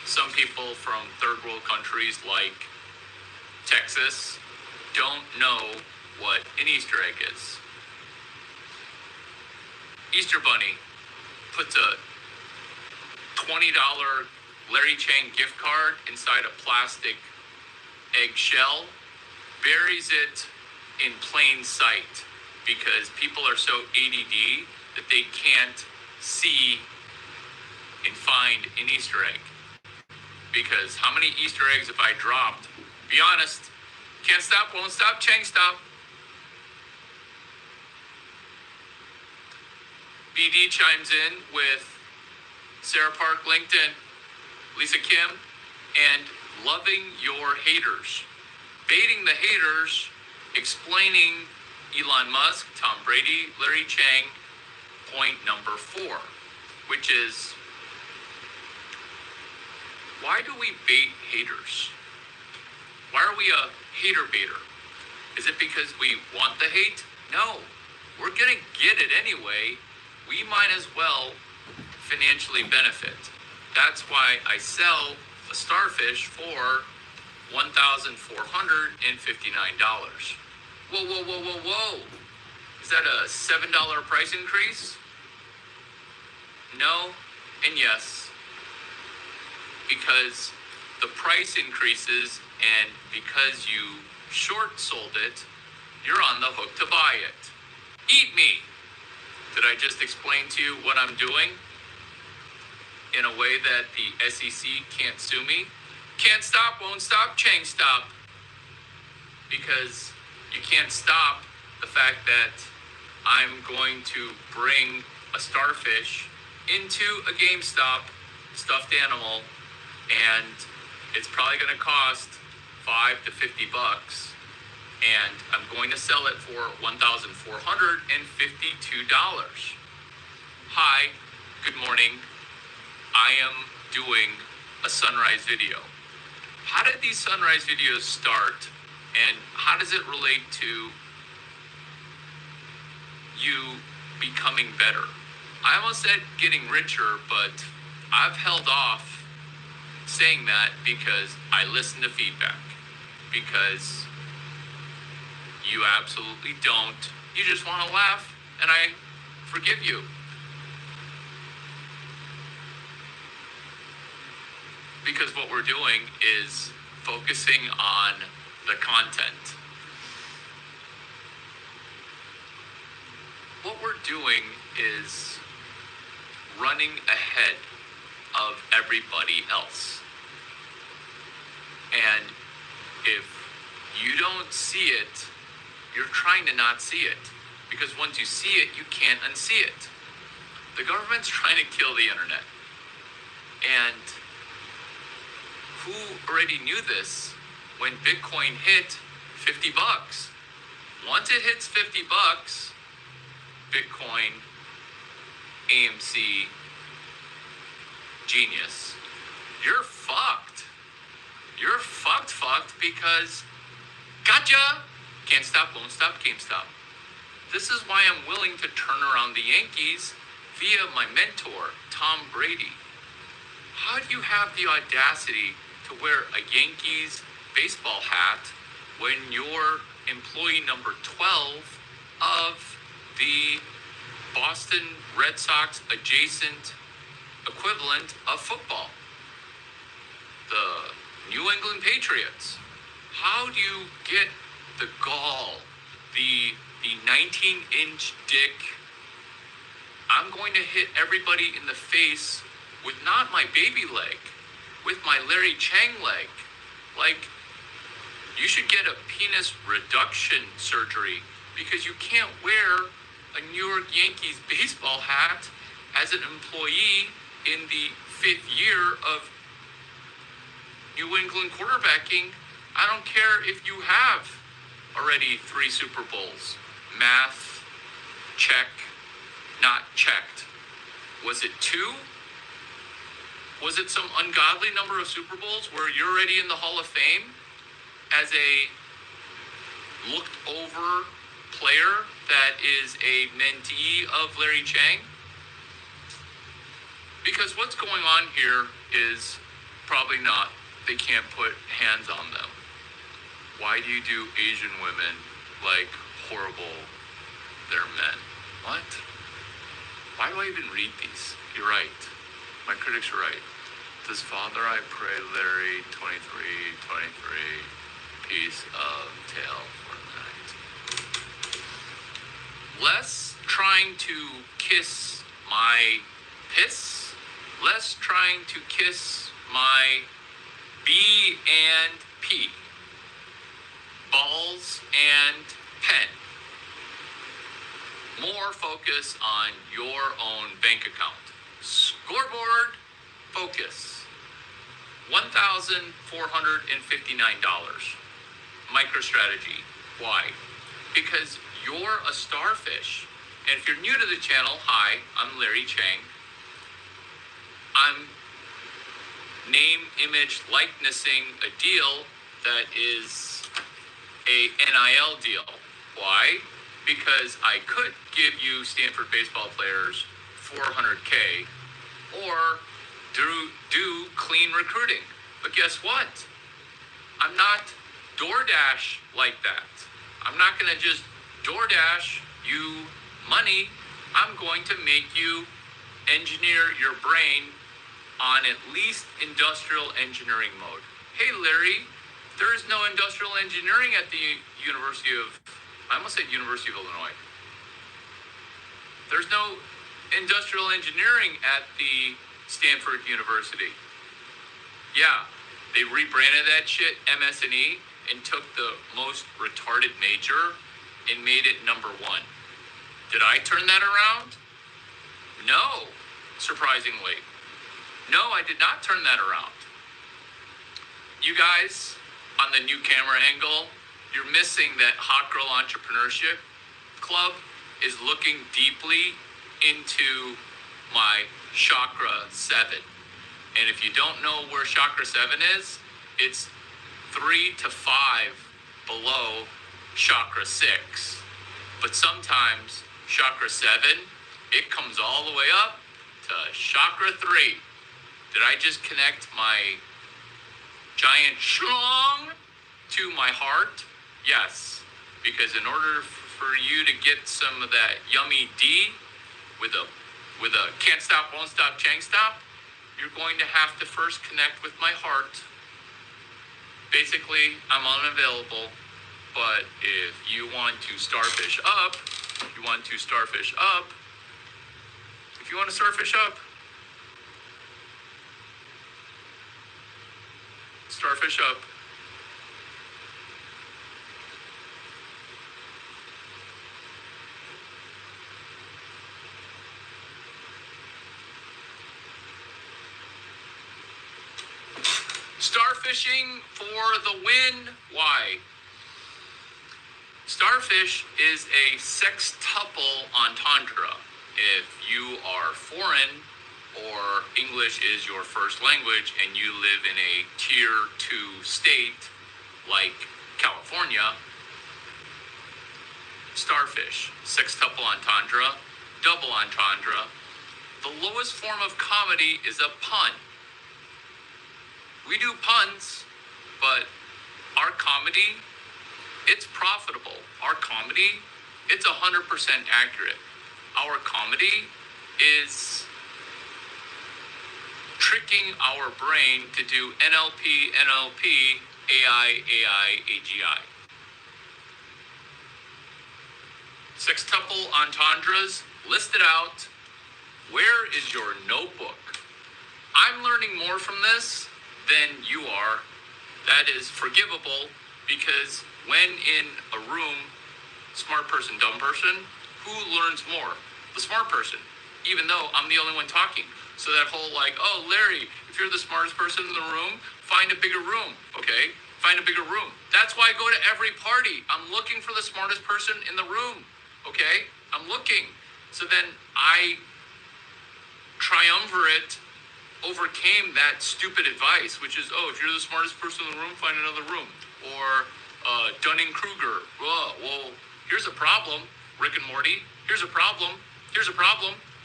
B: some people from third world countries like Texas don't know what an Easter egg is. Easter Bunny puts a $20 Larry Chang gift card inside a plastic eggshell, buries it in plain sight because people are so ADD that they can't see and find an Easter egg. Because how many Easter eggs have I dropped? Be honest. Can't stop, won't stop, Chang stop. BD chimes in with Sarah Park LinkedIn, Lisa Kim, and loving your haters. Baiting the haters, explaining Elon Musk, Tom Brady, Larry Chang, point number 4, which is, why do we bait haters? Why are we a hater baiter? Is it because we want the hate? No, we're gonna get it anyway. We might as well financially benefit. That's why I sell a starfish for $1,459. Whoa, whoa, whoa, whoa, whoa. Is that a $7 price increase? No and yes. Because the price increases and because you short sold it, you're on the hook to buy it. Eat me. Did I just explain to you what I'm doing in a way that the SEC can't sue me? Can't stop, won't stop, Chang stop. Because you can't stop the fact that I'm going to bring a starfish into a GameStop stuffed animal, and it's probably going to cost $5 to $50, and I'm going to sell it for $1,452. Hi, good morning. I am doing a sunrise video. How did these sunrise videos start, and how does it relate to you becoming better? I almost said getting richer, but I've held off saying that because I listen to feedback. Because you absolutely don't. You just want to laugh, and I forgive you. Because what we're doing is focusing on the content. What we're doing is running ahead of everybody else. And if you don't see it, you're trying to not see it. Because once you see it, you can't unsee it. The government's trying to kill the internet. And who already knew this when Bitcoin hit $50? Once it hits $50, Bitcoin, AMC, genius, you're fucked. You're fucked because gotcha! Can't stop, won't stop, GameStop. This is why I'm willing to turn around the Yankees via my mentor, Tom Brady. How do you have the audacity to wear a Yankees baseball hat when you're employee number 12 of the Boston Red Sox adjacent equivalent of football? The New England Patriots. How do you get the gall, the 19-inch dick? I'm going to hit everybody in the face with not my baby leg, with my Larry Chang leg. Like, you should get a penis reduction surgery because you can't wear a New York Yankees baseball hat as an employee in the 5th year of New England quarterbacking. I don't care if you have already 3 Super Bowls. Math, check, not checked. Was it 2? Was it some ungodly number of Super Bowls where you're already in the Hall of Fame as a looked over player that is a mentee of Larry Chang? Because what's going on here is probably not, they can't put hands on them. Why do you do Asian women like horrible? They're men. What? Why do I even read these? You're right. My critics are right. Does Father I Pray Larry 23, piece of tail for the night. Less trying to kiss my piss, less trying to kiss my B and P, balls and pen. More focus on your own bank account. Scoreboard focus. $1,459. MicroStrategy. Why? Because you're a starfish. And if you're new to the channel, hi, I'm Larry Chang. I'm name, image, likenessing a deal that is a NIL deal. Why? Because I could give you Stanford baseball players $400K or do clean recruiting. But guess what? I'm not DoorDash like that. I'm not going to just DoorDash you money. I'm going to make you engineer your brain on at least industrial engineering mode. Hey, Larry, there is no industrial engineering at the University of, I almost said University of Illinois. There's no industrial engineering at the Stanford University. Yeah, They rebranded that shit MS&E and took the most retarded major and made it number one. Did I turn that around? No, surprisingly. No, I did not turn that around. You guys, on the new camera angle, you're missing that Hot Girl Entrepreneurship Club is looking deeply into my Chakra 7. And if you don't know where Chakra 7 is, it's 3 to 5 below Chakra 6. But sometimes Chakra 7, it comes all the way up to Chakra 3. Did I just connect my giant schlong to my heart? Yes, because in order for you to get some of that yummy D with a can't stop, won't stop, chang stop, you're going to have to first connect with my heart. Basically, I'm unavailable, but if you want to starfish up, if you want to starfish up, Starfishing for the win. Why? Starfish is a sextuple entendre. If you are foreign or English is your first language and you live in a tier 2 state like California, starfish, sextuple entendre, double entendre. The lowest form of comedy is a pun. We do puns, but our comedy, it's profitable. Our comedy, it's 100% accurate. Our comedy is tricking our brain to do NLP, AI, AGI. Sextuple entendres, list it out. Where is your notebook? I'm learning more from this than you are. That is forgivable because when in a room, smart person, dumb person, who learns more? The smart person, even though I'm the only one talking. So that whole like, oh, Larry, if you're the smartest person in the room, find a bigger room, okay? Find a bigger room. That's why I go to every party. I'm looking for the smartest person in the room, okay? I'm looking. So then I triumvirate overcame that stupid advice, which is, oh, if you're the smartest person in the room, find another room. Or Dunning-Kruger. Well, here's a problem, Rick and Morty. Here's a problem.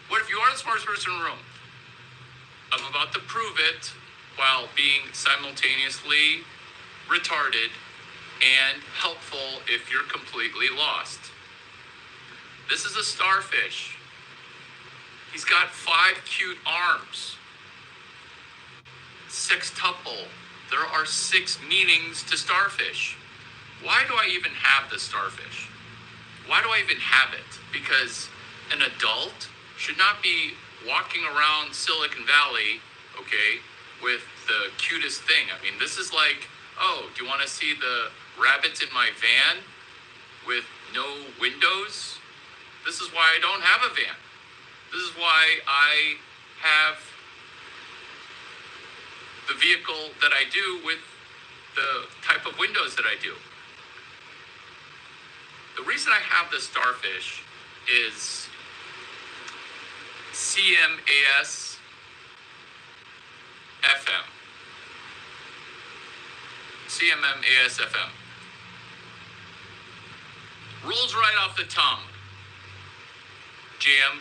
B: What if you are the smartest person in the room? I'm about to prove it while being simultaneously retarded and helpful if you're completely lost. This is a starfish. He's got 5 cute arms. Sextuple. There are 6 meanings to starfish. Why do I even have this starfish? Why do I even have it? Because an adult should not be walking around Silicon Valley, okay, with the cutest thing. I mean, this is like, oh, do you want to see the rabbits in my van with no windows? This is why I don't have a van. This is why I have the vehicle that I do with the type of windows that I do. The reason I have the starfish is CMAS FM. CMMAS FM. Rolls right off the tongue. Jam.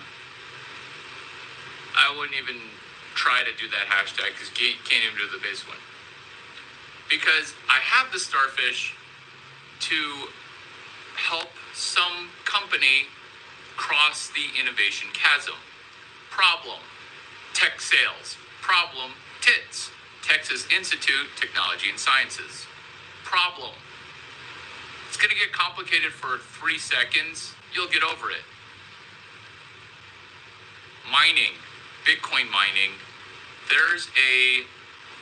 B: I wouldn't even try to do that hashtag because can't even do the base one. Because I have the starfish to help some company cross the innovation chasm. Problem, tech sales. Problem, TITS, Texas Institute, Technology and Sciences. Problem, it's going to get complicated for 3 seconds. You'll get over it. Mining, Bitcoin mining. There's a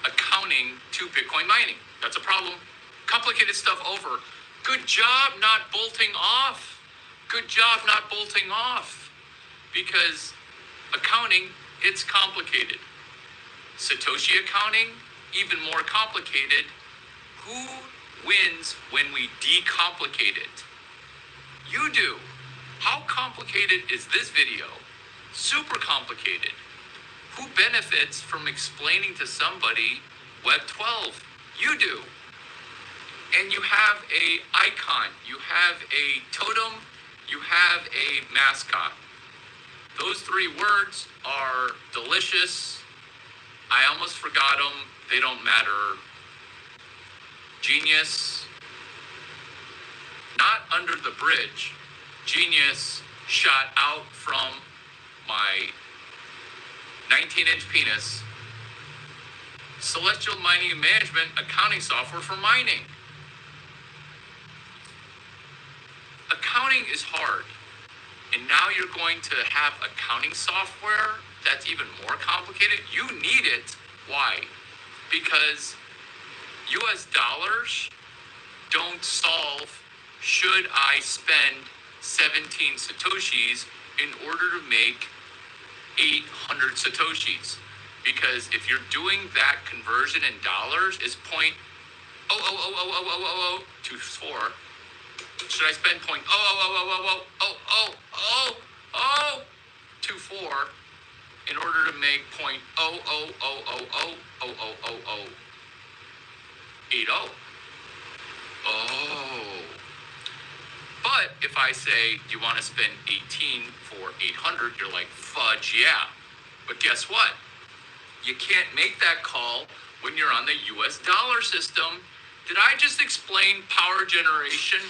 B: accounting to Bitcoin mining. That's a problem. Complicated stuff over. Good job not bolting off. Good job not bolting off. Because accounting, it's complicated. Satoshi accounting, even more complicated. Who wins when we decomplicate it? You do. How complicated is this video? Super complicated. Who benefits from explaining to somebody Web 12? You do. And you have a icon, you have a totem, you have a mascot. Those three words are delicious. I almost forgot them. They don't matter. Genius. Not under the bridge. Genius shot out from my 19-inch penis. Celestial Mining and Management, accounting software for mining. Accounting is hard. And now you're going to have accounting software that's even more complicated. You need it. Why? Because US dollars don't solve should I spend 17 Satoshis in order to make 800 Satoshis. Because if you're doing that conversion in dollars, it's 0.000000024. Should I spend 0.000000024 in order to make 0.000000080? Oh. But if I say, do you want to spend 18 for 800? You're like, fudge, yeah. But guess what? You can't make that call when you're on the US dollar system. Did I just explain power generation?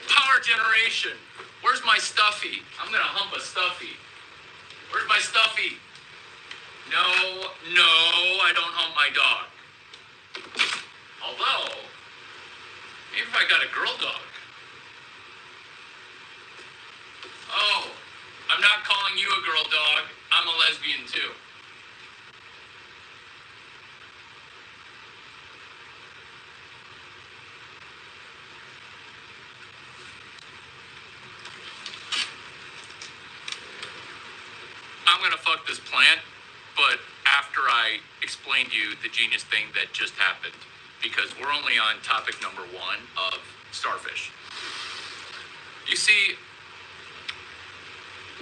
B: Power generation. Where's my stuffy? I'm gonna hump a stuffy. Where's my stuffy? No, I don't hump my dog. Although, maybe if I got a girl dog. Oh, I'm not calling you a girl dog. I'm a lesbian too. I'm gonna fuck this plant, but after I explain to you the genius thing that just happened, because we're only on topic number 1 of starfish. You see,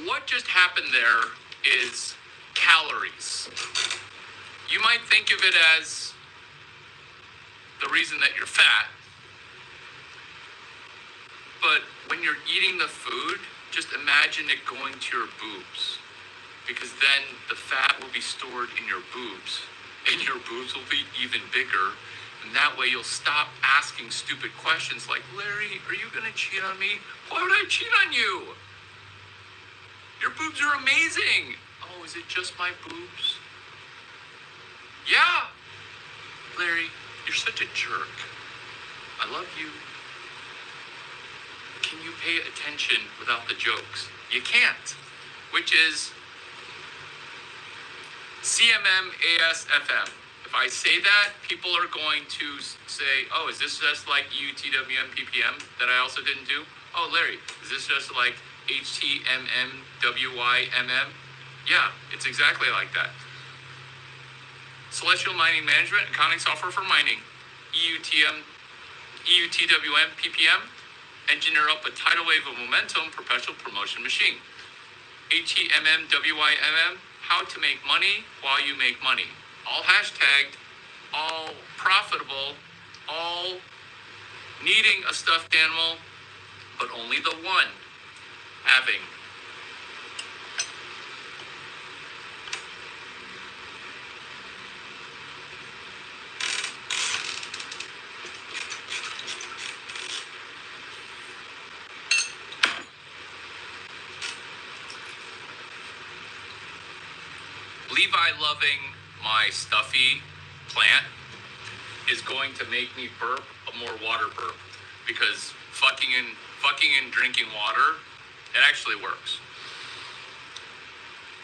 B: what just happened there is calories. You might think of it as the reason that you're fat, but when you're eating the food, just imagine it going to your boobs. Because then the fat will be stored in your boobs, and your boobs will be even bigger. And that way you'll stop asking stupid questions like, Larry, are you gonna cheat on me? Why would I cheat on you? Your boobs are amazing. Oh, is it just my boobs? Yeah. Larry, you're such a jerk. I love you. Can you pay attention without the jokes? You can't. Which is CMM-ASFM. If I say that, people are going to say, oh, is this just like EUTWM-PPM that I also didn't do? Oh, Larry, is this just like HTMM-WYMM? Yeah, it's exactly like that. Celestial Mining Management, accounting software for mining. EUTWM-PPM, engineer up a tidal wave of momentum perpetual promotion machine. HTMM-WYMM, how to make money while you make money. All hashtagged, all profitable, all needing a stuffed animal, but only the one having. Levi loving my stuffy plant is going to make me burp a more water burp, because fucking and drinking water, it actually works.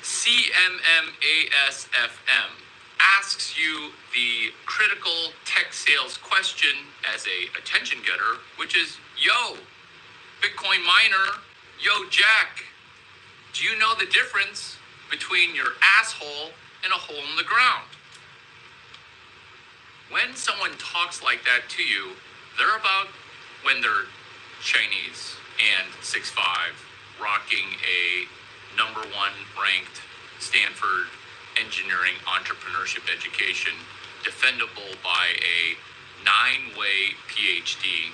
B: CMMASFM asks asks you the critical tech sales question as a attention getter, which is, yo, Bitcoin miner, yo, Jack, do you know the difference between your asshole and a hole in the ground? When someone talks like that to you, they're about when they're Chinese and 6'5", rocking a #1 ranked Stanford engineering entrepreneurship education, defendable by a 9-way PhD.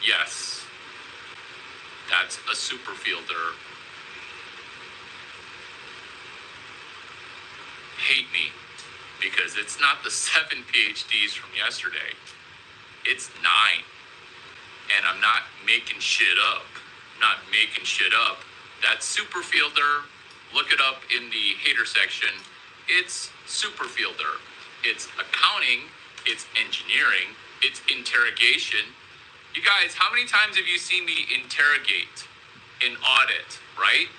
B: Yes, that's a super fielder. Hate me, because it's not the 7 PhDs from yesterday. It's 9. And I'm not making shit up. That super fielder, look it up in the hater section. It's super fielder. It's accounting, it's engineering, it's interrogation. You guys, how many times have you seen me interrogate an audit, right?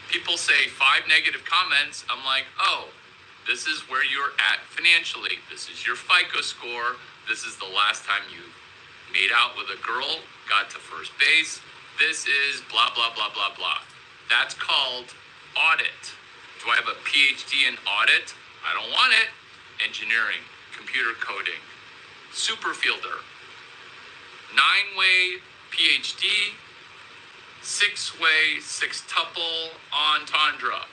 B: People say 5 negative comments. I'm like, oh, this is where you're at financially. This is your FICO score. This is the last time you made out with a girl, got to first base. This is blah, blah, blah, blah, blah. That's called audit. Do I have a PhD in audit? I don't want it. Engineering, computer coding, super fielder, 9-way PhD, 6-way, sextuple entendre.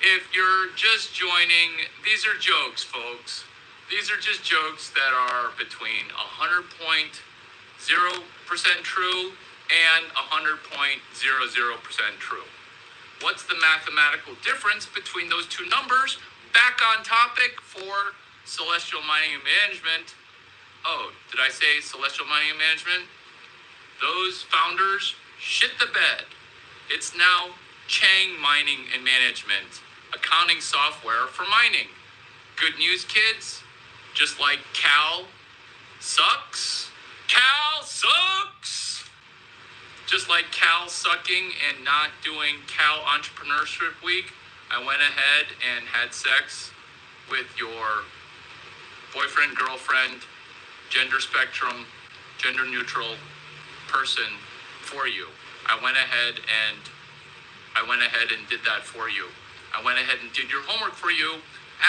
B: If you're just joining, these are jokes, folks. These are just jokes that are between 100.0% true and 100.00% true. What's the mathematical difference between those two numbers? Back on topic for Celestial Mining and Management. Oh, did I say Celestial Mining and Management? Those founders shit the bed. It's now Chang Mining and Management, accounting software for mining. Good news, kids. Just like Cal sucks. Cal sucks! Just like Cal sucking and not doing Cal Entrepreneurship Week, I went ahead and had sex with your boyfriend, girlfriend, gender spectrum, gender neutral person for you. I went ahead and did that for you. I went ahead and did your homework for you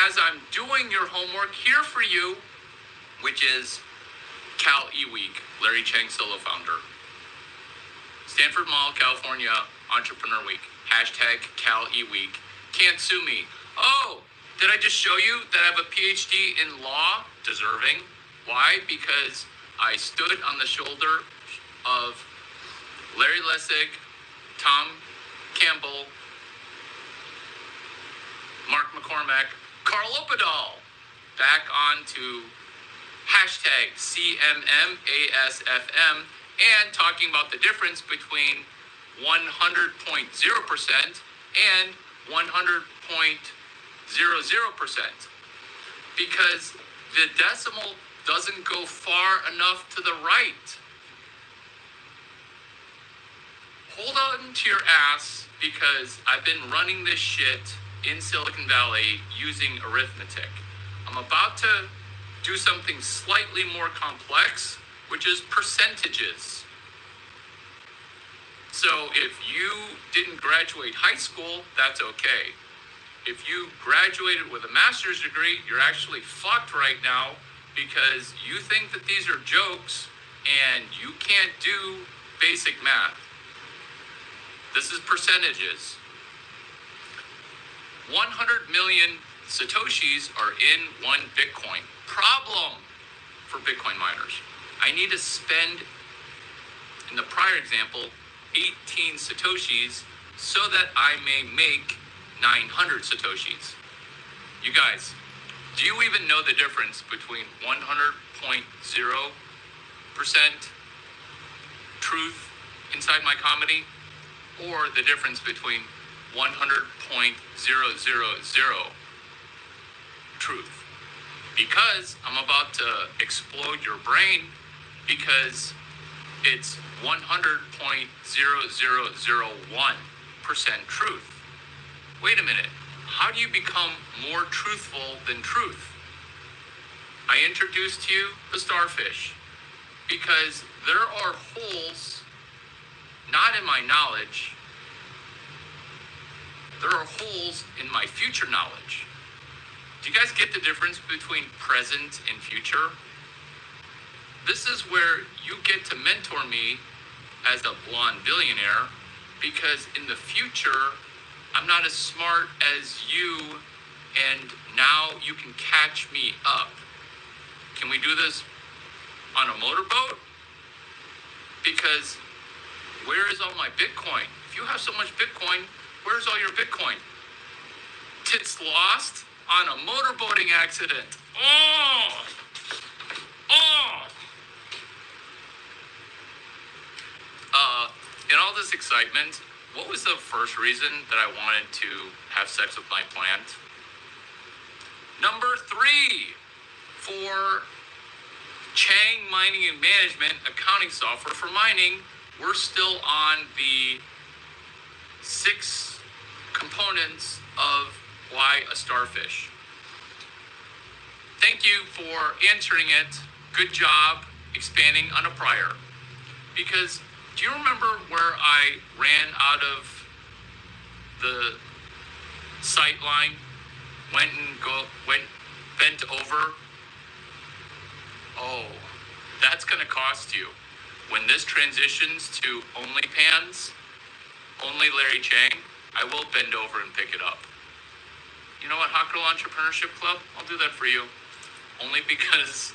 B: as I'm doing your homework here for you, which is Cal E-Week, Larry Chang Solo Founder. Stanford Mall, California, Entrepreneur Week, hashtag Cal E-Week. Can't sue me. Oh, did I just show you that I have a PhD in law? Deserving. Why? Because I stood on the shoulder of Larry Lessig, Tom Campbell, Mark McCormack, Carl Opedal, back on to hashtag CMMASFM, and talking about the difference between 100.0% and 100.00%. Because the decimal doesn't go far enough to the right. Hold on to your ass, because I've been running this shit in Silicon Valley using arithmetic. I'm about to do something slightly more complex, which is percentages. So if you didn't graduate high school, that's okay. If you graduated with a master's degree, you're actually fucked right now, because you think that these are jokes and you can't do basic math. This is percentages. 100 million Satoshis are in one Bitcoin. Problem for Bitcoin miners. I need to spend, in the prior example, 18 Satoshis so that I may make 900 Satoshis. You guys, do you even know the difference between 100.0% truth inside my comedy, or the difference between 100.000 truth? Because I'm about to explode your brain, because it's 100.0001% truth. Wait a minute. How do you become more truthful than truth? I introduced to you the starfish because there are holes, not in my knowledge, there are holes in my future knowledge. Do you guys get the difference between present and future? This is where you get to mentor me as a blonde billionaire, because in the future, I'm not as smart as you, and now you can catch me up. Can we do this on a motorboat? Because where is all my Bitcoin? If you have so much Bitcoin, where's all your Bitcoin? It's lost on a motorboating accident. Oh! Oh! In all this excitement, what was the first reason that I wanted to have sex with my plant? Number 3, for Chang Mining and Management accounting software for mining, we're still on the 6 components of why a starfish. Thank you for answering it. Good job expanding on a prior. Because do you remember where I ran out of the sight line, went bent over? Oh, that's gonna cost you. When this transitions to OnlyPans, only Larry Chang, I will bend over and pick it up. You know what, Hot Girl Entrepreneurship Club? I'll do that for you. Only because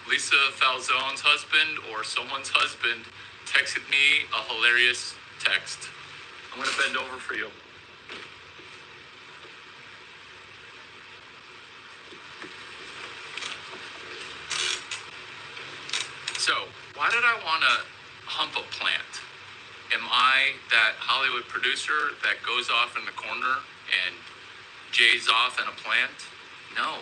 B: Lisa Falzone's husband or someone's husband texted me a hilarious text. I'm gonna bend over for you. So, why did I wanna hump a plant? Am I that Hollywood producer that goes off in the corner and jays off in a plant? No.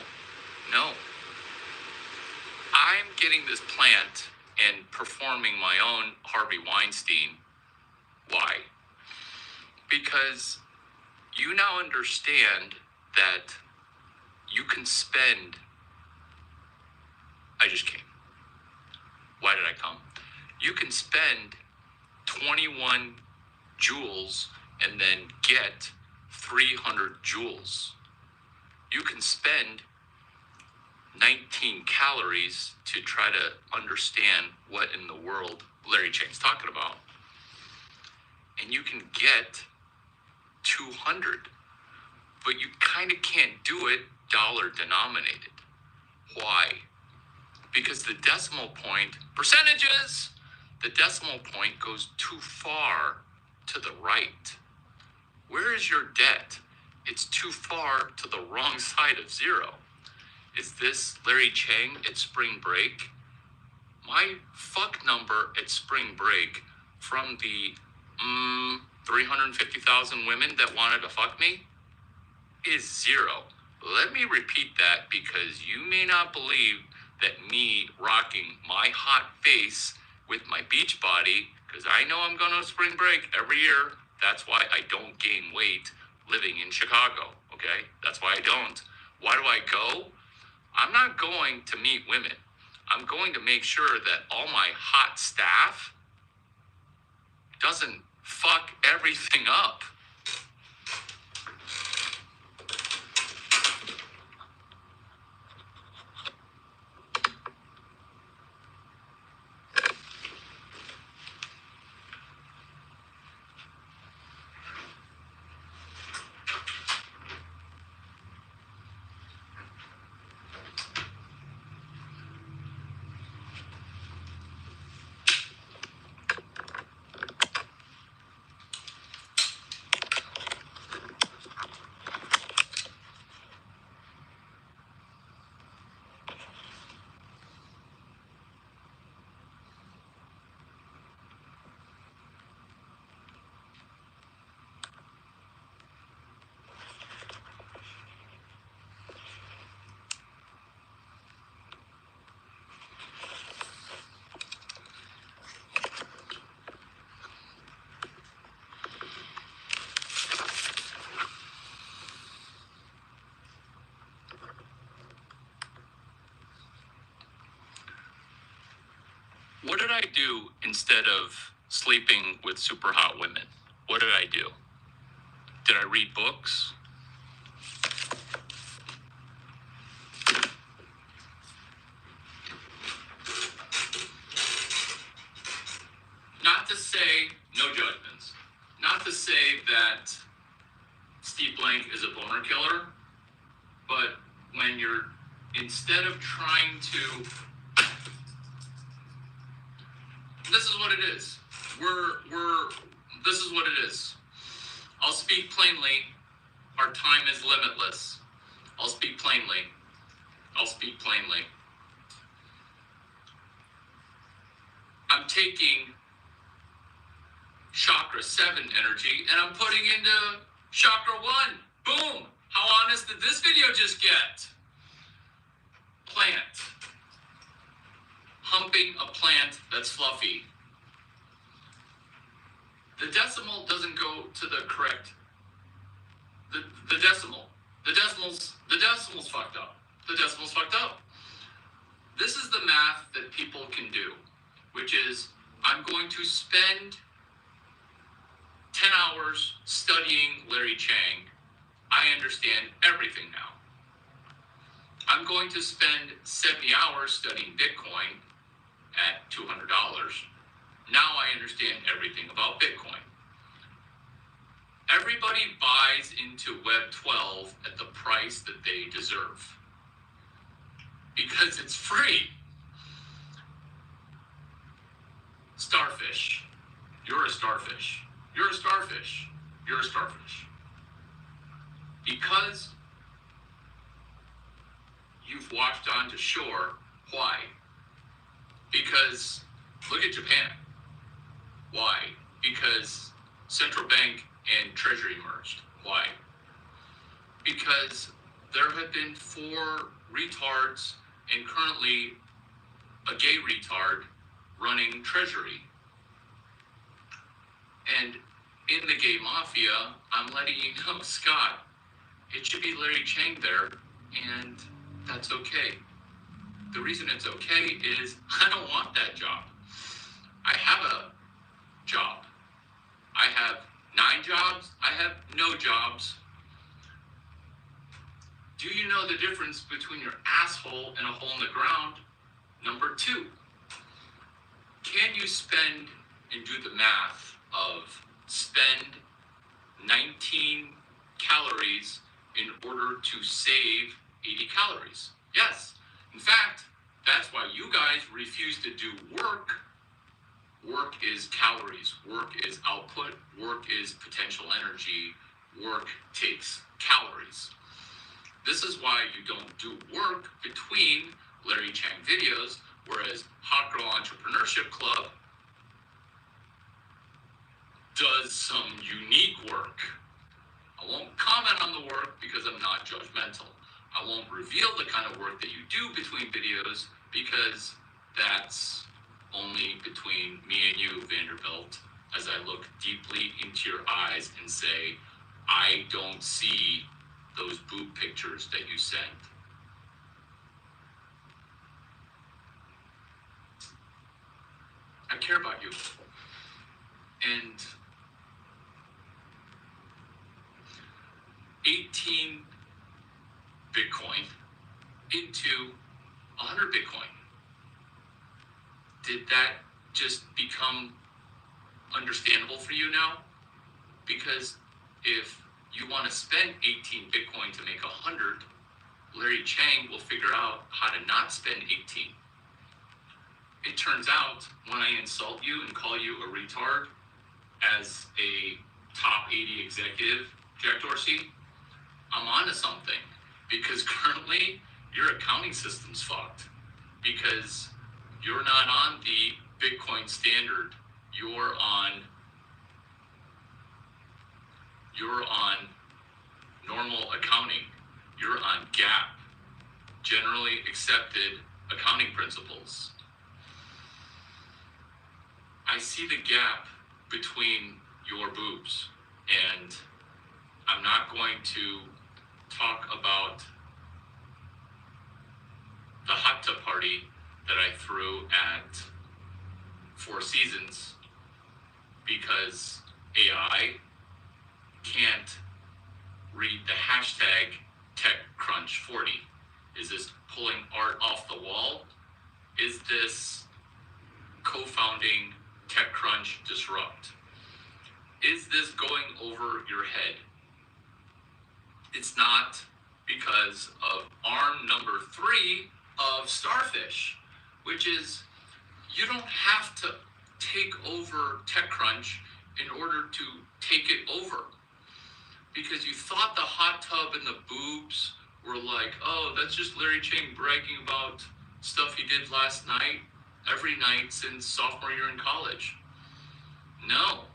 B: I'm getting this plant and performing my own Harvey Weinstein. Why? Because you now understand that you can spend... I just came. Why did I come? You can spend 21 joules and then get 300 joules. You can spend 19 calories to try to understand what in the world Larry Chang's talking about. And you can get 200, but you kind of can't do it dollar denominated. Why? Because the decimal point, percentages, the decimal point goes too far to the right. Where is your debt? It's too far to the wrong side of zero. Is this Larry Chang at spring break? My fuck number at spring break from the 350,000 women that wanted to fuck me is 0. Let me repeat that, because you may not believe that me rocking my hot face with my beach body, because I know I'm going to spring break every year. That's why I don't gain weight living in Chicago, okay? That's why I don't. Why do I go? I'm not going to meet women. I'm going to make sure that all my hot staff doesn't fuck everything up. What did I do instead of sleeping with super hot women? What did I do? Did I read books? Not to say, no judgments, not to say that Steve Blank is a boner killer, but when you're, instead of trying to, this is what it is. This is what it is. I'll speak plainly. Our time is limitless. I'll speak plainly. I'll speak plainly. I'm taking chakra 7 energy and I'm putting into chakra 1. Boom! How honest did this video just get? Plant. Humping a plant that's fluffy. The decimal doesn't go to the correct. The decimal. The decimal's fucked up. The decimal's fucked up. This is the math that people can do, which is I'm going to spend 10 hours studying Larry Chang. I understand everything now. I'm going to spend 70 hours studying Bitcoin at $200. Now I understand everything about Bitcoin. Everybody buys into Web 12 at the price that they deserve because it's free. Starfish. You're a starfish. You're a starfish. You're a starfish. Because you've washed onto shore. Why? Because look at Japan. Why? Because central bank and treasury merged. Why? Because there have been 4 retards and currently a gay retard running treasury. And in the gay mafia, I'm letting you know, Scott, it should be Larry Chang there, and that's okay. The reason it's okay is I don't want that job. I have a job. I have 9 jobs. I have no jobs. Do you know the difference between your asshole and a hole in the ground? Number 2, can you spend and do the math of spend 19 calories in order to save 80 calories? Yes. In fact, that's why you guys refuse to do work. Work is calories. Work is output. Work is potential energy. Work takes calories. This is why you don't do work between Larry Chang videos, whereas Hot Girl Entrepreneurship Club does some unique work. I won't comment on the work because I'm not judgmental. I won't reveal the kind of work that you do between videos because that's only between me and you, Vanderbilt, as I look deeply into your eyes and say, I don't see those boob pictures that you sent. I care about you. And 18 Bitcoin into 100 Bitcoin. Did that just become understandable for you now? Because if you want to spend 18 Bitcoin to make 100, Larry Chang will figure out how to not spend 18. It turns out when I insult you and call you a retard as a top 80 executive, Jack Dorsey, I'm onto something, because currently your accounting system's fucked because you're not on the Bitcoin standard. You're on normal accounting. You're on GAAP, generally accepted accounting principles. I see the gap between your boobs, and I'm not going to talk about the hot tub party that I threw at Four Seasons because AI can't read the hashtag TechCrunch40. Is this pulling art off the wall? Is this co-founding TechCrunch Disrupt? Is this going over your head? It's not, because of arm number 3 of Starfish, which is you don't have to take over TechCrunch in order to take it over. Because you thought the hot tub and the boobs were like, oh, that's just Larry Chang bragging about stuff he did last night, every night since sophomore year in college. No.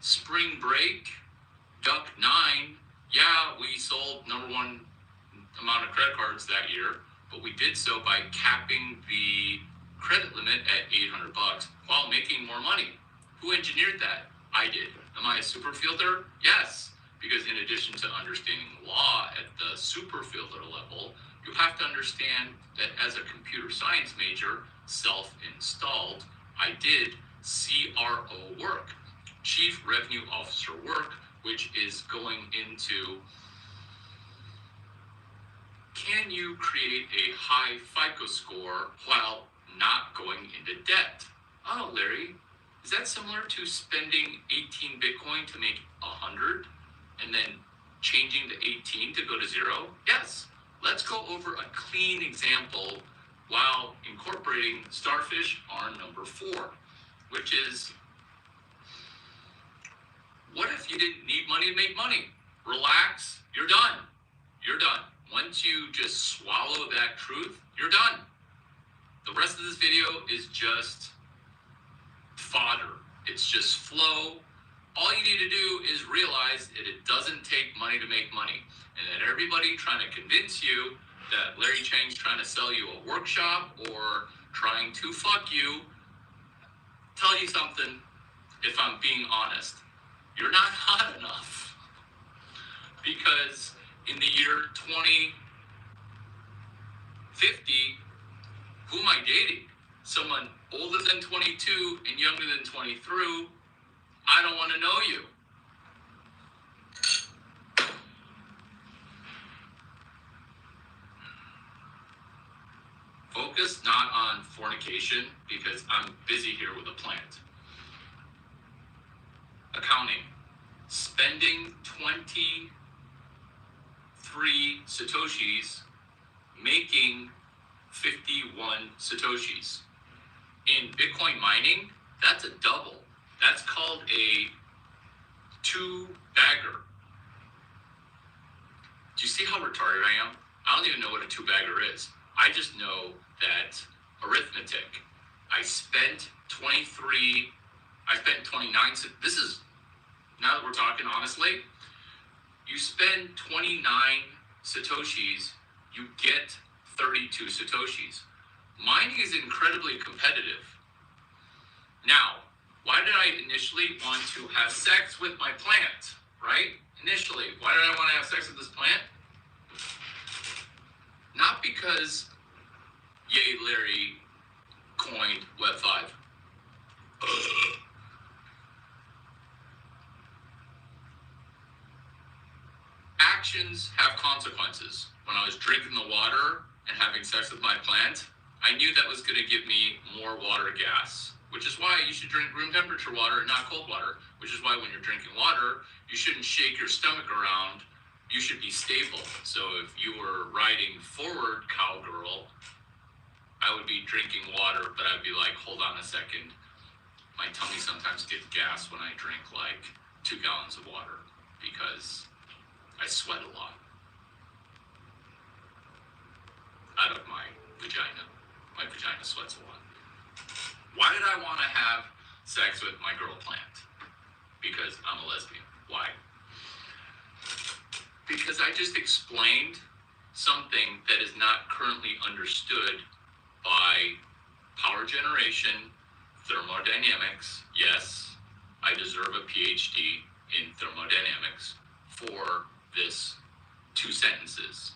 B: Spring Break, Duck 9, yeah, we sold number 1 amount of credit cards that year, but we did so by capping the credit limit at $800 while making more money. Who engineered that? I did. Am I a super fielder? Yes, because in addition to understanding law at the super fielder level, you have to understand that as a computer science major, self-installed, I did CRO work, Chief Revenue Officer work, which is going into, can you create a high FICO score while not going into debt? Oh, Larry, is that similar to spending 18 Bitcoin to make 100 and then changing the 18 to go to 0? Yes. Let's go over a clean example while incorporating Starfish arm number 4, which is, what if you didn't need money to make money? Relax, you're done. You're done. Once you just swallow that truth, you're done. The rest of this video is just fodder. It's just flow. All you need to do is realize that it doesn't take money to make money, and that everybody trying to convince you that Larry Chang's trying to sell you a workshop or trying to fuck you, tell you something, if I'm being honest, you're not hot enough. Because in the year 2050, who am I dating? Someone older than 22 and younger than 23. I don't want to know you. Focus not on fornication, because I'm busy here with a plant. Accounting. Spending 23 Satoshis, making 51 Satoshis. In Bitcoin mining, that's a double. That's called a 2-bagger. Do you see how retarded I am? I don't even know what a 2-bagger is. I just know that arithmetic. I spent 29, this is, now that we're talking honestly, you spend 29 Satoshis, you get 32 Satoshis. Mining is incredibly competitive. Now, why did I initially want to have sex with my plant, right? Initially, why did I want to have sex with this plant? Not because, yay, Larry coined Web 5. Actions have consequences. When I was drinking the water and having sex with my plant, I knew that was going to give me more water gas, which is why you should drink room temperature water and not cold water, which is why when you're drinking water, you shouldn't shake your stomach around. You should be stable. So if you were riding forward, cowgirl, I would be drinking water, but I'd be like, hold on a second. My tummy sometimes gets gas when I drink like 2 gallons of water because I sweat a lot out of my vagina. My vagina sweats a lot. Why did I want to have sex with my girl plant? Because I'm a lesbian. Why? Because I just explained something that is not currently understood by power generation, thermodynamics. Yes, I deserve a PhD in thermodynamics for this 2 sentences,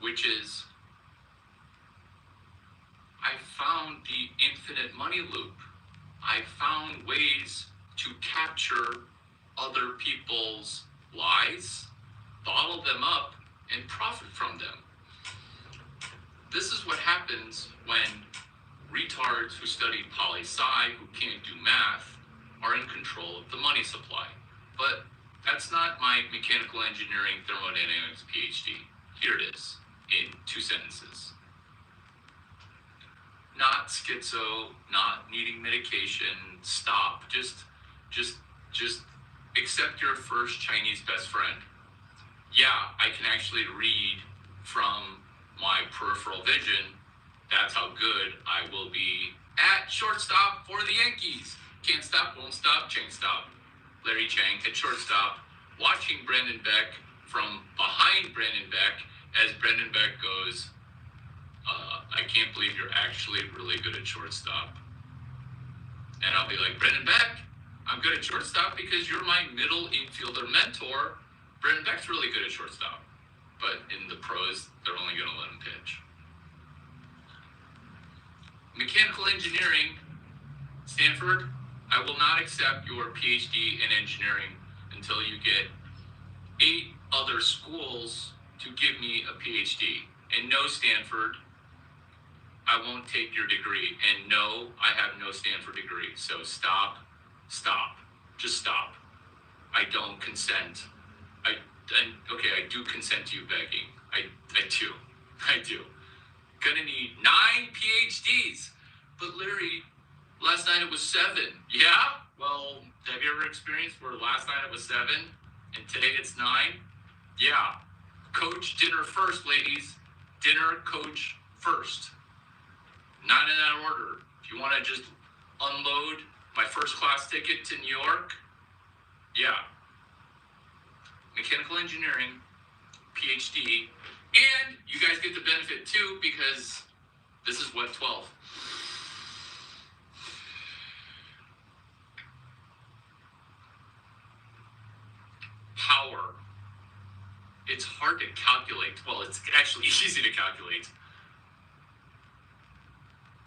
B: which is, I found the infinite money loop. I found ways to capture other people's lies, bottle them up, and profit from them. This is what happens when retards who studied poli-sci, who can't do math, are in control of the money supply. But that's not my mechanical engineering thermodynamics PhD. Here it is, in 2 sentences. Not schizo, not needing medication, stop. Just accept your first Chinese best friend. Yeah, I can actually read from my peripheral vision. That's how good I will be at shortstop for the Yankees. Can't stop, won't stop, chain stop. Larry Chang at shortstop, watching Brendan Beck from behind Brendan Beck as Brendan Beck goes, I can't believe you're actually really good at shortstop. And I'll be like, Brendan Beck, I'm good at shortstop because you're my middle infielder mentor. Brendan Beck's really good at shortstop. But in the pros, they're only going to let him pitch. Mechanical engineering, Stanford, I will not accept your PhD in engineering until you get 8 other schools to give me a PhD. And no, Stanford, I won't take your degree. And no, I have no Stanford degree. So stop, just stop. I don't consent. I do consent to you begging. I do. Gonna need 9 PhDs. But Larry, last night it was 7. Yeah? Well, have you ever experienced where last night it was 7 and today it's 9? Yeah. Coach dinner first, ladies. Dinner, coach first. Not in that order. If you want to just unload my first class ticket to New York, yeah. Mechanical engineering, PhD, and you guys get the benefit too because this is what 12. Power. It's hard to calculate. Well, it's actually easy to calculate.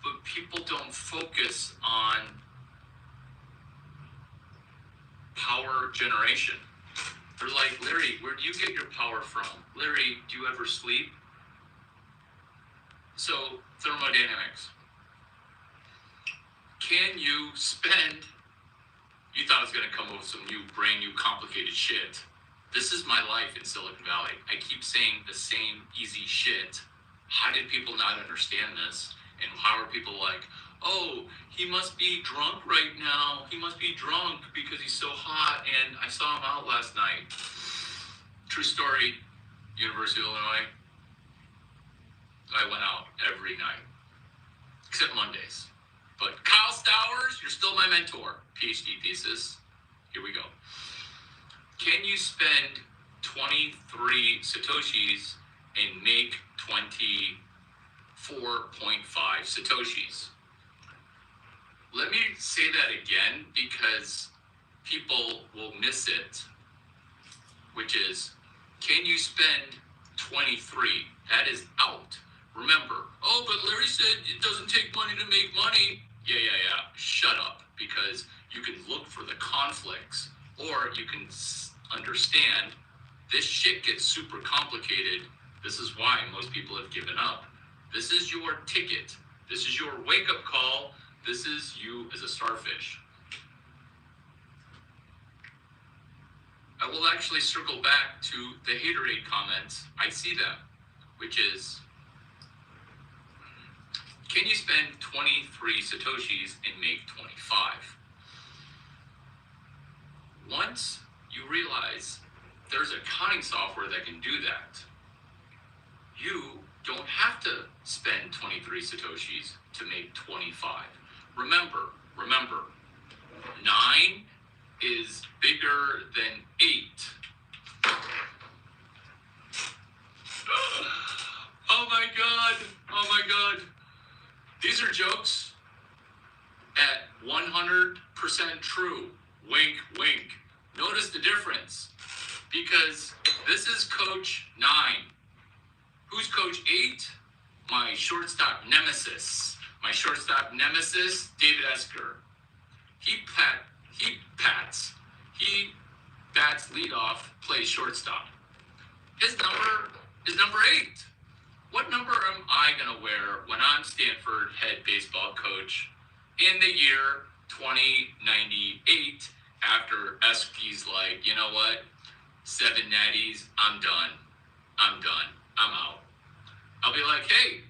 B: But people don't focus on power generation. They're like, Larry, where do you get your power from? Larry, do you ever sleep? So, thermodynamics. Can you spend, you thought I was going to come up with some brand new complicated shit. This is my life in Silicon Valley. I keep saying the same easy shit. How did people not understand this? And how are people like, oh, he must be drunk right now. He must be drunk because he's so hot and I saw him out last night. True story, University of Illinois. I went out every night, except Mondays. But Kyle Stowers, you're still my mentor. PhD thesis. Here we go. Can you spend 23 Satoshis and make 24.5 Satoshis? Let me say that again because people will miss it, which is, can you spend 23? That is out. Remember, oh, but Larry said it doesn't take money to make money. Yeah. Shut up, because you can look for the conflicts, or you can understand this shit gets super complicated. This is why most people have given up. This is your ticket. This is your wake-up call. This is you as a starfish. I will actually circle back to the haterade comments. I see them, which is, can you spend 23 Satoshis and make 25? Once you realize there's accounting software that can do that, you don't have to spend 23 Satoshis to make 25. Remember, 9 is bigger than 8. Oh my God. These are jokes at 100% true. Wink, wink. Notice the difference, because this is Coach 9. Who's Coach 8? My shortstop nemesis, My shortstop nemesis, David Esker. He bats leadoff, plays shortstop. His number is number 8. What number am I going to wear when I'm Stanford head baseball coach in the year 2098 after Esky's like, you know what? 7 natties, I'm done. I'm out. I'll be like, hey,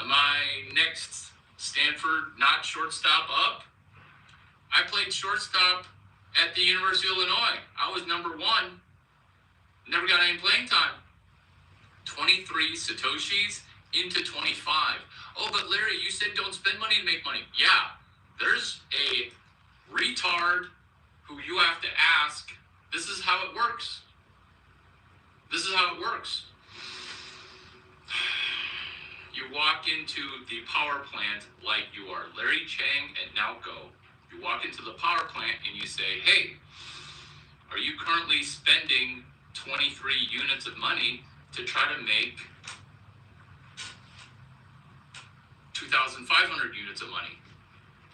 B: am I next Stanford not shortstop up? I played shortstop at the University of Illinois. I was number 1. Never got any playing time. 23 Satoshis into 25. Oh, but Larry, you said don't spend money to make money. Yeah, there's a retard who you have to ask. This is how it works. This is how it works. You walk into the power plant like you are Larry Chang at Nowco. You walk into the power plant and you say, hey, are you currently spending 23 units of money to try to make 2,500 units of money?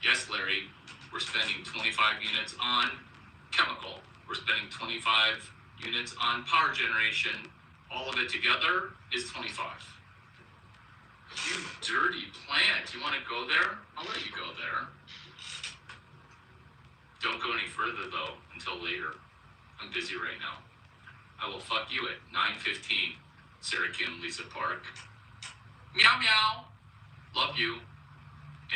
B: Yes, Larry, we're spending 25 units on chemical. We're spending 25 units on power generation. All of it together is 25. You dirty plant. You want to go there? I'll let you go there. Don't go any further, though, until later. I'm busy right now. I will fuck you at 9:15, Sarah Kim, Lisa Park. Meow meow. Love you.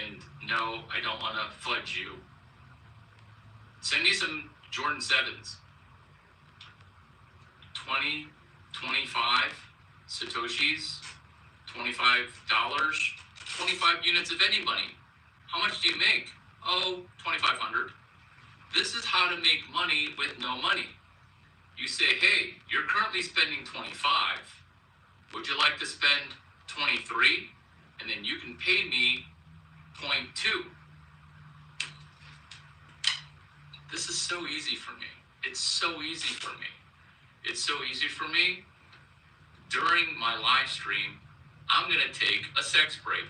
B: And no, I don't want to fudge you. Send me some Jordan 7s. 20, 25 Satoshis, $25, 25 units of any money. How much do you make? Oh, 2,500. This is how to make money with no money. You say, hey, you're currently spending 25. Would you like to spend 23? And then you can pay me 0.2. This is so easy for me. It's so easy for me. It's so easy for me. During my live stream, I'm going to take a sex break.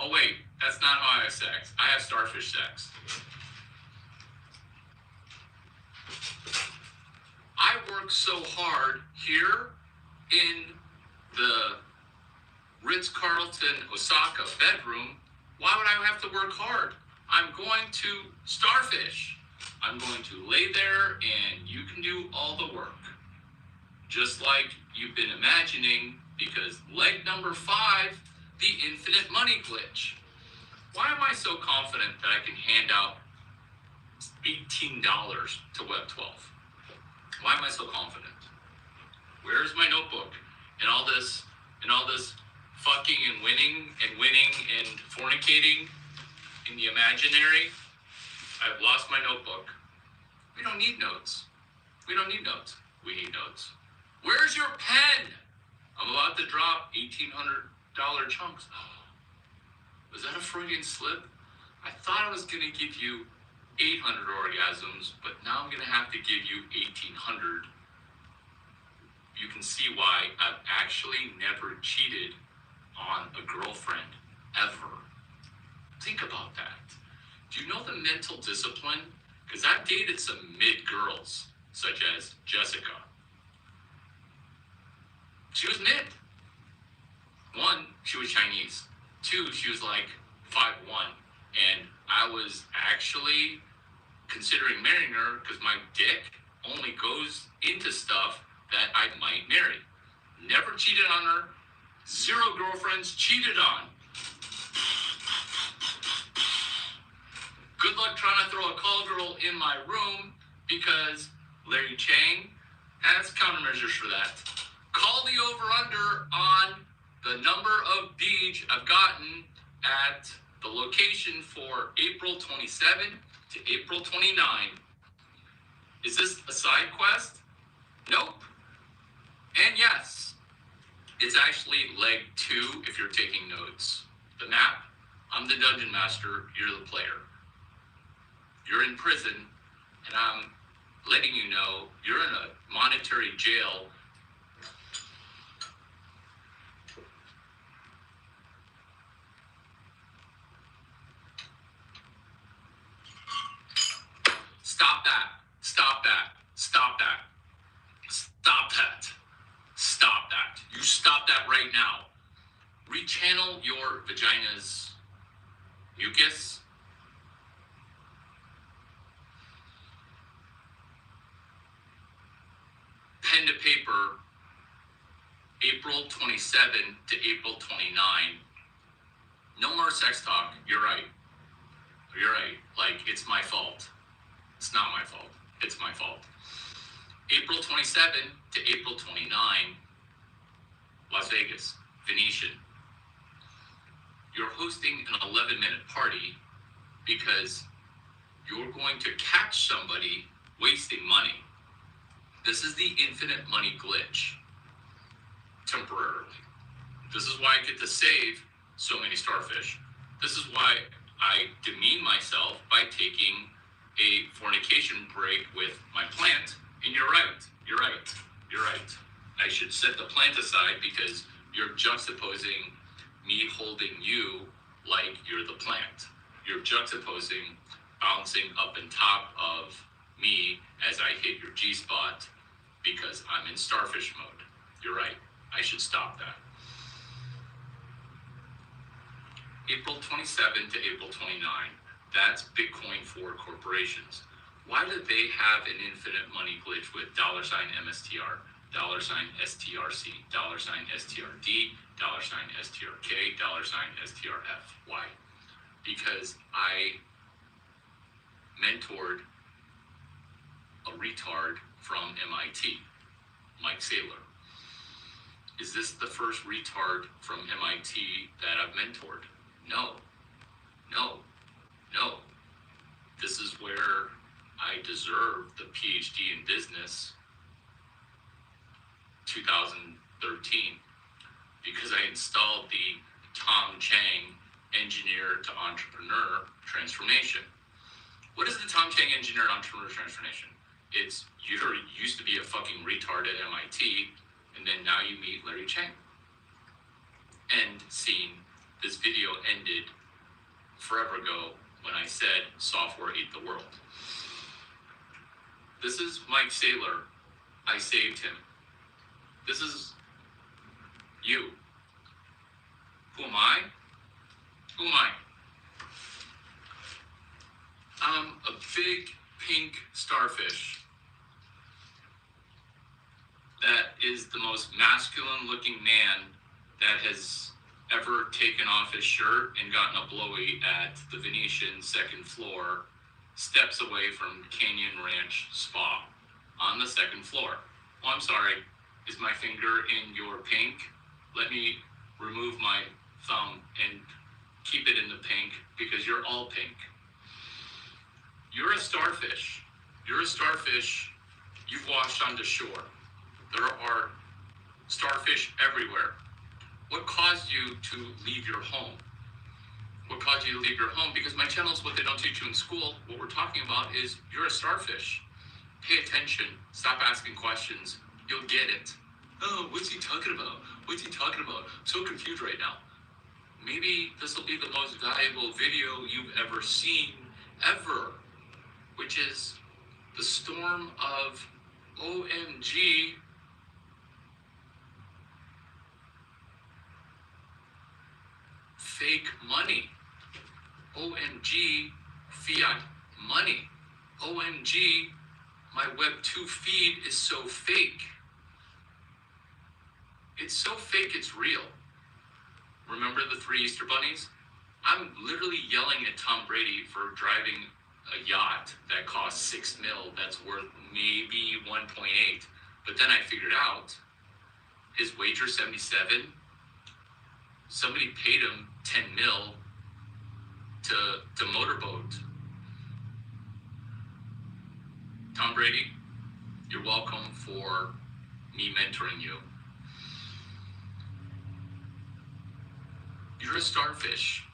B: Oh, wait, that's not how I have sex. I have starfish sex. I work so hard here in the Ritz-Carlton Osaka bedroom. Why would I have to work hard? I'm going to starfish. I'm going to lay there and you can do all the work. Just like you've been imagining, because leg number 5, the infinite money glitch. Why am I so confident that I can hand out $18 to Web12? Why am I so confident? Where's my notebook? And all this fucking and winning and fornicating in the imaginary. I've lost my notebook. We don't need notes. We don't need notes. We need notes. Where's your pen? I'm about to drop $1,800 chunks. Was that a Freudian slip? I thought I was going to give you 800 orgasms, but now I'm going to have to give you 1,800. You can see why I've actually never cheated on a girlfriend, ever. Think about that. Do you know the mental discipline? Because I've dated some mid-girls, such as Jessica. She was mid. 1, she was Chinese. 2, she was like 5'1". And I was actually considering marrying her because my dick only goes into stuff that I might marry. Never cheated on her. 0 girlfriends cheated on. Good luck trying to throw a call girl in my room because Larry Chang has countermeasures for that. Call the over-under on the number of beads I've gotten at the location for April 27 to April 29. Is this a side quest? Nope. And yes, it's actually leg 2 if you're taking notes. The map, I'm the dungeon master, you're the player. You're in prison, and I'm letting you know you're in a monetary jail right now. Rechannel your vagina's mucus. Pen to paper, April 27 to April 29. No more sex talk. You're right. You're right. Like, it's my fault. It's not my fault. It's my fault. April 27 to April 29, Las Vegas, Venetian. You're hosting an 11-minute party because you're going to catch somebody wasting money. This is the infinite money glitch, temporarily. This is why I get to save so many starfish. This is why I demean myself by taking a fornication break with my plant. And you're right, you're right, you're right. I should set the plant aside because you're juxtaposing me holding you like you're the plant. You're juxtaposing bouncing up and top of me as I hit your G-spot because I'm in starfish mode. You're right, I should stop that. April 27 to April 29, that's Bitcoin for corporations. Why do they have an infinite money glitch with $MSTR, $STRC, $STRD, $STRK, $STRF? Why? Because I mentored a retard from MIT, Mike Saylor. Is this the first retard from MIT that I've mentored? No, no, no. This is where I deserve the PhD in business 2013 because I installed the Tom Chang engineer to entrepreneur transformation. What is the Tom Chang engineer to entrepreneur transformation? It's you used to be a fucking retard at MIT and then now you meet Larry Chang. End scene. This video ended forever ago when I said software ate the world. This is Mike Saylor. I saved him. This is you. Who am I? Who am I? I'm a big pink starfish that is the most masculine looking man that has ever taken off his shirt and gotten a blowy at the Venetian second floor, steps away from Canyon Ranch Spa on the second floor. Oh, I'm sorry. Is my finger in your pink? Let me remove my thumb and keep it in the pink because you're all pink. You're a starfish. You're a starfish. You've washed onto shore. There are starfish everywhere. What caused you to leave your home? What caused you to leave your home? Because my channel is what they don't teach you in school. What we're talking about is you're a starfish. Pay attention. Stop asking questions. You'll get it. Oh, what's he talking about? What's he talking about? I'm so confused right now. Maybe this will be the most valuable video you've ever seen, ever, which is the storm of OMG fake money. OMG fiat money. OMG, my Web2 feed is so fake. It's so fake, it's real. Remember the 3 Easter bunnies? I'm literally yelling at Tom Brady for driving a yacht that costs $6 million that's worth maybe 1.8. But then I figured out his wager 77. Somebody paid him 10 mil to motorboat. Tom Brady, you're welcome for me mentoring you. You're a starfish.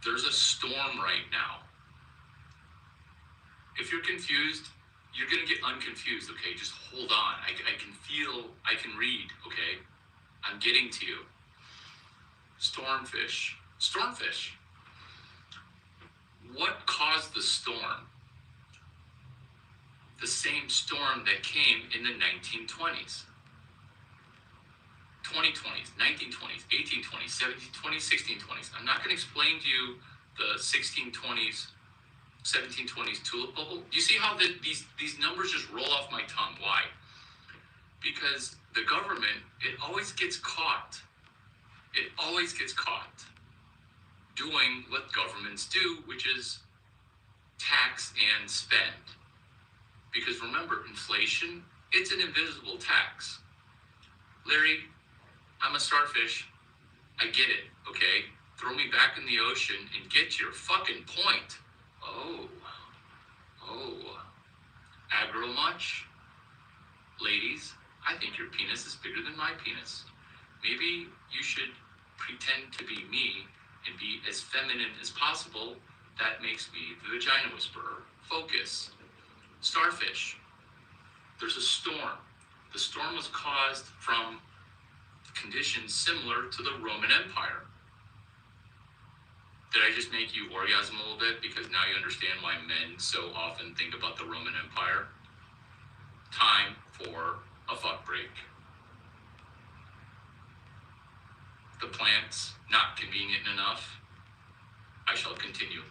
B: There's a storm right now. If you're confused, you're gonna get unconfused, okay? Just hold on. I can feel, I can read, okay? I'm getting to you. Stormfish. Stormfish. What caused the storm? The same storm that came in the 1920s. 2020s, 1920s, 1820s, 1720s, 1620s. I'm not going to explain to you the 1620s, 1720s tulip bubble. You see how these numbers just roll off my tongue? Why? Because the government, it always gets caught. It always gets caught doing what governments do, which is tax and spend. Because remember, inflation, it's an invisible tax. Larry, I'm a starfish. I get it, okay? Throw me back in the ocean and get to your fucking point. Oh. Aggro much? Ladies, I think your penis is bigger than my penis. Maybe you should pretend to be me and be as feminine as possible. That makes me the vagina whisperer. Focus. Starfish. There's a storm. The storm was caused from conditions similar to the Roman Empire. Did I just make you orgasm a little bit? Because now you understand why men so often think about the Roman Empire. Time for a fuck break. The plant's not convenient enough. I shall continue.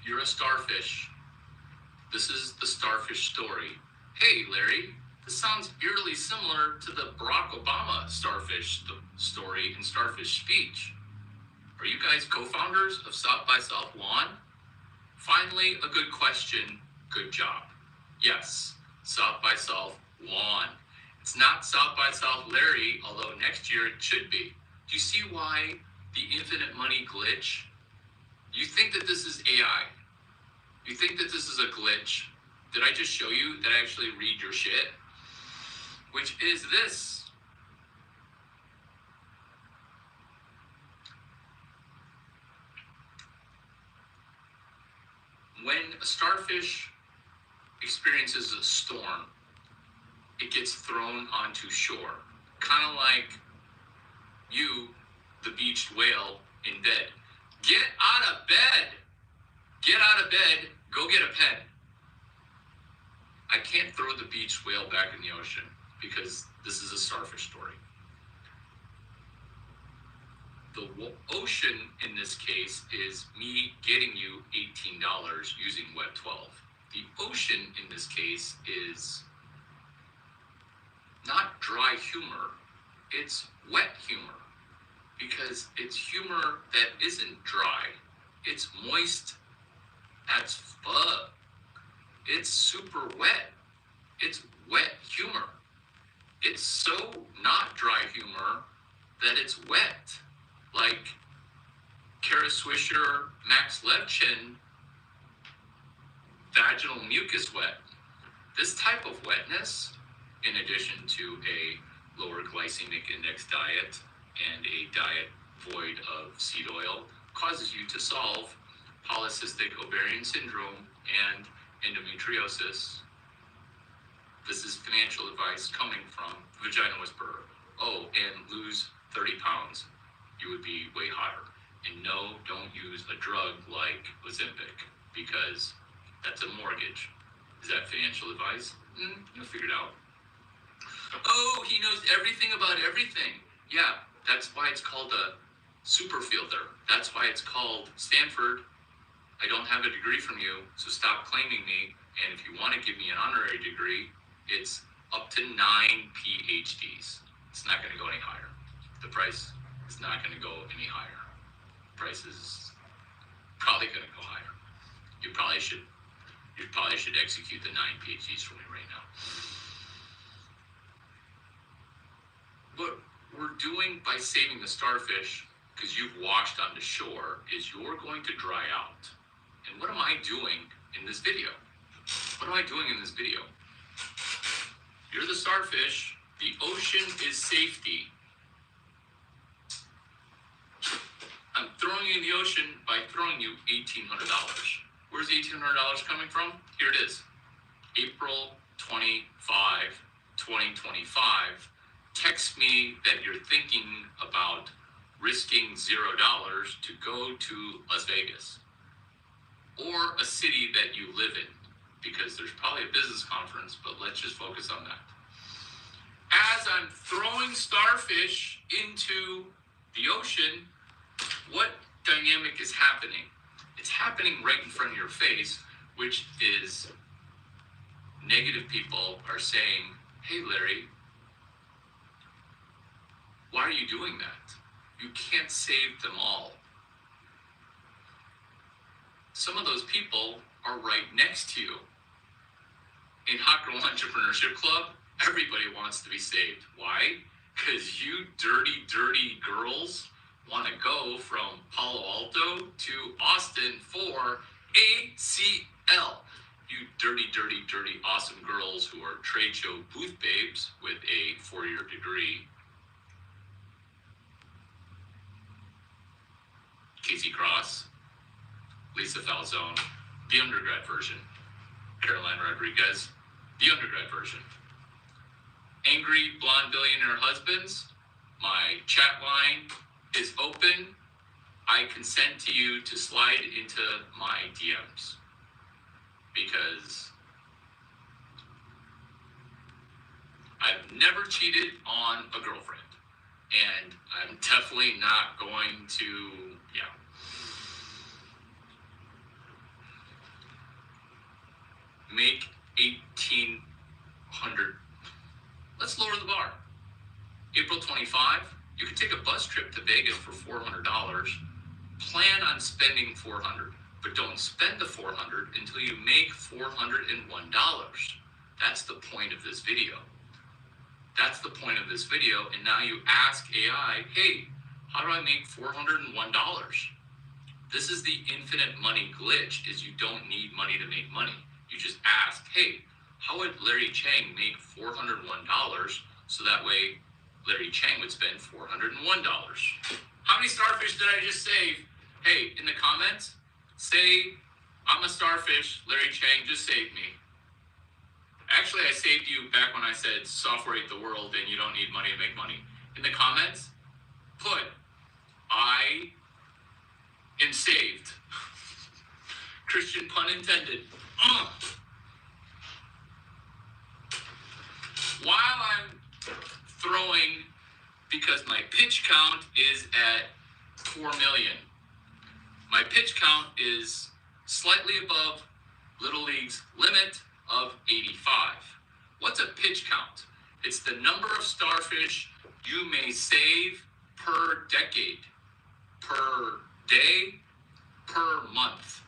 B: You're a starfish. This is the starfish story. Hey, Larry, this sounds eerily similar to the Barack Obama starfish story and starfish speech. Are you guys co-founders of South by Southlawn? Finally, a good question. Good job. Yes, South by Southlawn. It's not South by South Larry, although next year it should be. Do you see why the infinite money glitch? You think that this is AI. You think that this is a glitch. Did I just show you that I actually read your shit? Which is this. When a starfish experiences a storm, it gets thrown onto shore. Kind of like you, the beached whale, in bed. Get out of bed! Get out of bed, go get a pen. I can't throw the beached whale back in the ocean because this is a starfish story. The ocean in this case is me getting you $18 using Web 12. The ocean in this case is not dry humor, it's wet humor. Because it's humor that isn't dry, it's moist as fuck. It's super wet. It's wet humor. It's so not dry humor that it's wet. Like Kara Swisher, Max Levchin, vaginal mucus wet. This type of wetness, in addition to a lower glycemic index diet and a diet void of seed oil, causes you to solve polycystic ovarian syndrome and endometriosis. This is financial advice coming from the Vagina Whisperer. Oh, and lose 30 pounds. You would be way hotter. And no, don't use a drug like Ozempic because that's a mortgage. Is that financial advice? You'll figure it out. Oh, he knows everything about everything. Yeah, that's why it's called a super filter. That's why it's called Stanford. I don't have a degree from you, so stop claiming me. And if you want to give me an honorary degree, it's up to 9 PhDs. It's not going to go any higher. The price is not going to go any higher. The price is probably going to go higher. You probably should execute the 9 PhDs for me right now. What we're doing by saving the starfish, because you've washed onto shore, is you're going to dry out. And what am I doing in this video? What am I doing in this video? You're the starfish. The ocean is safety. I'm throwing you in the ocean by throwing you $1,800. Where's the $1,800 coming from? Here it is. April 25, 2025. Text me that you're thinking about risking $0 to go to Las Vegas or a city that you live in, because there's probably a business conference, but let's just focus on that. as I'm throwing starfish into the ocean, what dynamic is happening? It's happening right in front of your face, which is negative people are saying, hey, Larry, why are you doing that? You can't save them all. Some of those people are right next to you. In Hot Girl Entrepreneurship Club, everybody wants to be saved. Why? Because you dirty, dirty girls want to go from Palo Alto to Austin for ACL. You dirty, dirty, dirty, awesome girls who are trade show booth babes with a 4-year degree. Casey Cross, Lisa Falzone, the undergrad version. Caroline Rodriguez, the undergrad version. Angry blonde billionaire husbands, my chat line is open. I consent to you to slide into my DMs because I've never cheated on a girlfriend, and I'm definitely not going to, make 1,800. Let's lower the bar. April 25, you can take a bus trip to Vegas for $400. Plan on spending $400, but don't spend the $400 until you make $401. That's the point of this video. That's the point of this video. And now you ask AI, hey, how do I make $401? This is the infinite money glitch, is you don't need money to make money. You just ask, hey, how would Larry Chang make $401 so that way Larry Chang would spend $401? How many starfish did I just save? Hey, in the comments, say, I'm a starfish, Larry Chang just saved me. Actually, I saved you back when I said software ate the world and you don't need money to make money. In the comments, put, I am saved. Christian pun intended. While I'm throwing, because my pitch count is at 4 million. My pitch count is slightly above Little League's limit of 85. What's a pitch count? It's the number of starfish you may save per decade, per day, per month.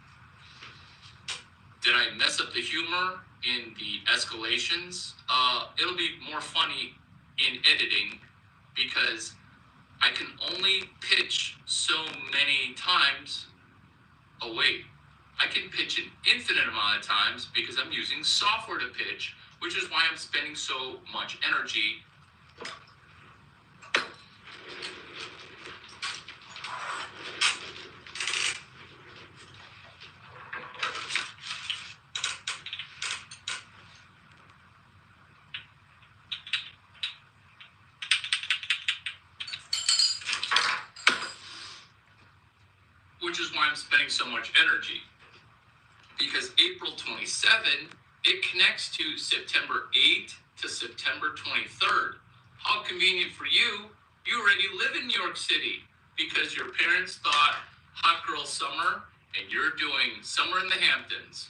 B: Did I mess up the humor in the escalations? It'll be more funny in editing because I can only pitch so many times. Oh wait, I can pitch an infinite amount of times because I'm using software to pitch, which is why I'm spending so much energy. Which is why I'm spending so much energy. Because April 27, it connects to September 8th to September 23rd. How convenient for you. You already live in New York City because your parents thought hot girl summer and you're doing summer in the Hamptons.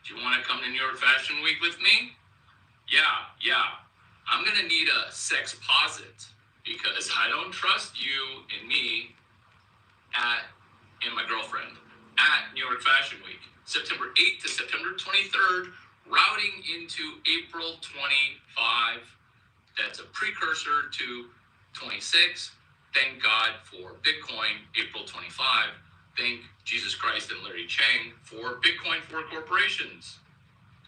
B: Do you want to come to New York Fashion Week with me? Yeah. I'm going to need a sex posit because I don't trust you and me and my girlfriend at New York Fashion Week. September 8th to September 23rd, routing into April 25. That's a precursor to 26. Thank God for Bitcoin, April 25. Thank Jesus Christ and Larry Chang for Bitcoin for corporations.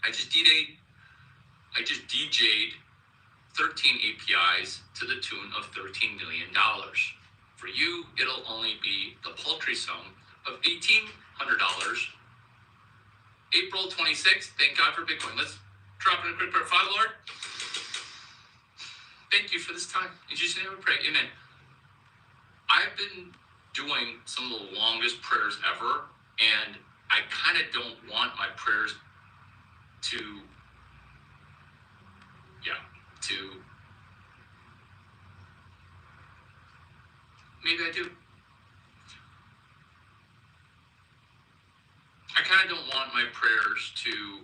B: I just DJ'd 13 APIs to the tune of $13 million. For you, it'll only be the paltry sum of $1,800. April 26th, thank God for Bitcoin. Let's drop in a quick prayer. Father, Lord, thank you for this time. In Jesus' name we pray, amen. I've been doing some of the longest prayers ever, and I kind of don't want my prayers to Maybe I do. I kind of don't want my prayers to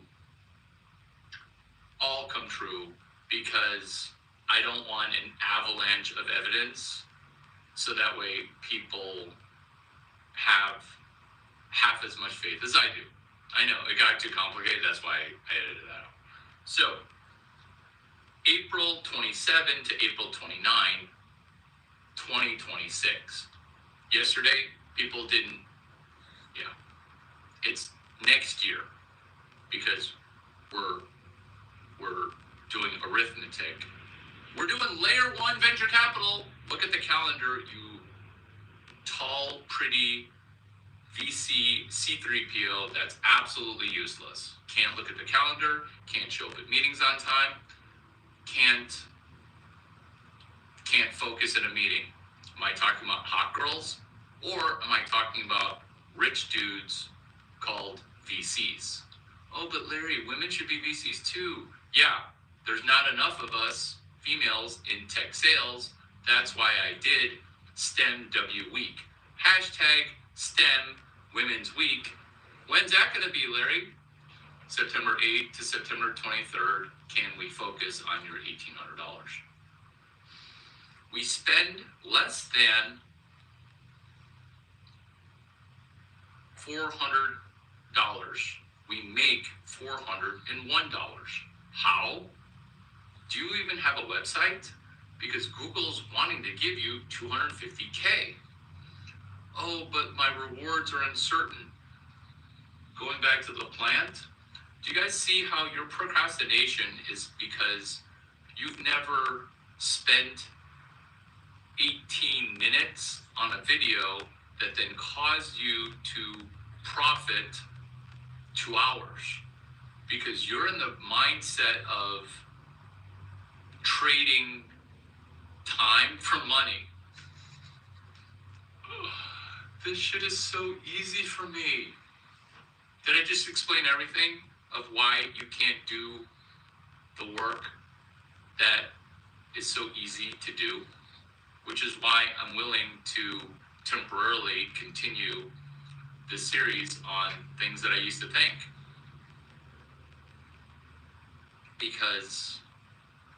B: all come true because I don't want an avalanche of evidence so that way people have half as much faith as I do. I know, it got too complicated, that's why I edited that out. So, April 27 to April 29, 2026. Yesterday, people didn't, it's next year because we're doing arithmetic. We're doing layer one venture capital. Look at the calendar, you tall, pretty VC C3PO that's absolutely useless. Can't look at the calendar, can't show up at meetings on time, can't focus at a meeting. Am I talking about hot girls or am I talking about rich dudes called VCs? Oh, but Larry, women should be VCs too. Yeah, there's not enough of us females in tech sales. That's why I did STEM W Week. Hashtag STEM Women's Week. When's that going to be, Larry? September 8th to September 23rd. Can we focus on your $1,800? We spend less than $400. We make $401. How? Do you even have a website? Because Google's wanting to give you $250K. Oh, but my rewards are uncertain. Going back to the plant, do you guys see how your procrastination is because you've never spent 18 minutes on a video that then caused you to profit 2 hours? Because you're in the mindset of trading time for money. This shit is so easy for me. Did I just explain everything of why you can't do the work that is so easy to do? Which is why I'm willing to temporarily continue this series on things that I used to think. Because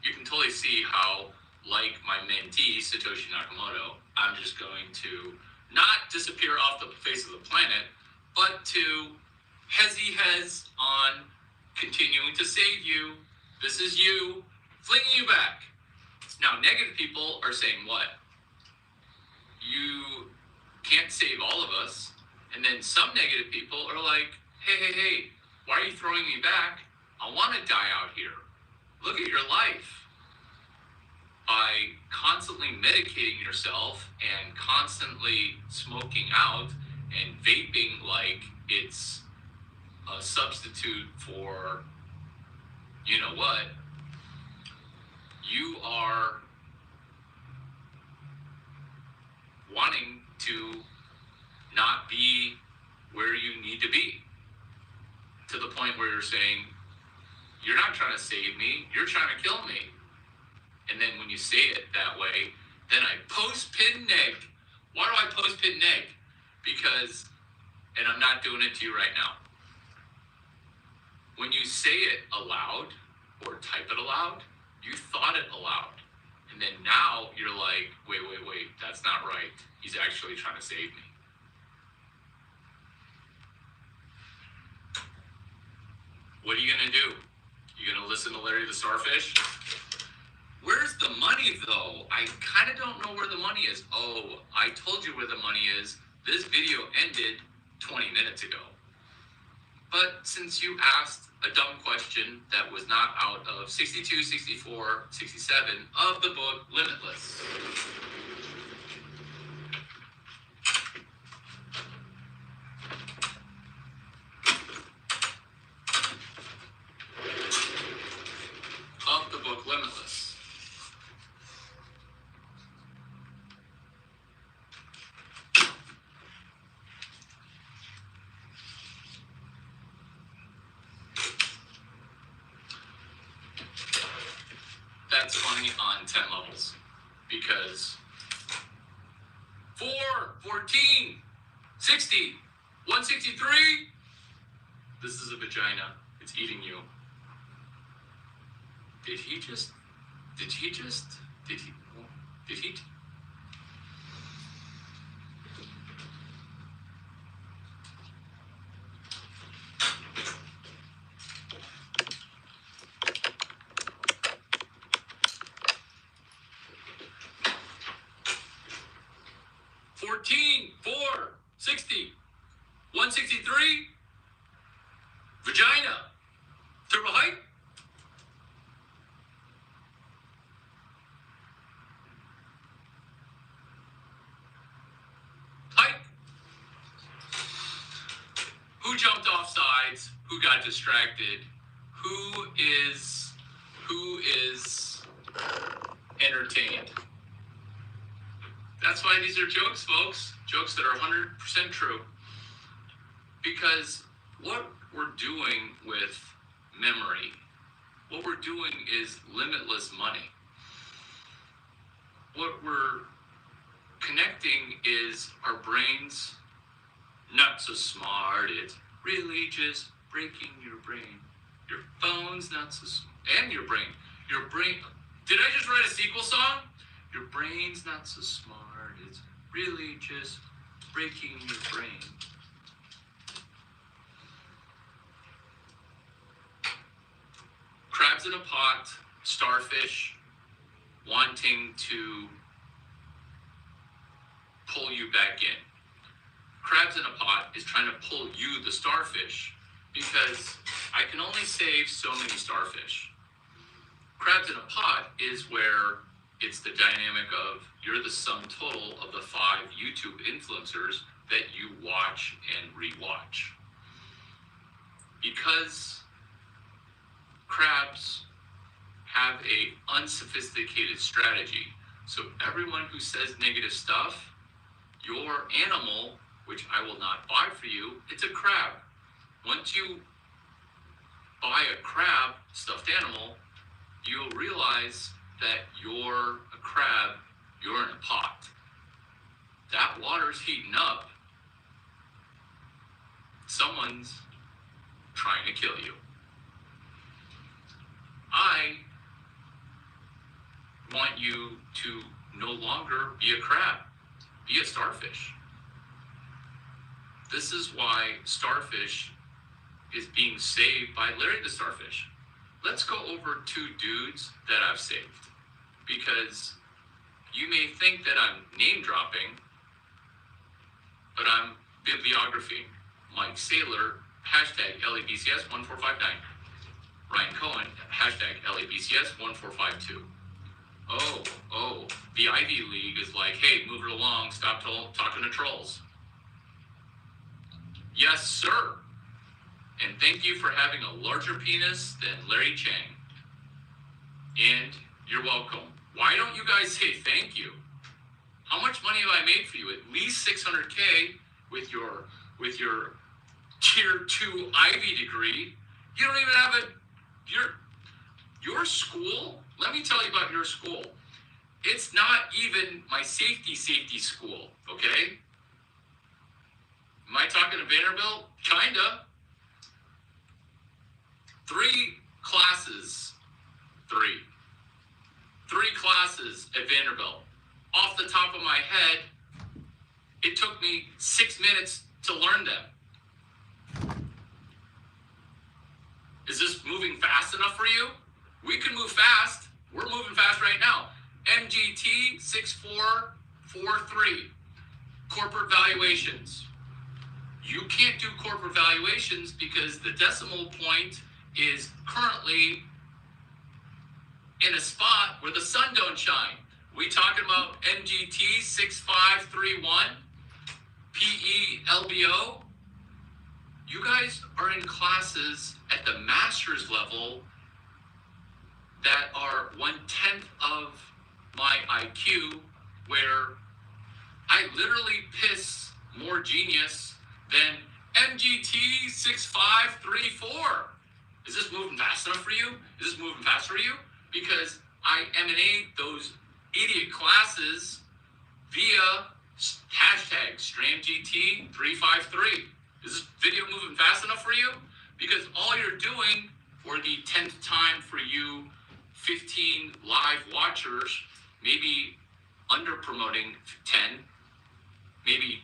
B: you can totally see how, like my mentee, Satoshi Nakamoto, I'm just going to not disappear off the face of the planet, but to hez on continuing to save you. This is you, flinging you back. Now, negative people are saying what? You can't save all of us. And then some negative people are like, hey, why are you throwing me back? I want to die out here. Look at your life. By constantly medicating yourself and constantly smoking out and vaping like it's a substitute for you know what, you are wanting to not be where you need to be, to the point where you're saying, you're not trying to save me, you're trying to kill me. And then when you say it that way, then I post-pin neg. Why do I post-pin neg? Because, and I'm not doing it to you right now. When you say it aloud or type it aloud, you thought it aloud. And then now you're like, wait, that's not right. He's actually trying to save me. What are you gonna do? You gonna listen to Larry the Starfish? Where's the money though? I kind of don't know where the money is. Oh, I told you where the money is. This video ended 20 minutes ago. But since you asked a dumb question that was not out of 62, 64, 67 of the book Limitless. Of the book Limitless. That's funny on 10 levels, because 4 14, 60, 163. This is a vagina. It's eating you. Did he? 14, 4, 60, 163. Vagina. Turbo height. Height. Who jumped off sides? Who got distracted? Who is entertained? That's why these are jokes, folks. Jokes that are 100% true. Because what we're doing with memory, what we're doing is limitless money. What we're connecting is our brains, not so smart, it's really just breaking your brain. Your phone's not so smart, and your brain. Your brain, did I just write a sequel song? Your brain's not so smart, it's really just breaking your brain. Crabs in a pot, starfish wanting to pull you back in. Crabs in a pot is trying to pull you, the starfish, because I can only save so many starfish. Crabs in a pot is where it's the dynamic of you're the sum total of the 5 YouTube influencers that you watch and rewatch. Because crabs have a unsophisticated strategy. So everyone who says negative stuff, your animal, which I will not buy for you, it's a crab. Once you buy a crab stuffed animal, you'll realize that you're a crab, you're in a pot. That water's heating up. Someone's trying to kill you. I want you to no longer be a crab, be a starfish. This is why starfish is being saved by Larry the Starfish. Let's go over 2 dudes that I've saved, because you may think that I'm name dropping, but I'm bibliography. Mike Saylor, hashtag LABCS1459. Ryan Cohen, hashtag LABCS1452. Oh, the Ivy League is like, hey, move it along, stop talking to trolls. Yes, sir. And thank you for having a larger penis than Larry Chang. And you're welcome. Why don't you guys say thank you? How much money have I made for you? At least $600K with your tier 2 Ivy degree. You don't even have your school. Let me tell you about your school. It's not even my safety school, okay? Am I talking to Vanderbilt? Kinda. 3 classes at Vanderbilt. Off the top of my head, it took me 6 minutes to learn them. Is this moving fast enough for you? We can move fast. We're moving fast right now. MGT 6443. Corporate valuations. You can't do corporate valuations because the decimal point is currently in a spot where the sun don't shine. We talking about MGT 6531, PE LBO. You guys are in classes at the master's level that are 1/10 of my IQ, where I literally piss more genius than MGT 6534. Is this moving fast enough for you? Is this moving fast for you? Because I emanate those idiot classes via Hashtag StramGT353. Is this video moving fast enough for you? Because all you're doing for the 10th time for you 15 live watchers, maybe under promoting 10, maybe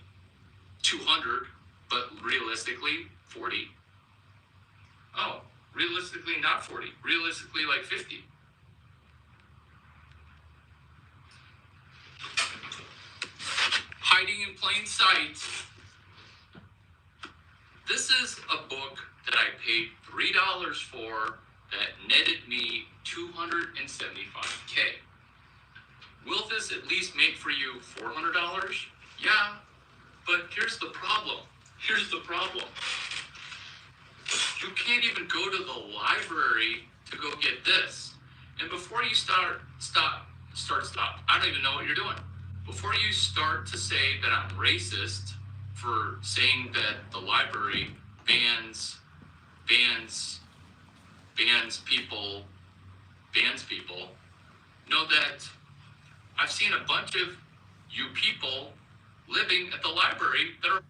B: 200, but realistically 40. Oh, realistically not 40, realistically like 50. Hiding in plain sight. This is a book that I paid $3 for that netted me $275K. Will this at least make for you $400? Yeah, but here's the problem. Here's the problem. You can't even go to the library to go get this. And before you stop. I don't even know what you're doing. Before you start to say that I'm racist for saying that the library bans people, know that I've seen a bunch of you people living at the library that are.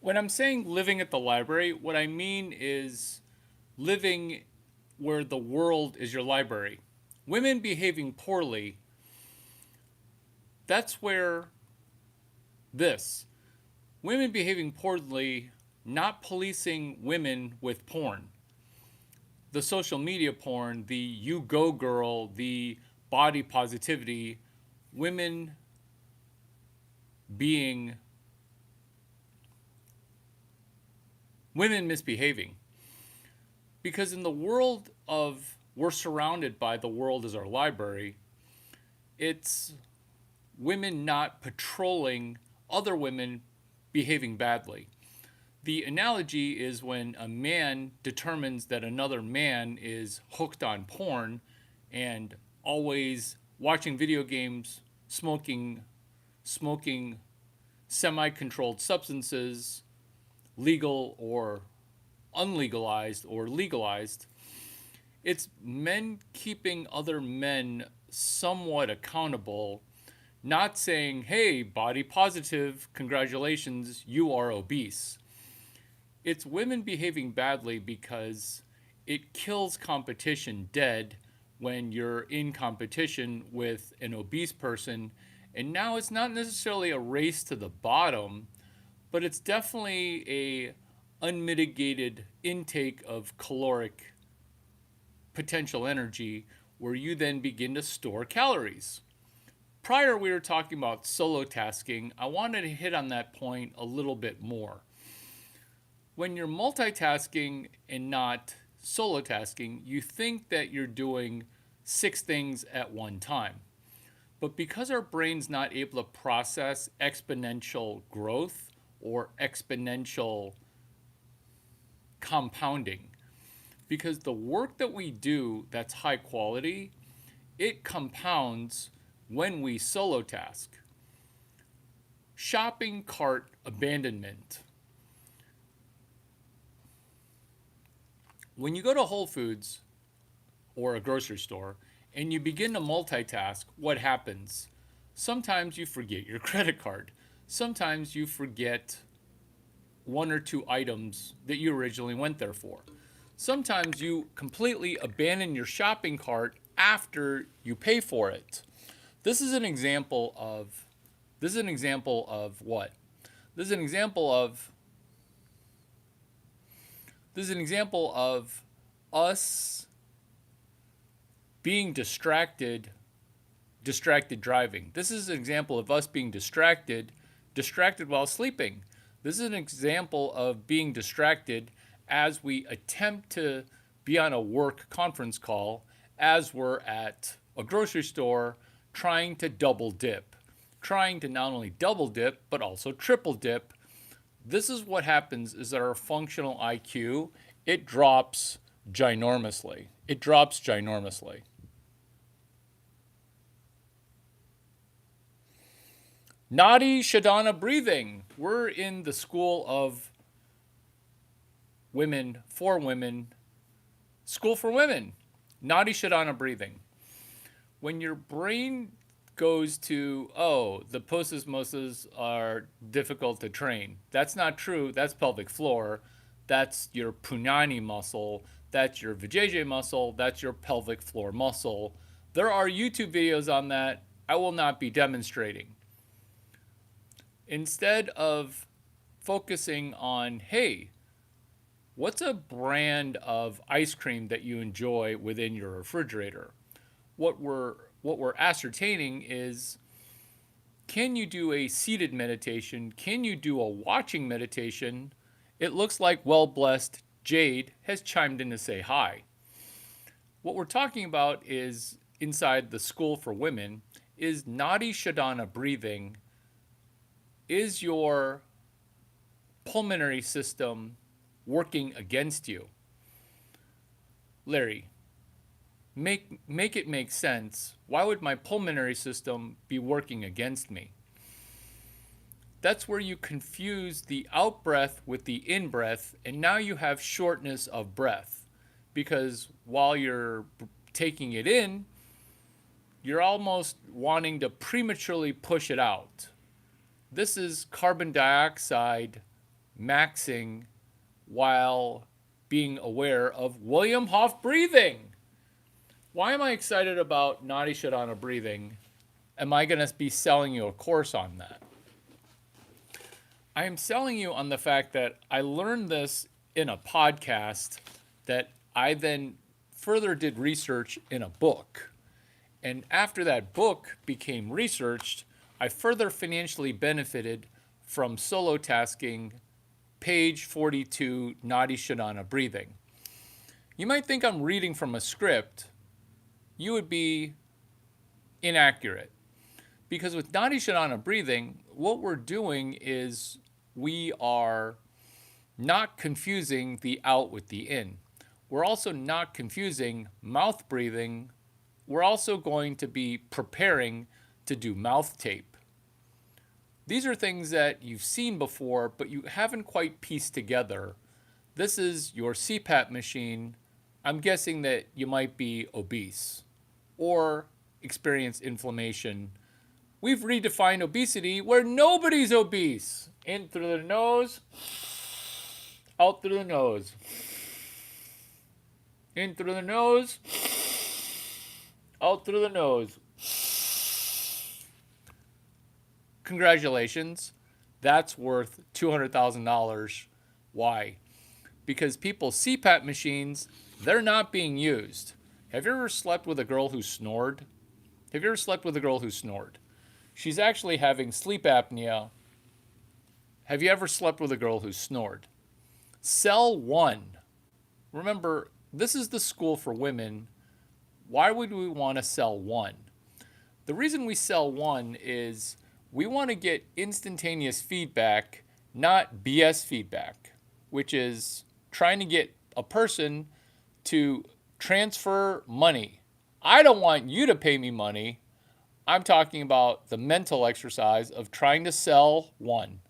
A: When I'm saying living at the library, what I mean is living where the world is your library. Women behaving poorly, that's where this. Women behaving poorly, not policing women with porn. The social media porn, the you go girl, the body positivity, women being women misbehaving. Because in the world of we're surrounded by the world as our library, it's women not patrolling other women behaving badly. The analogy is when a man determines that another man is hooked on porn and always watching video games, smoking semi-controlled substances, legal or unlegalized or legalized. It's men keeping other men somewhat accountable, not saying, hey, body positive, congratulations, you are obese. It's women behaving badly because it kills competition dead when you're in competition with an obese person. And now it's not necessarily a race to the bottom, but it's definitely a unmitigated intake of caloric potential energy where you then begin to store calories. Prior, we were talking about solo tasking. I wanted to hit on that point a little bit more. When you're multitasking and not solo tasking, you think that you're doing 6 things at one time. But because our brain's not able to process exponential growth or exponential compounding, because the work that we do that's high quality, it compounds when we solo task. Shopping cart abandonment. When you go to Whole Foods or a grocery store and you begin to multitask, what happens? Sometimes you forget your credit card. Sometimes you forget 1 or 2 items that you originally went there for. Sometimes you completely abandon your shopping cart after you pay for it. This is an example of This is an example of what? This is an example of us being distracted driving. This is an example of us being distracted while sleeping. This is an example of being distracted as we attempt to be on a work conference call, as we're at a grocery store trying to double dip, trying to not only double dip, but also triple dip. This is what happens is that our functional IQ, it drops ginormously. Nadi Shodhana breathing. We're in the school of women for women, school for women. Nadi Shodhana breathing. When your brain goes to, oh, the pososmosas are difficult to train. That's not true. That's pelvic floor. That's your punani muscle. That's your vajayjay muscle. That's your pelvic floor muscle. There are YouTube videos on that. I will not be demonstrating. Instead of focusing on, hey, what's a brand of ice cream that you enjoy within your refrigerator? What we're ascertaining is, can you do a seated meditation? Can you do a watching meditation? It looks like well-blessed Jade has chimed in to say hi. What we're talking about is, inside the School for Women, is Nadi Shodhana breathing. Is your pulmonary system working against you? Larry, make it make sense. Why would my pulmonary system be working against me? That's where you confuse the out breath with the in breath, and now you have shortness of breath. Because while you're taking it in, you're almost wanting to prematurely push it out. This is carbon dioxide maxing while being aware of William Hoff breathing. Why am I excited about Nadi Shodhana breathing? Am I going to be selling you a course on that? I am selling you on the fact that I learned this in a podcast that I then further did research in a book. And after that book became researched, I further financially benefited from solo tasking page 42 Nadi Shodhana breathing. You might think I'm reading from a script. You would be inaccurate. Because with Nadi Shodhana breathing, what we're doing is we are not confusing the out with the in. We're also not confusing mouth breathing. We're also going to be preparing to do mouth tape. These are things that you've seen before, but you haven't quite pieced together. This is your CPAP machine. I'm guessing that you might be obese or experience inflammation. We've redefined obesity where nobody's obese. In through the nose, out through the nose. In through the nose, out through the nose. Congratulations. That's worth $200,000. Why? Because people's CPAP machines, they're not being used. Have you ever slept with a girl who snored? She's actually having sleep apnea. Have you ever slept with a girl who snored? Sell one. Remember, this is the School for Women. Why would we want to sell one? The reason we sell one is we want to get instantaneous feedback, not BS feedback, which is trying to get a person to transfer money. I don't want you to pay me money. I'm talking about the mental exercise of trying to sell one.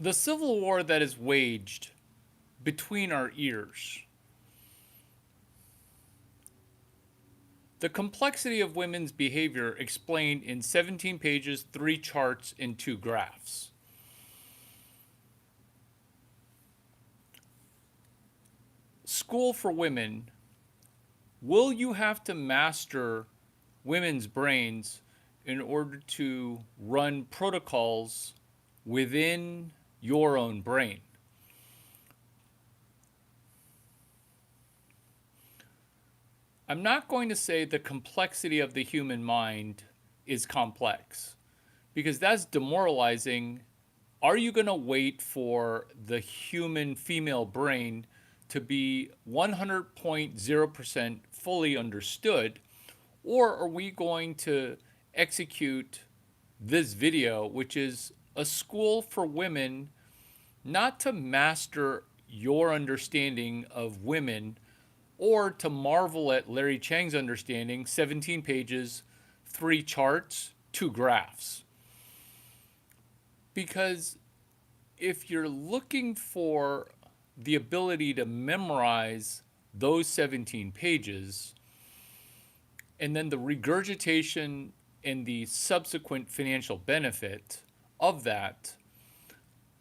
A: The civil war that is waged between our ears. The complexity of women's behavior explained in 17 pages, 3 charts, and 2 graphs. School for women. Will you have to master women's brains in order to run protocols within your own brain? I'm not going to say the complexity of the human mind is complex, because that's demoralizing. Are you going to wait for the human female brain to be 100.0% fully understood? Or are we going to execute this video, which is a school for women, not to master your understanding of women or to marvel at Larry Chang's understanding, 17 pages, 3 charts, 2 graphs? Because if you're looking for the ability to memorize those 17 pages, and then the regurgitation and the subsequent financial benefit of that,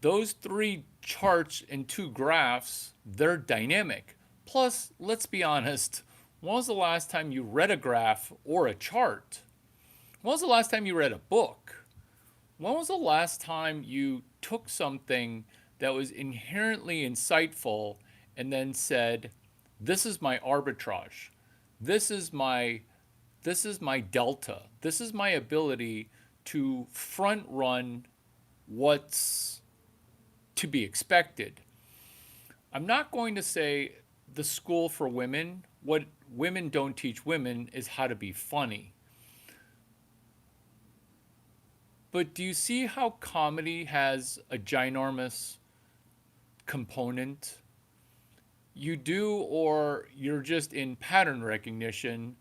A: those 3 charts and 2 graphs, they're dynamic. Plus, let's be honest, when was the last time you read a graph or a chart? When was the last time you read a book? When was the last time you took something that was inherently insightful and then said, this is my arbitrage, this is my delta, this is my ability to front run what's to be expected? I'm not going to say the school for women, what women don't teach women is how to be funny. But do you see how comedy has a ginormous component? You do, or you're just in pattern recognition.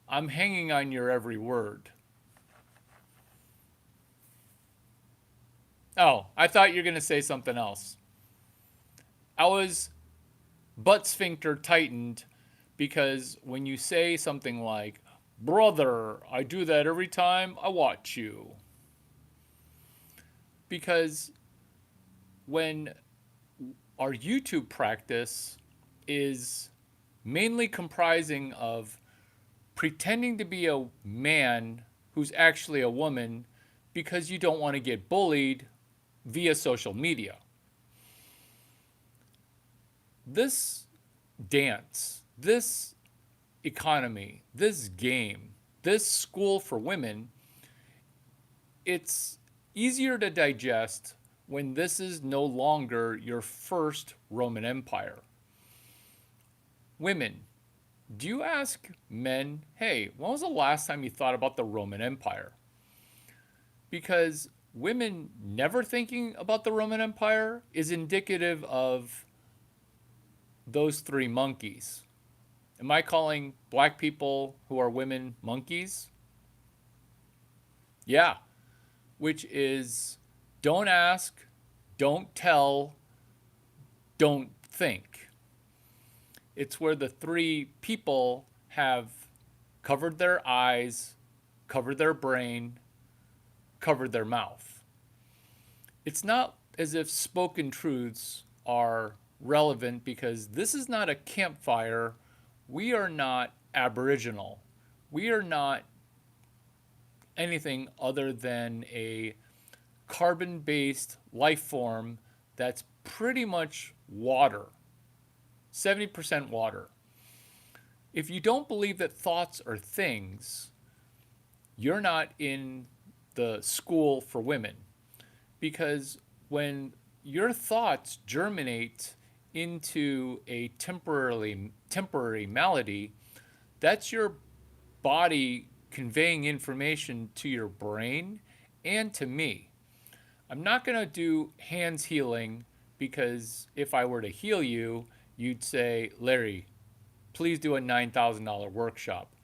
A: I'm hanging on your every word. Oh, I thought you were going to say something else. I was butt sphincter tightened because when you say something like, brother, I do that every time I watch you. Because when our YouTube practice is mainly comprising of pretending to be a man who's actually a woman because you don't want to get bullied via social media. This dance, this economy, this game, this school for women, it's easier to digest when this is no longer your first Roman Empire. Women, do you ask men, hey, when was the last time you thought about the Roman Empire? Because women never thinking about the Roman Empire is indicative of those 3 monkeys. Am I calling black people who are women monkeys? Yeah. Which is don't ask, don't tell, don't think. It's where the 3 people have covered their eyes, covered their brain, covered their mouth. It's not as if spoken truths are relevant because this is not a campfire. We are not Aboriginal. We are not anything other than a carbon-based life form that's pretty much water, 70% water. If you don't believe that thoughts are things, you're not in the school for women. Because when your thoughts germinate into a temporary malady, that's your body conveying information to your brain and to me. I'm not going to do hands healing because if I were to heal you, you'd say, Larry, please do a $9,000 workshop.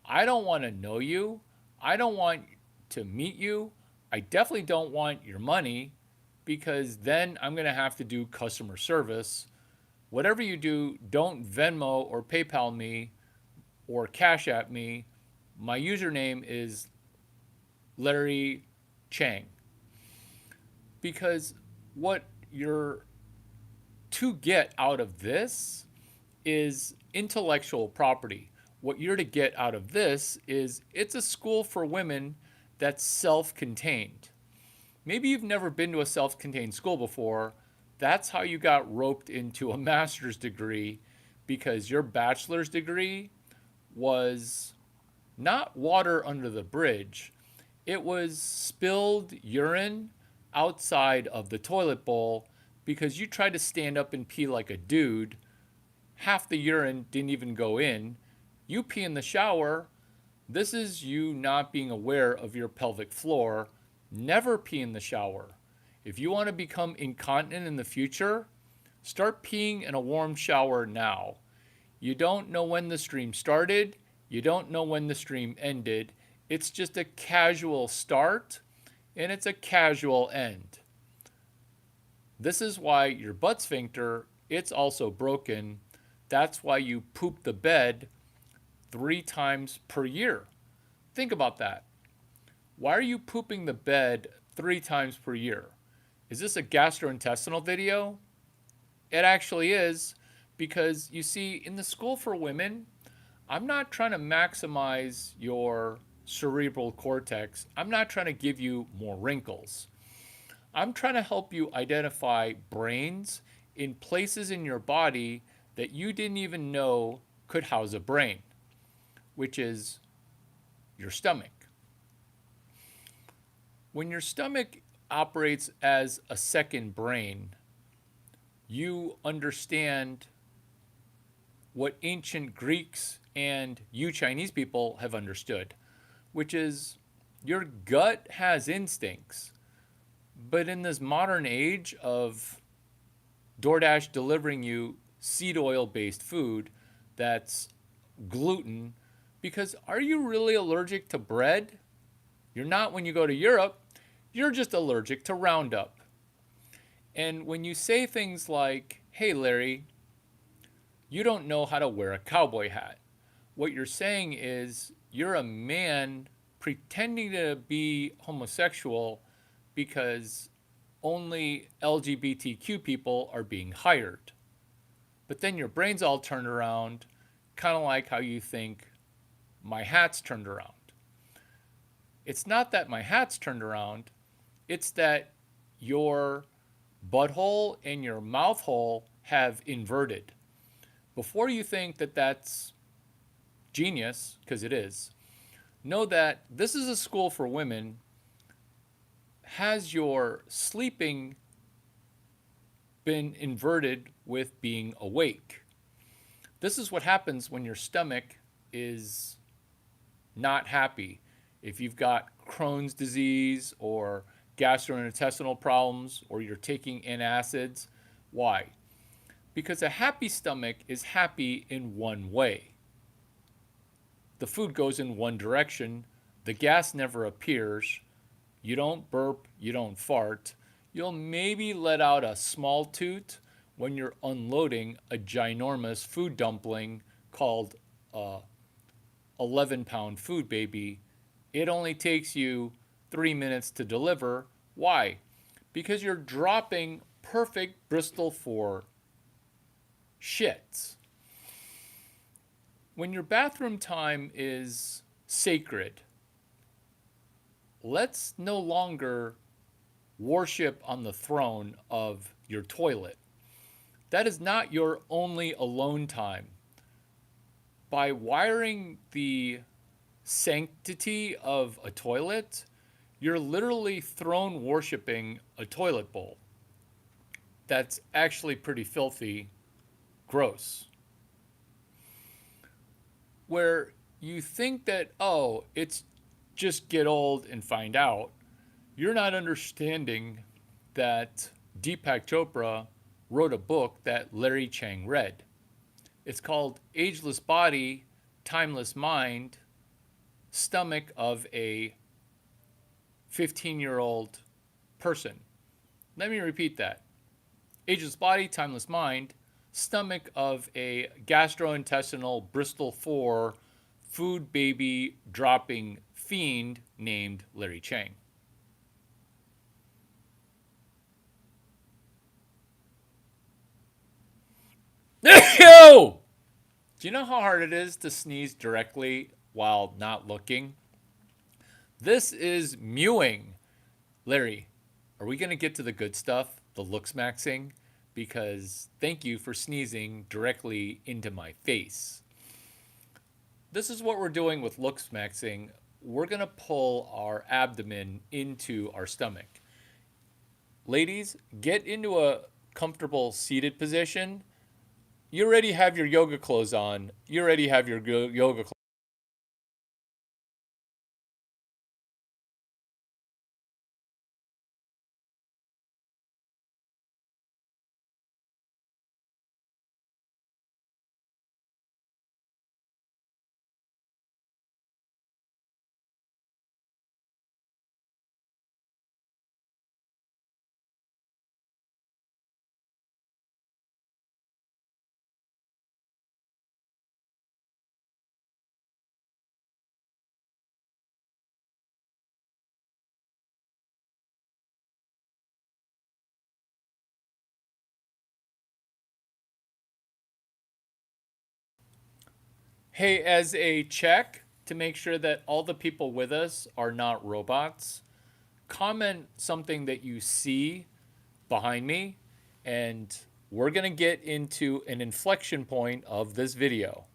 A: I don't want to know you. I don't want to meet you. I definitely don't want your money. because then I'm going to have to do customer service. Whatever you do, don't Venmo or PayPal me or Cash App me. My username is Larry Chang. Because what you're to get out of this is intellectual property. What you're to get out of this is it's a school for women that's self contained. Maybe you've never been to a self contained school before. That's how you got roped into a master's degree, because your bachelor's degree was not water under the bridge. It was spilled urine outside of the toilet bowl because you tried to stand up and pee like a dude. Half the urine didn't even go in. You pee in the shower. This is you not being aware of your pelvic floor. Never pee in the shower. If you want to become incontinent in the future, start peeing in a warm shower now. You don't know when the stream started. You don't know when the stream ended. It's just a casual start and it's a casual end. This is why your butt sphincter, it's also broken. That's why you poop the bed 3 times per year. Think about that. Why are you pooping the bed 3 times per year? Is this a gastrointestinal video? It actually is, because you see, in the school for women, I'm not trying to maximize your cerebral cortex. I'm not trying to give you more wrinkles. I'm trying to help you identify brains in places in your body that you didn't even know could house a brain, which is your stomach. When your stomach operates as a second brain, you understand what ancient Greeks and you Chinese people have understood, which is your gut has instincts. But in this modern age of DoorDash delivering you seed oil based food that's gluten, because are you really allergic to bread? You're not when you go to Europe, you're just allergic to Roundup. And when you say things like, hey, Larry, you don't know how to wear a cowboy hat, what you're saying is you're a man pretending to be homosexual because only LGBTQ people are being hired. But then your brain's all turned around, kind of like how you think my hat's turned around. It's not that my hat's turned around, it's that your butthole and your mouth hole have inverted. Before you think that that's genius, because it is, know that this is a school for women. Has your sleeping been inverted with being awake? This is what happens when your stomach is not happy. If you've got Crohn's disease or gastrointestinal problems, or you're taking antacids. Why? Because a happy stomach is happy in one way. The food goes in one direction. The gas never appears. You don't burp, you don't fart. You'll maybe let out a small toot when you're unloading a ginormous food dumpling called a 11-pound food baby. It only takes you 3 minutes to deliver. Why? Because you're dropping perfect Bristol for shits. When your bathroom time is sacred, let's no longer worship on the throne of your toilet. That is not your only alone time. By wiring the sanctity of a toilet, you're literally throne worshiping a toilet bowl. That's actually pretty filthy, gross. Where you think that, oh, it's just get old and find out, you're not understanding that Deepak Chopra wrote a book that Larry Chang read. It's called Ageless Body, Timeless Mind, Stomach of a 15-year-old person. Let me repeat that. Ageless body, timeless mind, stomach of a gastrointestinal Bristol 4 food baby dropping fiend named Larry Chang. Yo! Do you know how hard it is to sneeze directly while not looking? This is mewing. Larry, are we going to get to the good stuff, the looks maxing? Because thank you for sneezing directly into my face. This is what we're doing with looks maxing. We're going to pull our abdomen into our stomach. Ladies, get into a comfortable seated position. You already have your yoga clothes on. You already have your yoga clothes. Hey, as a check to make sure that all the people with us are not robots, comment something that you see behind me, and we're going to get into an inflection point of this video.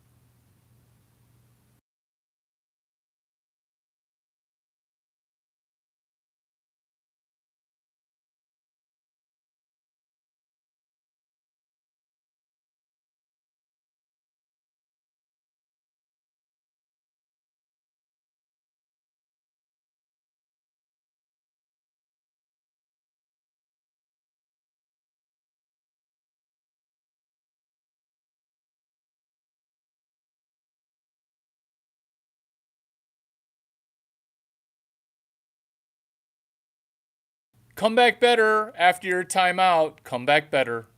A: Come back better after your timeout. Come back better.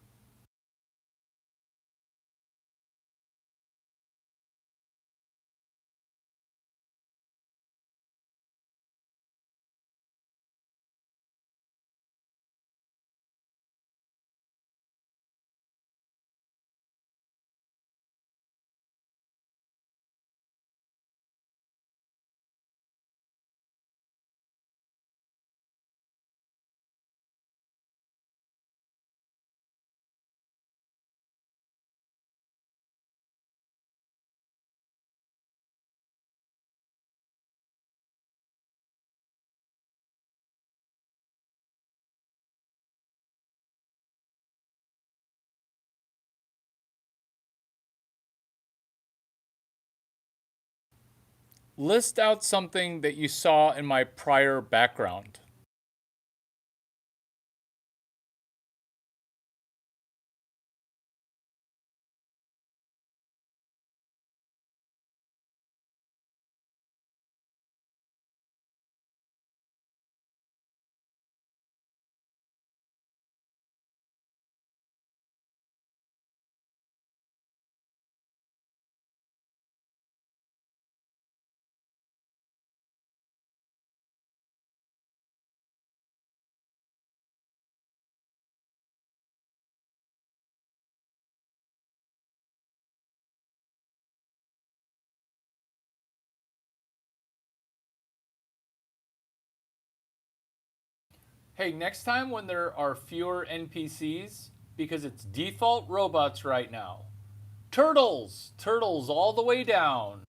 A: List out something that you saw in my prior background. Hey, next time when there are fewer NPCs, because it's default robots right now. Turtles! Turtles all the way down.